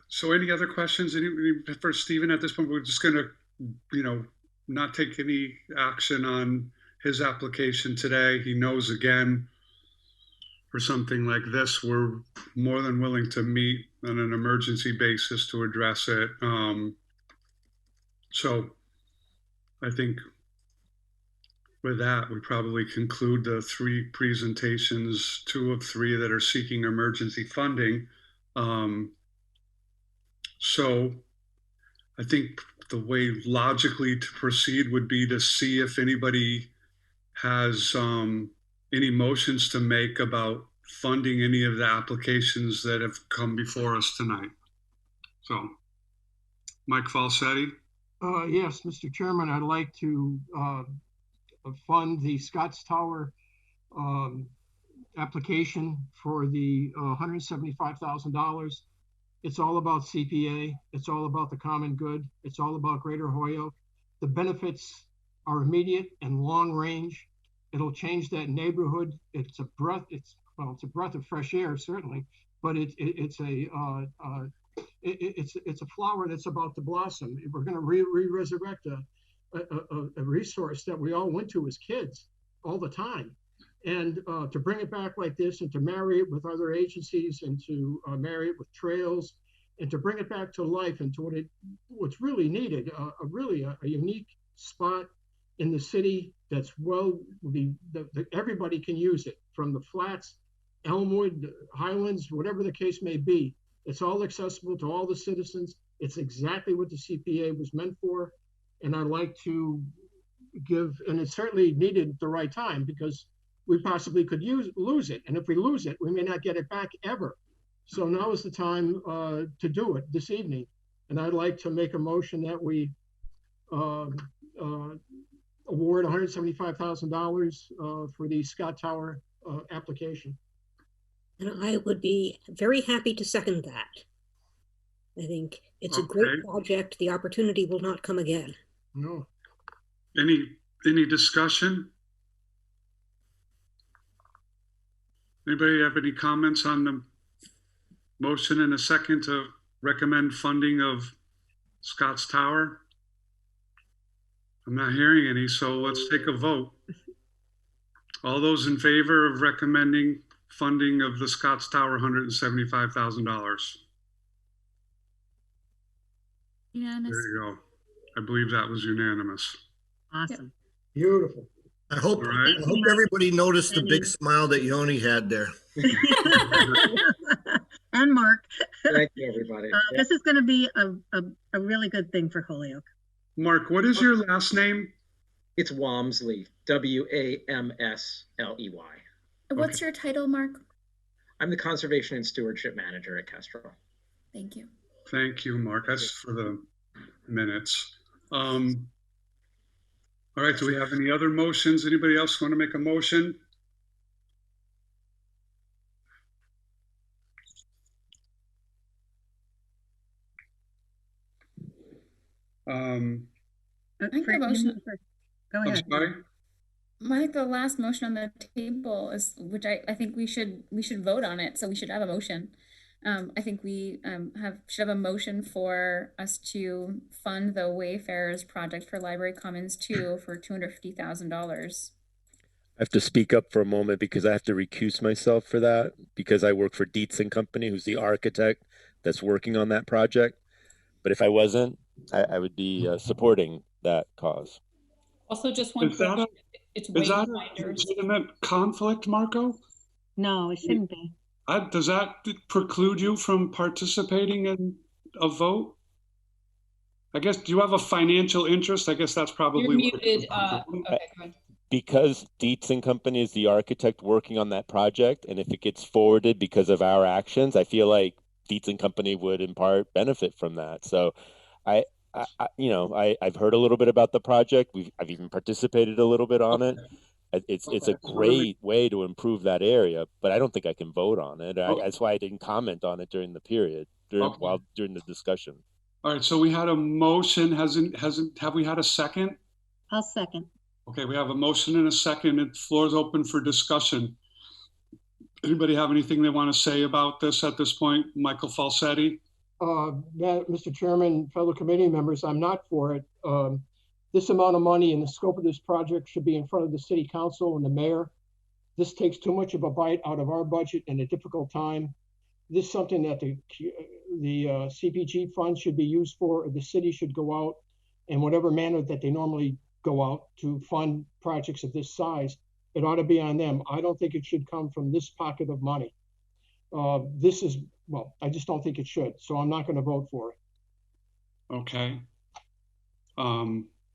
So any other questions for Stephen at this point? We're just going to, not take any action on his application today. He knows, again, for something like this, we're more than willing to meet on an emergency basis to address it. So I think with that, we probably conclude the 3 presentations, 2 of 3 that are seeking emergency funding. So I think the way logically to proceed would be to see if anybody has any motions to make about funding any of the applications that have come before us tonight. So, Mike Falsetti. Yes, Mr. Chairman, I'd like to fund the Scotts Tower application for the $175,000. It's all about CPA. It's all about the common good. It's all about Greater Holyoke. The benefits are immediate and long range. It'll change that neighborhood. It's a breath of fresh air, certainly, but it's a flower that's about to blossom. We're going to resurrect a resource that we all went to as kids all the time. And to bring it back like this and to marry it with other agencies and to marry it with trails and to bring it back to life and to what's really needed, a unique spot in the city that's everybody can use it, from the flats, Elmwood, Highlands, whatever the case may be. It's all accessible to all the citizens. It's exactly what the CPA was meant for. And I'd like to give, and it's certainly needed at the right time, because we possibly could lose it. And if we lose it, we may not get it back ever. So now is the time to do it this evening. And I'd like to make a motion that we award $175,000 for the Scott Tower application. And I would be very happy to second that. I think it's a great project. The opportunity will not come again. No. Any discussion? Anybody have any comments on the motion and a second to recommend funding of Scott's Tower? I'm not hearing any, so let's take a vote. All those in favor of recommending funding of the Scott's Tower, $175,000? Unanimous. There you go. I believe that was unanimous. Awesome. Beautiful. I hope, All right. I hope everybody noticed the big smile that Yoni had there. And Mark. Thank you, everybody. This is going to be a really good thing for Holyoke. Mark, what is your last name? It's Wamsley, Wamsley. What's your title, Mark? I'm the Conservation and Stewardship Manager at Kestrel. Thank you. Thank you, Mark. That's for the minutes. All right, do we have any other motions? Anybody else want to make a motion? I think the motion. Go I'm ahead. sorry? Mike, the last motion on the table is, which I think we should vote on it. So we should have a motion. I think we should have a motion for us to fund the Wayfarers project for Library Commons 2 for $250,000. I have to speak up for a moment because I have to recuse myself for that because I work for Dietz and Company, who's the architect that's working on that project. But if I wasn't, I would be supporting that cause. Also, just one Is that a, it's is that a wayfinders. legitimate conflict, Marco? No, it shouldn't be. Does that preclude you from participating in a vote? I guess, do you have a financial interest? I guess that's probably You're what muted. Okay, go ahead. Because Dietz and Company is the architect working on that project, and if it gets forwarded because of our actions, I feel like Dietz and Company would in part benefit from that. So I've heard a little bit about the project. I've even participated a little bit on it. It's a great way to improve that area, but I don't think I can vote on it. That's why I didn't comment on it during the period, during the discussion. All right, so we had a motion. Have we had a second? I'll second. Okay, we have a motion and a second. The floor is open for discussion. Anybody have anything they want to say about this at this point? Michael Falsetti? Mr. Chairman, fellow committee members, I'm not for it. This amount of money and the scope of this project should be in front of the city council and the mayor. This takes too much of a bite out of our budget in a difficult time. This is something that the CPG fund should be used for, or the city should go out in whatever manner that they normally go out to fund projects of this size. It ought to be on them. I don't think it should come from this pocket of money. I just don't think it should. So I'm not going to vote for it. Okay.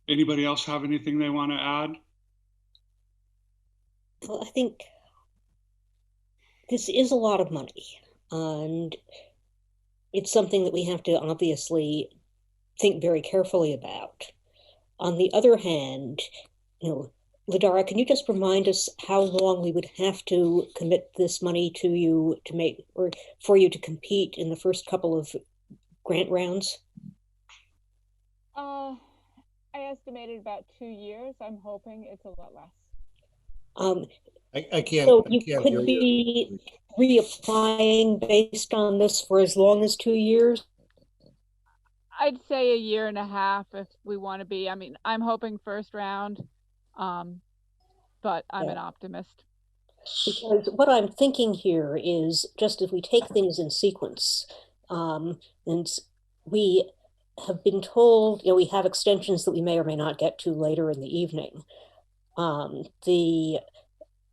Anybody else have anything they want to add? Well, I think this is a lot of money, and it's something that we have to obviously think very carefully about. On the other hand, Ladara, can you just remind us how long we would have to commit this money to you to make, or for you to compete in the first couple of grant rounds? I estimated about 2 years. I'm hoping it's a lot less. I can't. So I you can't could hear be reapplying based on this for as long as 2 years? I'd say 1.5 years if we want to be. I mean, I'm hoping first round, but I'm an optimist. Because what I'm thinking here is just if we take things in sequence, and we have been told, we have extensions that we may or may not get to later in the evening. The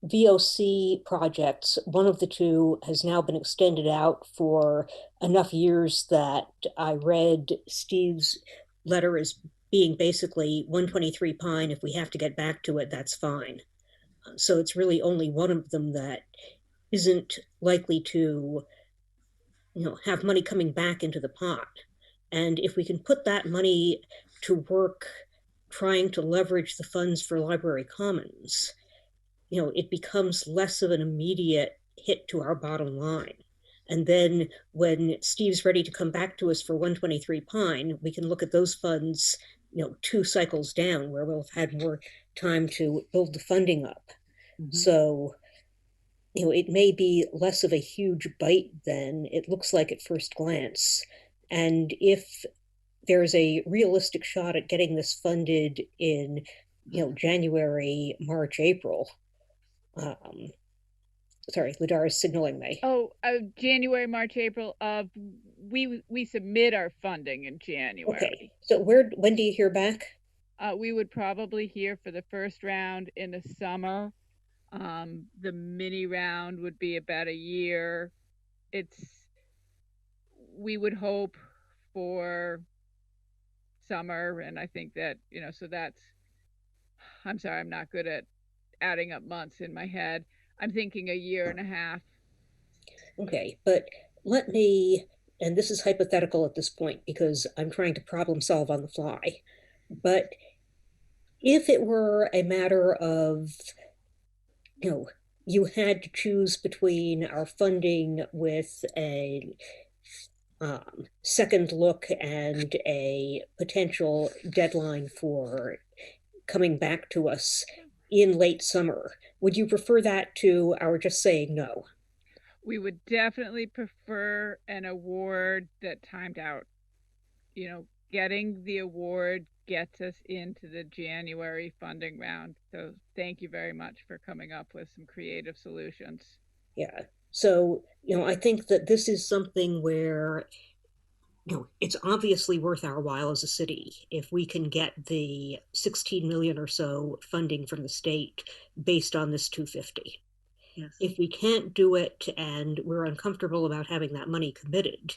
VOC projects, one of the two has now been extended out for enough years that I read Steve's letter as being basically 123 Pine. If we have to get back to it, that's fine. So it's really only one of them that isn't likely to, have money coming back into the pot. And if we can put that money to work trying to leverage the funds for Library Commons, it becomes less of an immediate hit to our bottom line. And then when Steve's ready to come back to us for 123 Pine, we can look at those funds, 2 cycles down where we'll have had more time to build the funding up. Mm-hmm. So, it may be less of a huge bite than it looks like at first glance. And if there's a realistic shot at getting this funded in, January, March, April. Sorry, Ladar is signaling me. Oh, January, March, April of we submit our funding in January. Okay, so when do you hear back? We would probably hear for the first round in the summer. The mini round would be about a year. We would hope for summer, and I think that, so I'm sorry, I'm not good at adding up months in my head. I'm thinking a year and a half. Okay, but let me, and this is hypothetical at this point because I'm trying to problem solve on the fly, but if it were a matter of, you had to choose between our funding with a second look and a potential deadline for coming back to us in late summer, would you prefer that to our just saying no? We would definitely prefer an award that timed out. Getting the award gets us into the January funding round. So thank you very much for coming up with some creative solutions. Yeah. So, I think that this is something where, it's obviously worth our while as a city if we can get the 16 million or so funding from the state based on this 250. Yes. If we can't do it and we're uncomfortable about having that money committed,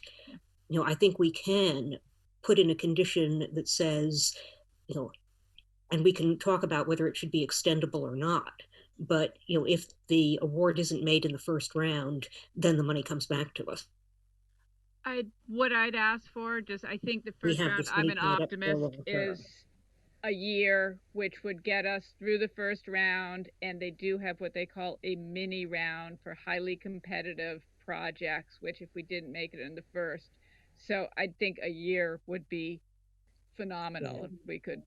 I think we can put in a condition that says, and we can talk about whether it should be extendable or not. But, if the award isn't made in the first round, then the money comes back to us. What I'd ask for, I think the first round, I'm an optimist, is a year, which would get us through the first round. And they do have what they call a mini round for highly competitive projects, which if we didn't make it in the first. So I think a year would be phenomenal if we could.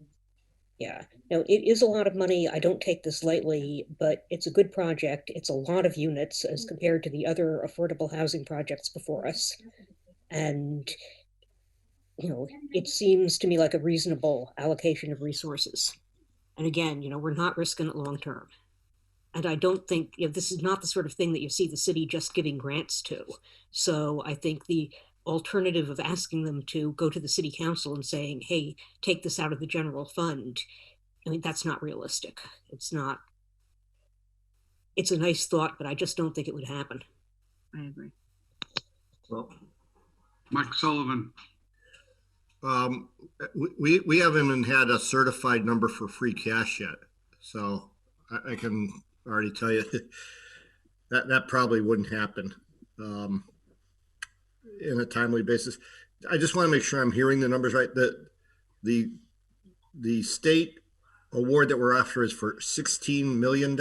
Yeah, it is a lot of money. I don't take this lightly, but it's a good project. It's a lot of units as compared to the other affordable housing projects before us. And, it seems to me like a reasonable allocation of resources. And again, we're not risking it long term. And I don't think, this is not the sort of thing that you see the city just giving grants to. So I think the alternative of asking them to go to the city council and saying, hey, take this out of the general fund, that's not realistic. It's a nice thought, but I just don't think it would happen. I agree. Well, Mike Sullivan. We haven't even had a certified number for free cash yet. So I can already tell you that probably wouldn't happen in a timely basis. I just want to make sure I'm hearing the numbers right. The state award that we're after is for $16 million.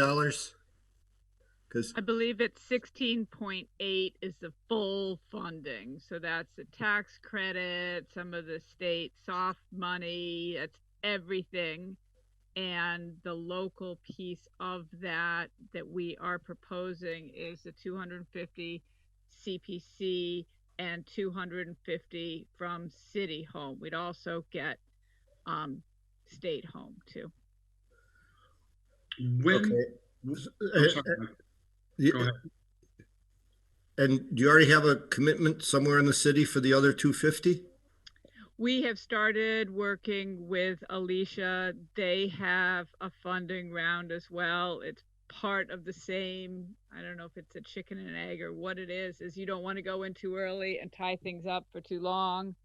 I believe it's 16.8 is the full funding. So that's the tax credit, some of the state soft money, that's everything. And the local piece of that we are proposing is the 250 CPC and 250 from City Home. We'd also get State Home too. Okay. Go ahead. And do you already have a commitment somewhere in the city for the other 250? We have started working with Alicia. They have a funding round as well. It's part of the same, I don't know if it's a chicken and egg or what it is you don't want to go in too early and tie things up for too long.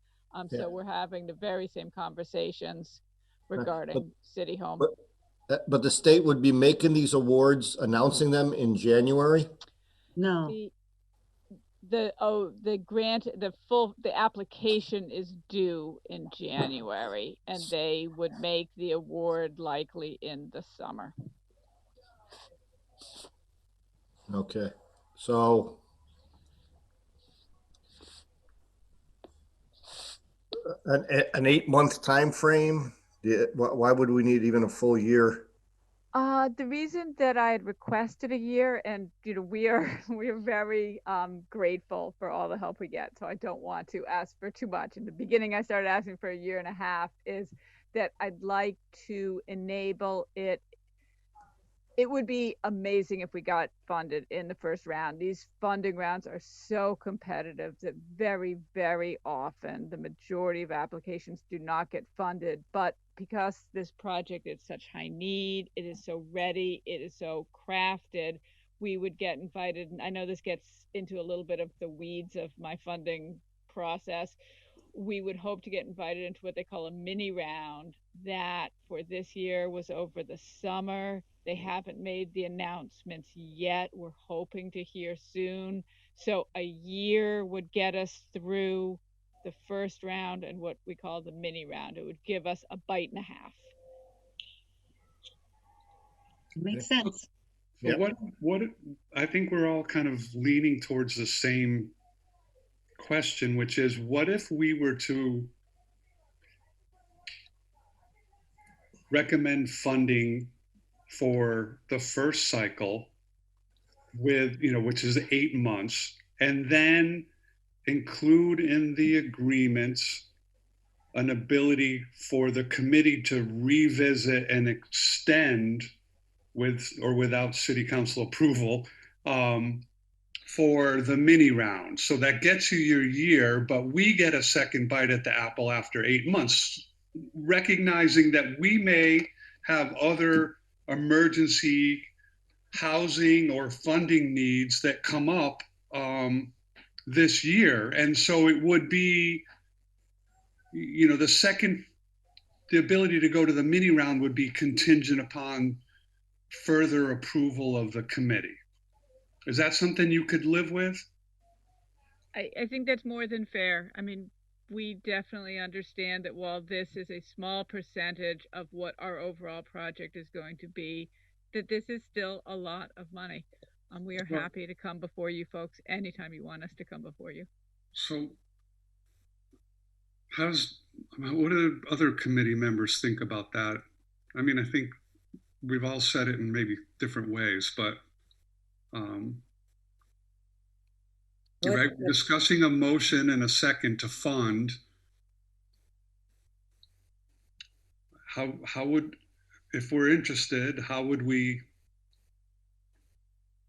So we're having the very same conversations regarding City Home. But the state would be making these awards, announcing them in January? No. The application is due in January, and they would make the award likely in the summer. Okay, so an 8-month time frame. Why would we need even a full year? The reason that I had requested a year, and we are we are very grateful for all the help we get, so I don't want to ask for too much. In the beginning, I started asking for a year and a half. Is that I'd like to enable it. It would be amazing if we got funded in the first round. These funding rounds are so competitive that very, very often the majority of applications do not get funded. But because this project is such high need, it is so ready, it is so crafted, we would get invited. And I know this gets into a little bit of the weeds of my funding process. We would hope to get invited into what they call a mini round that for this year was over the summer. They haven't made the announcements yet. We're hoping to hear soon. So a year would get us through the first round and what we call the mini round. It would give us a bite and a half. Makes sense. So what I think we're all kind of leaning towards the same question, which is, what if we were to recommend funding for the first cycle with, which is 8 months, and then include in the agreements an ability for the committee to revisit and extend with or without city council approval for the mini round. So that gets you your year, but we get a second bite at the apple after 8 months, recognizing that we may have other emergency housing or funding needs that come up this year. And so it would be, the ability to go to the mini round would be contingent upon further approval of the committee. Is that something you could live with? I think that's more than fair. I mean, we definitely understand that while this is a small percentage of what our overall project is going to be, that this is still a lot of money. We are happy to come before you folks anytime you want us to come before you. So what do other committee members think about that? I mean, I think we've all said it in maybe different ways, but right, we're discussing a motion and a second to fund. How would, if we're interested, how would we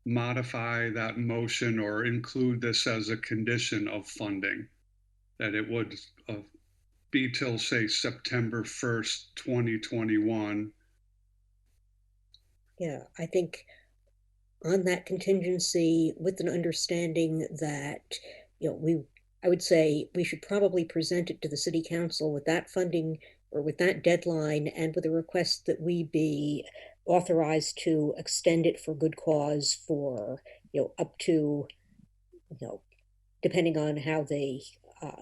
modify that motion or include this as a condition of funding, that it would be till, say, September 1st, 2021? Yeah, I think on that contingency, with an understanding that, I would say we should probably present it to the city council with that funding or with that deadline, and with a request that we be authorized to extend it for good cause for, up to, depending on how the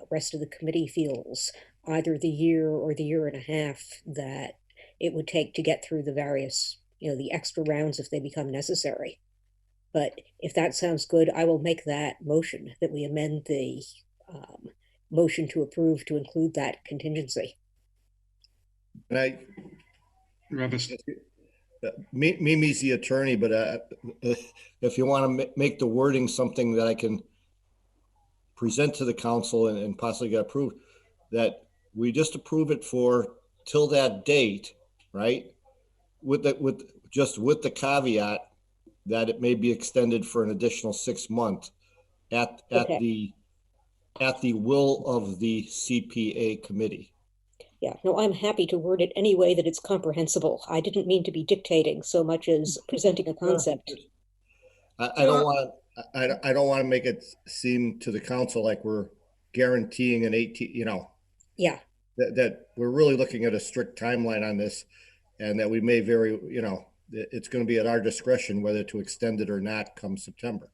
rest of the committee feels, either the year or the year and a half that it would take to get through the various, the extra rounds if they become necessary. But if that sounds good, I will make that motion that we amend the motion to approve to include that contingency. And Mimi's the attorney, but if you want to make the wording something that I can present to the council and possibly get approved, that we just approve it for till that date, right? With the caveat that it may be extended for an additional 6 months at the will of the CPA committee. Yeah, no, I'm happy to word it any way that it's comprehensible. I didn't mean to be dictating so much as presenting a concept. I don't want to make it seem to the council like we're guaranteeing an 18, Yeah. That we're really looking at a strict timeline on this, and that we may it's going to be at our discretion whether to extend it or not come September.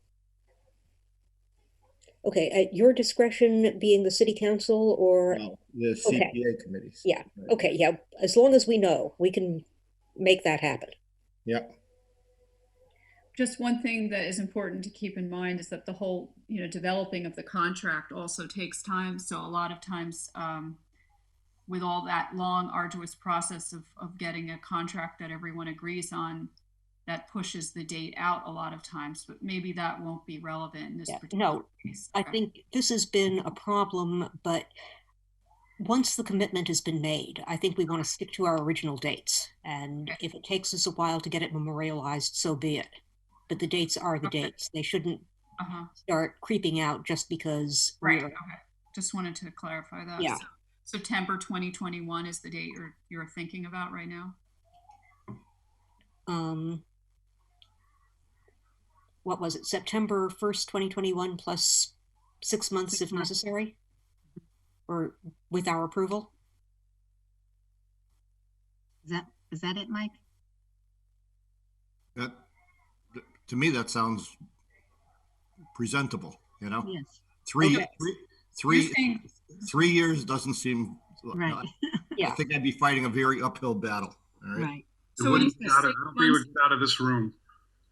Okay, at your discretion being the city council or? No, the CPA committees. Yeah, okay, yeah, as long as we know, we can make that happen. Yeah. Just one thing that is important to keep in mind is that the whole, developing of the contract also takes time. So a lot of times with all that long, arduous process of getting a contract that everyone agrees on, that pushes the date out a lot of times, but maybe that won't be relevant in this particular case. I think this has been a problem, but once the commitment has been made, I think we want to stick to our original dates. And if it takes us a while to get it memorialized, so be it. But the dates are the dates. They shouldn't start creeping out just because okay. Just wanted to clarify that. Yeah. So September 2021 is the date you're thinking about right now? What was it? September 1st, 2021 plus 6 months if necessary? Or with our approval? Is that it, Mike? That, to me, that sounds presentable, you know? Yes. Three years doesn't seem right. Yeah. I think I'd be fighting a very uphill battle. All right. Right. So when you say I don't think we would get out of this room.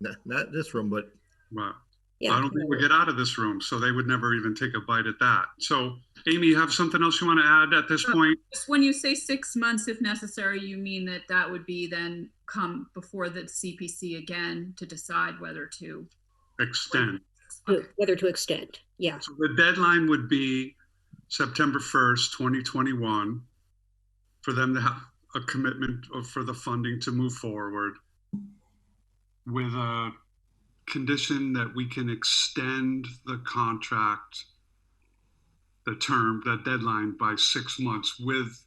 Not this room, but Well, Yeah. I don't think we get out of this room, so they would never even take a bite at that. So, Amy, you have something else you want to add at this point? Just when you say 6 months, if necessary, you mean that would be then come before the CPC again to decide whether to Extend. Whether to extend. Yeah. So the deadline would be September 1st, 2021, for them to have a commitment for the funding to move forward with a condition that we can extend the contract, the term, that deadline by 6 months with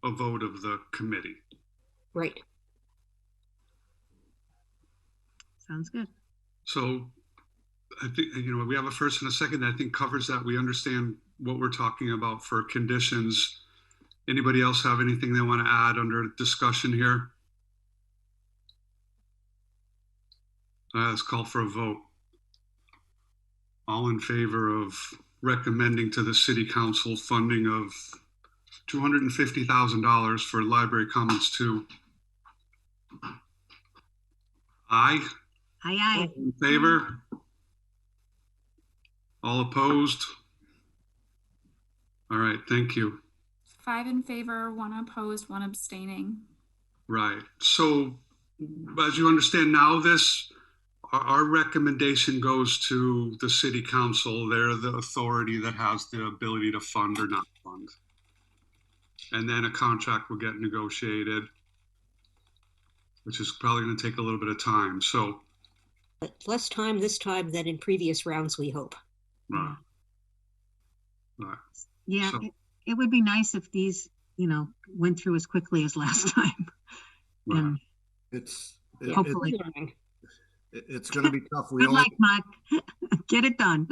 a vote of the committee. Right. Sounds good. So I think, we have a first and a second that I think covers that. We understand what we're talking about for conditions. Anybody else have anything they want to add under discussion here? Let's call for a vote. All in favor of recommending to the City Council funding of $250,000 for Library Commons 2. Aye. Aye. In favor? All opposed? All right, thank you. 5 in favor, 1 opposed, 1 abstaining. Right. So as you understand now, our recommendation goes to the City Council. They're the authority that has the ability to fund or not fund. And then a contract will get negotiated, which is probably going to take a little bit of time. So But less time this time than in previous rounds, we hope. Right. Right. Yeah, So- it would be nice if these, went through as quickly as last time. Right. And hopefully. It's going to be tough. Good luck, Mike. Get it done.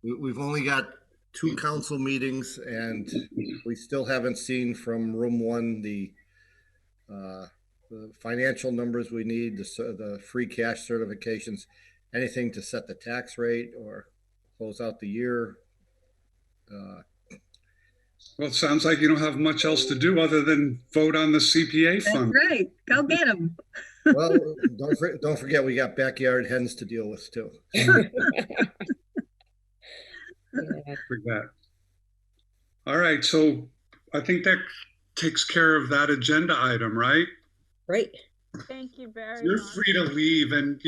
We've only got 2 council meetings, and we still haven't seen from room 1 the financial numbers we need, the free cash certifications, anything to set the tax rate or close out the year. Well, it sounds like you don't have much else to do other than vote on the CPA fund. That's right. Go get them. Well, don't forget we got backyard hens to deal with too. Forget. All right, so I think that takes care of that agenda item, right? Right. Thank you very You're much. free to leave, and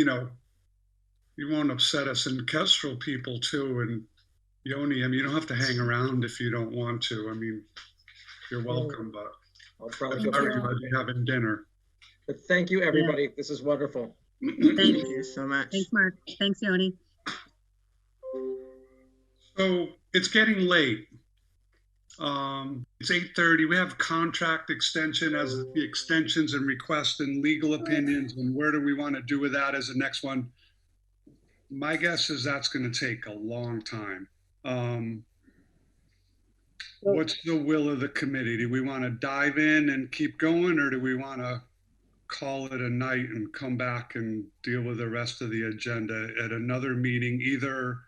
you won't upset us and Kestrel people too. And Yoni, you don't have to hang around if you don't want to. You're welcome, but I'll probably I'm go sorry for about you having dinner. But thank you, everybody. This is wonderful. Thank you so much. Thanks, Mark. Thanks, Yoni. So it's getting late. It's 8:30. We have contract extension as the extensions and requests and legal opinions, and where do we want to do with that as the next one? My guess is that's going to take a long time. What's the will of the committee? Do we want to dive in and keep going, or do we want to call it a night and come back and deal with the rest of the agenda at another meeting, either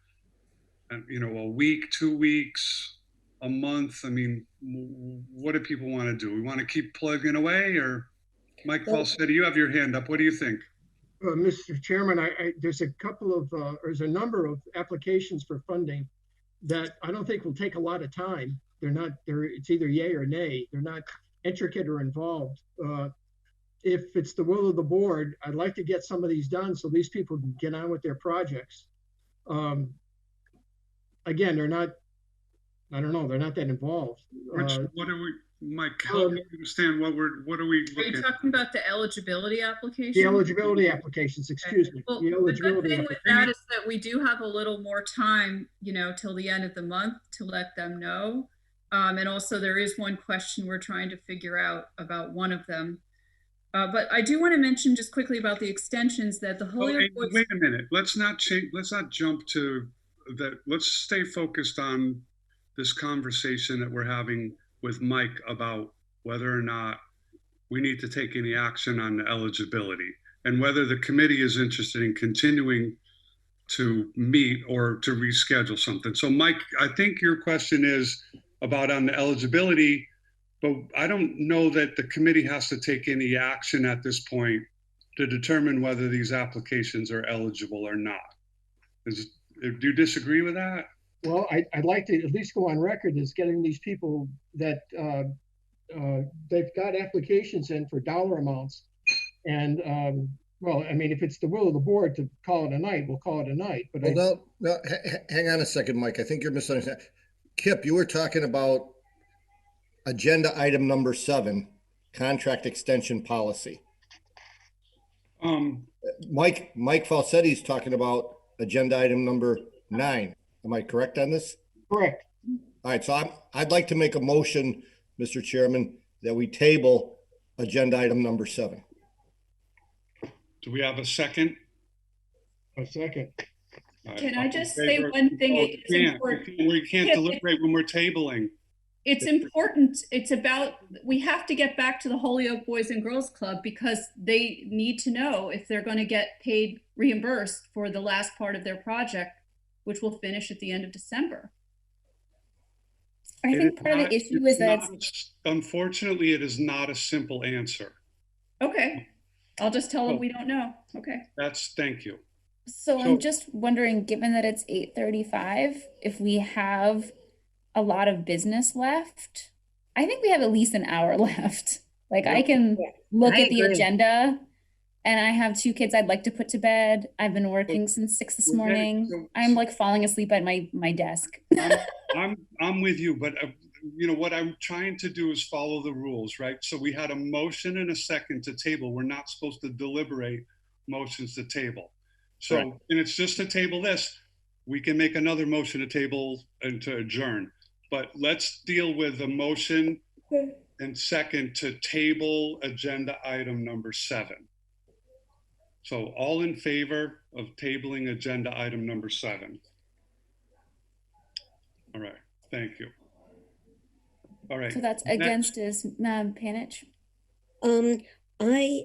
a week, 2 weeks, a month? What do people want to do? We want to keep plugging away, or Mike Falsetti, you have your hand up. What do you think? Mr. Chairman, there's a number of applications for funding that I don't think will take a lot of time. It's either yay or nay. They're not intricate or involved. If it's the will of the board, I'd like to get some of these done so these people can get on with their projects. Again, they're not, I don't know, they're not that involved. What are we, Mike, help me understand what are we Are you looking? talking about the eligibility application? The eligibility applications, excuse me. Well, The the good eligibility thing with that is that we do have a little more time, till the end of the month to let them know. And also there is one question we're trying to figure out about one of them. But I do want to mention just quickly about the extensions that the Holyoke Boys. Wait a minute. Let's not jump to that. Let's stay focused on this conversation that we're having with Mike about whether or not we need to take any action on the eligibility and whether the committee is interested in continuing to meet or to reschedule something. So Mike, I think your question is about on the eligibility, but I don't know that the committee has to take any action at this point to determine whether these applications are eligible or not. Do you disagree with that? Well, I'd like to at least go on record as getting these people that they've got applications in for dollar amounts. And well, I mean, if it's the will of the board to call it a night, we'll call it a night. But well, no, hang on a second, Mike. I think you're misunderstanding. Kip, you were talking about agenda item number 7, contract extension policy. Mike Falsetti is talking about agenda item number 9. Am I correct on this? Correct. All right, so I'd like to make a motion, Mr. Chairman, that we table agenda item number 7. Do we have a second? A second. Can I just say one thing? We can't deliberate when we're tabling. It's important. We have to get back to the Holyoke Boys and Girls Club because they need to know if they're going to get reimbursed for the last part of their project, which will finish at the end of December. I think part of the issue is that unfortunately, it is not a simple answer. Okay. I'll just tell them we don't know. Okay. Thank you. So I'm just wondering, given that it's 8:35, if we have a lot of business left, I think we have at least an hour left. Like I can look at the agenda and I have 2 kids I'd like to put to bed. I've been working since 6 this morning. I'm like falling asleep at my desk. I'm with you, but what I'm trying to do is follow the rules, right? So we had a motion and a second to table. We're not supposed to deliberate motions to table. So, correct. And it's just to table this. We can make another motion to table and to adjourn, but let's deal with the motion and second to table agenda item number 7. So all in favor of tabling agenda item number 7? All right, thank you. All right. So that's against is Panich? I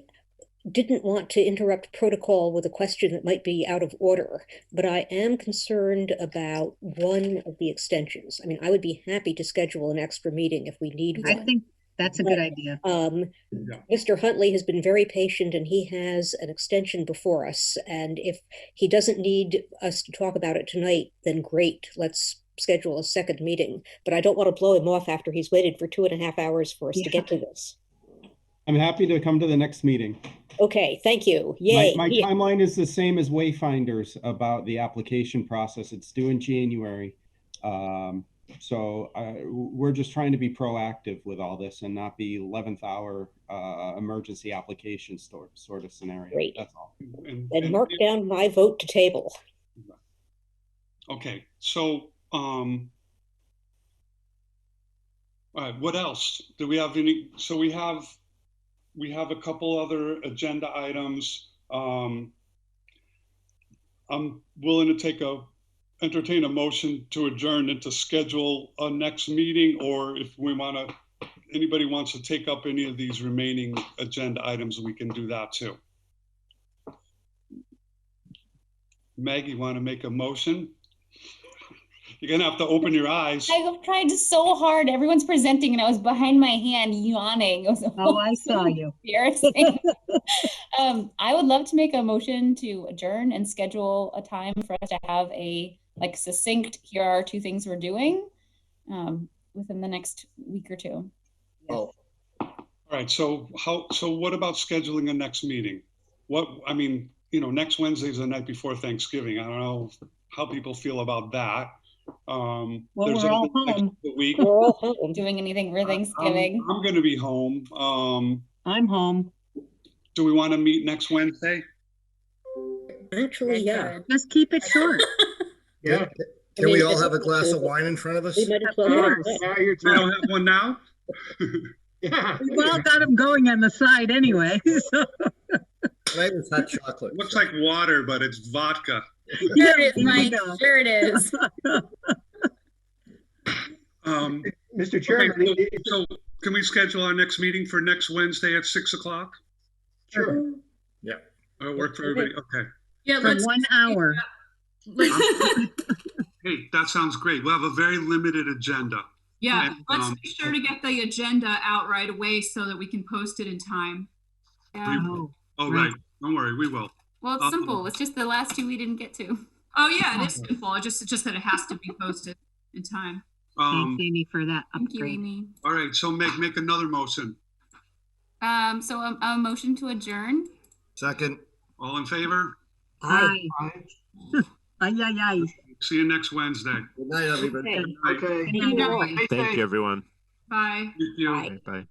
didn't want to interrupt protocol with a question that might be out of order, but I am concerned about one of the extensions. I mean, I would be happy to schedule an extra meeting if we need one. I think that's a good idea. Mr. Huntley has been very patient and he has an extension before us. And if he doesn't need us to talk about it tonight, then great, let's schedule a second meeting. But I don't want to blow him off after he's waited for 2.5 hours for us to get to this. I'm happy to come to the next meeting. Okay, thank you. Yay. My timeline is the same as Wayfinders about the application process. It's due in January. So we're just trying to be proactive with all this and not be 11th hour emergency application sort of scenario. Great. That's all. Then mark down my vote to table. Okay, so all right, what else? Do we have any? So we have a couple other agenda items. I'm willing to entertain a motion to adjourn and to schedule a next meeting, or if we anybody wants to take up any of these remaining agenda items, we can do that too. Meg, you want to make a motion? You're gonna have to open your eyes. I've tried so hard. Everyone's presenting and I was behind my hand yawning. I saw you. Embarrassing. I would love to make a motion to adjourn and schedule a time for us to have a like succinct, here are 2 things we're doing within the next week or 2. Oh, All right, so what about scheduling a next meeting? I mean, next Wednesday is the night before Thanksgiving. I don't know how people feel about that. Well, There's we're all other nights home. of the week. We're all home. Doing anything for Thanksgiving? I'm gonna be home. I'm home. Do we want to meet next Wednesday? Actually, yeah. Just keep it short. Yeah. can we all have a glass of wine in front of us? We might as Of well get course. it. Now you're We don't talking. have one now? Yeah. We've all got them going on the side anyway. So, Tonight was hot chocolate. Looks like water, but it's vodka. yeah, Sure it is, there you Mike. go. Sure it is. Mr. Okay, Chairman, so can we schedule our next meeting for next Wednesday at 6 o'clock? sure. Yeah. It'll work for everybody? Okay. Yeah, For let's 1 hour. Hey, that sounds great. We'll have a very limited agenda. yeah, And, let's make sure to get the agenda out right away so that we can post it in time. Yeah. Oh, right. Don't worry, we will. Well, it's simple. It's just the last 2 we didn't get to. Oh yeah, it is simple. It's just that it has to be posted in time. Thanks, Amy, for that Thank you, upgrade. Amy. All right, so make another motion. So a motion to adjourn. Second. All in favor? Aye. Aye, aye, aye. See you next Wednesday. Good night, everybody. Okay. Good night. Okay. Good night. Stay Thank safe. you, everyone. Bye. Thank you. Bye. Bye.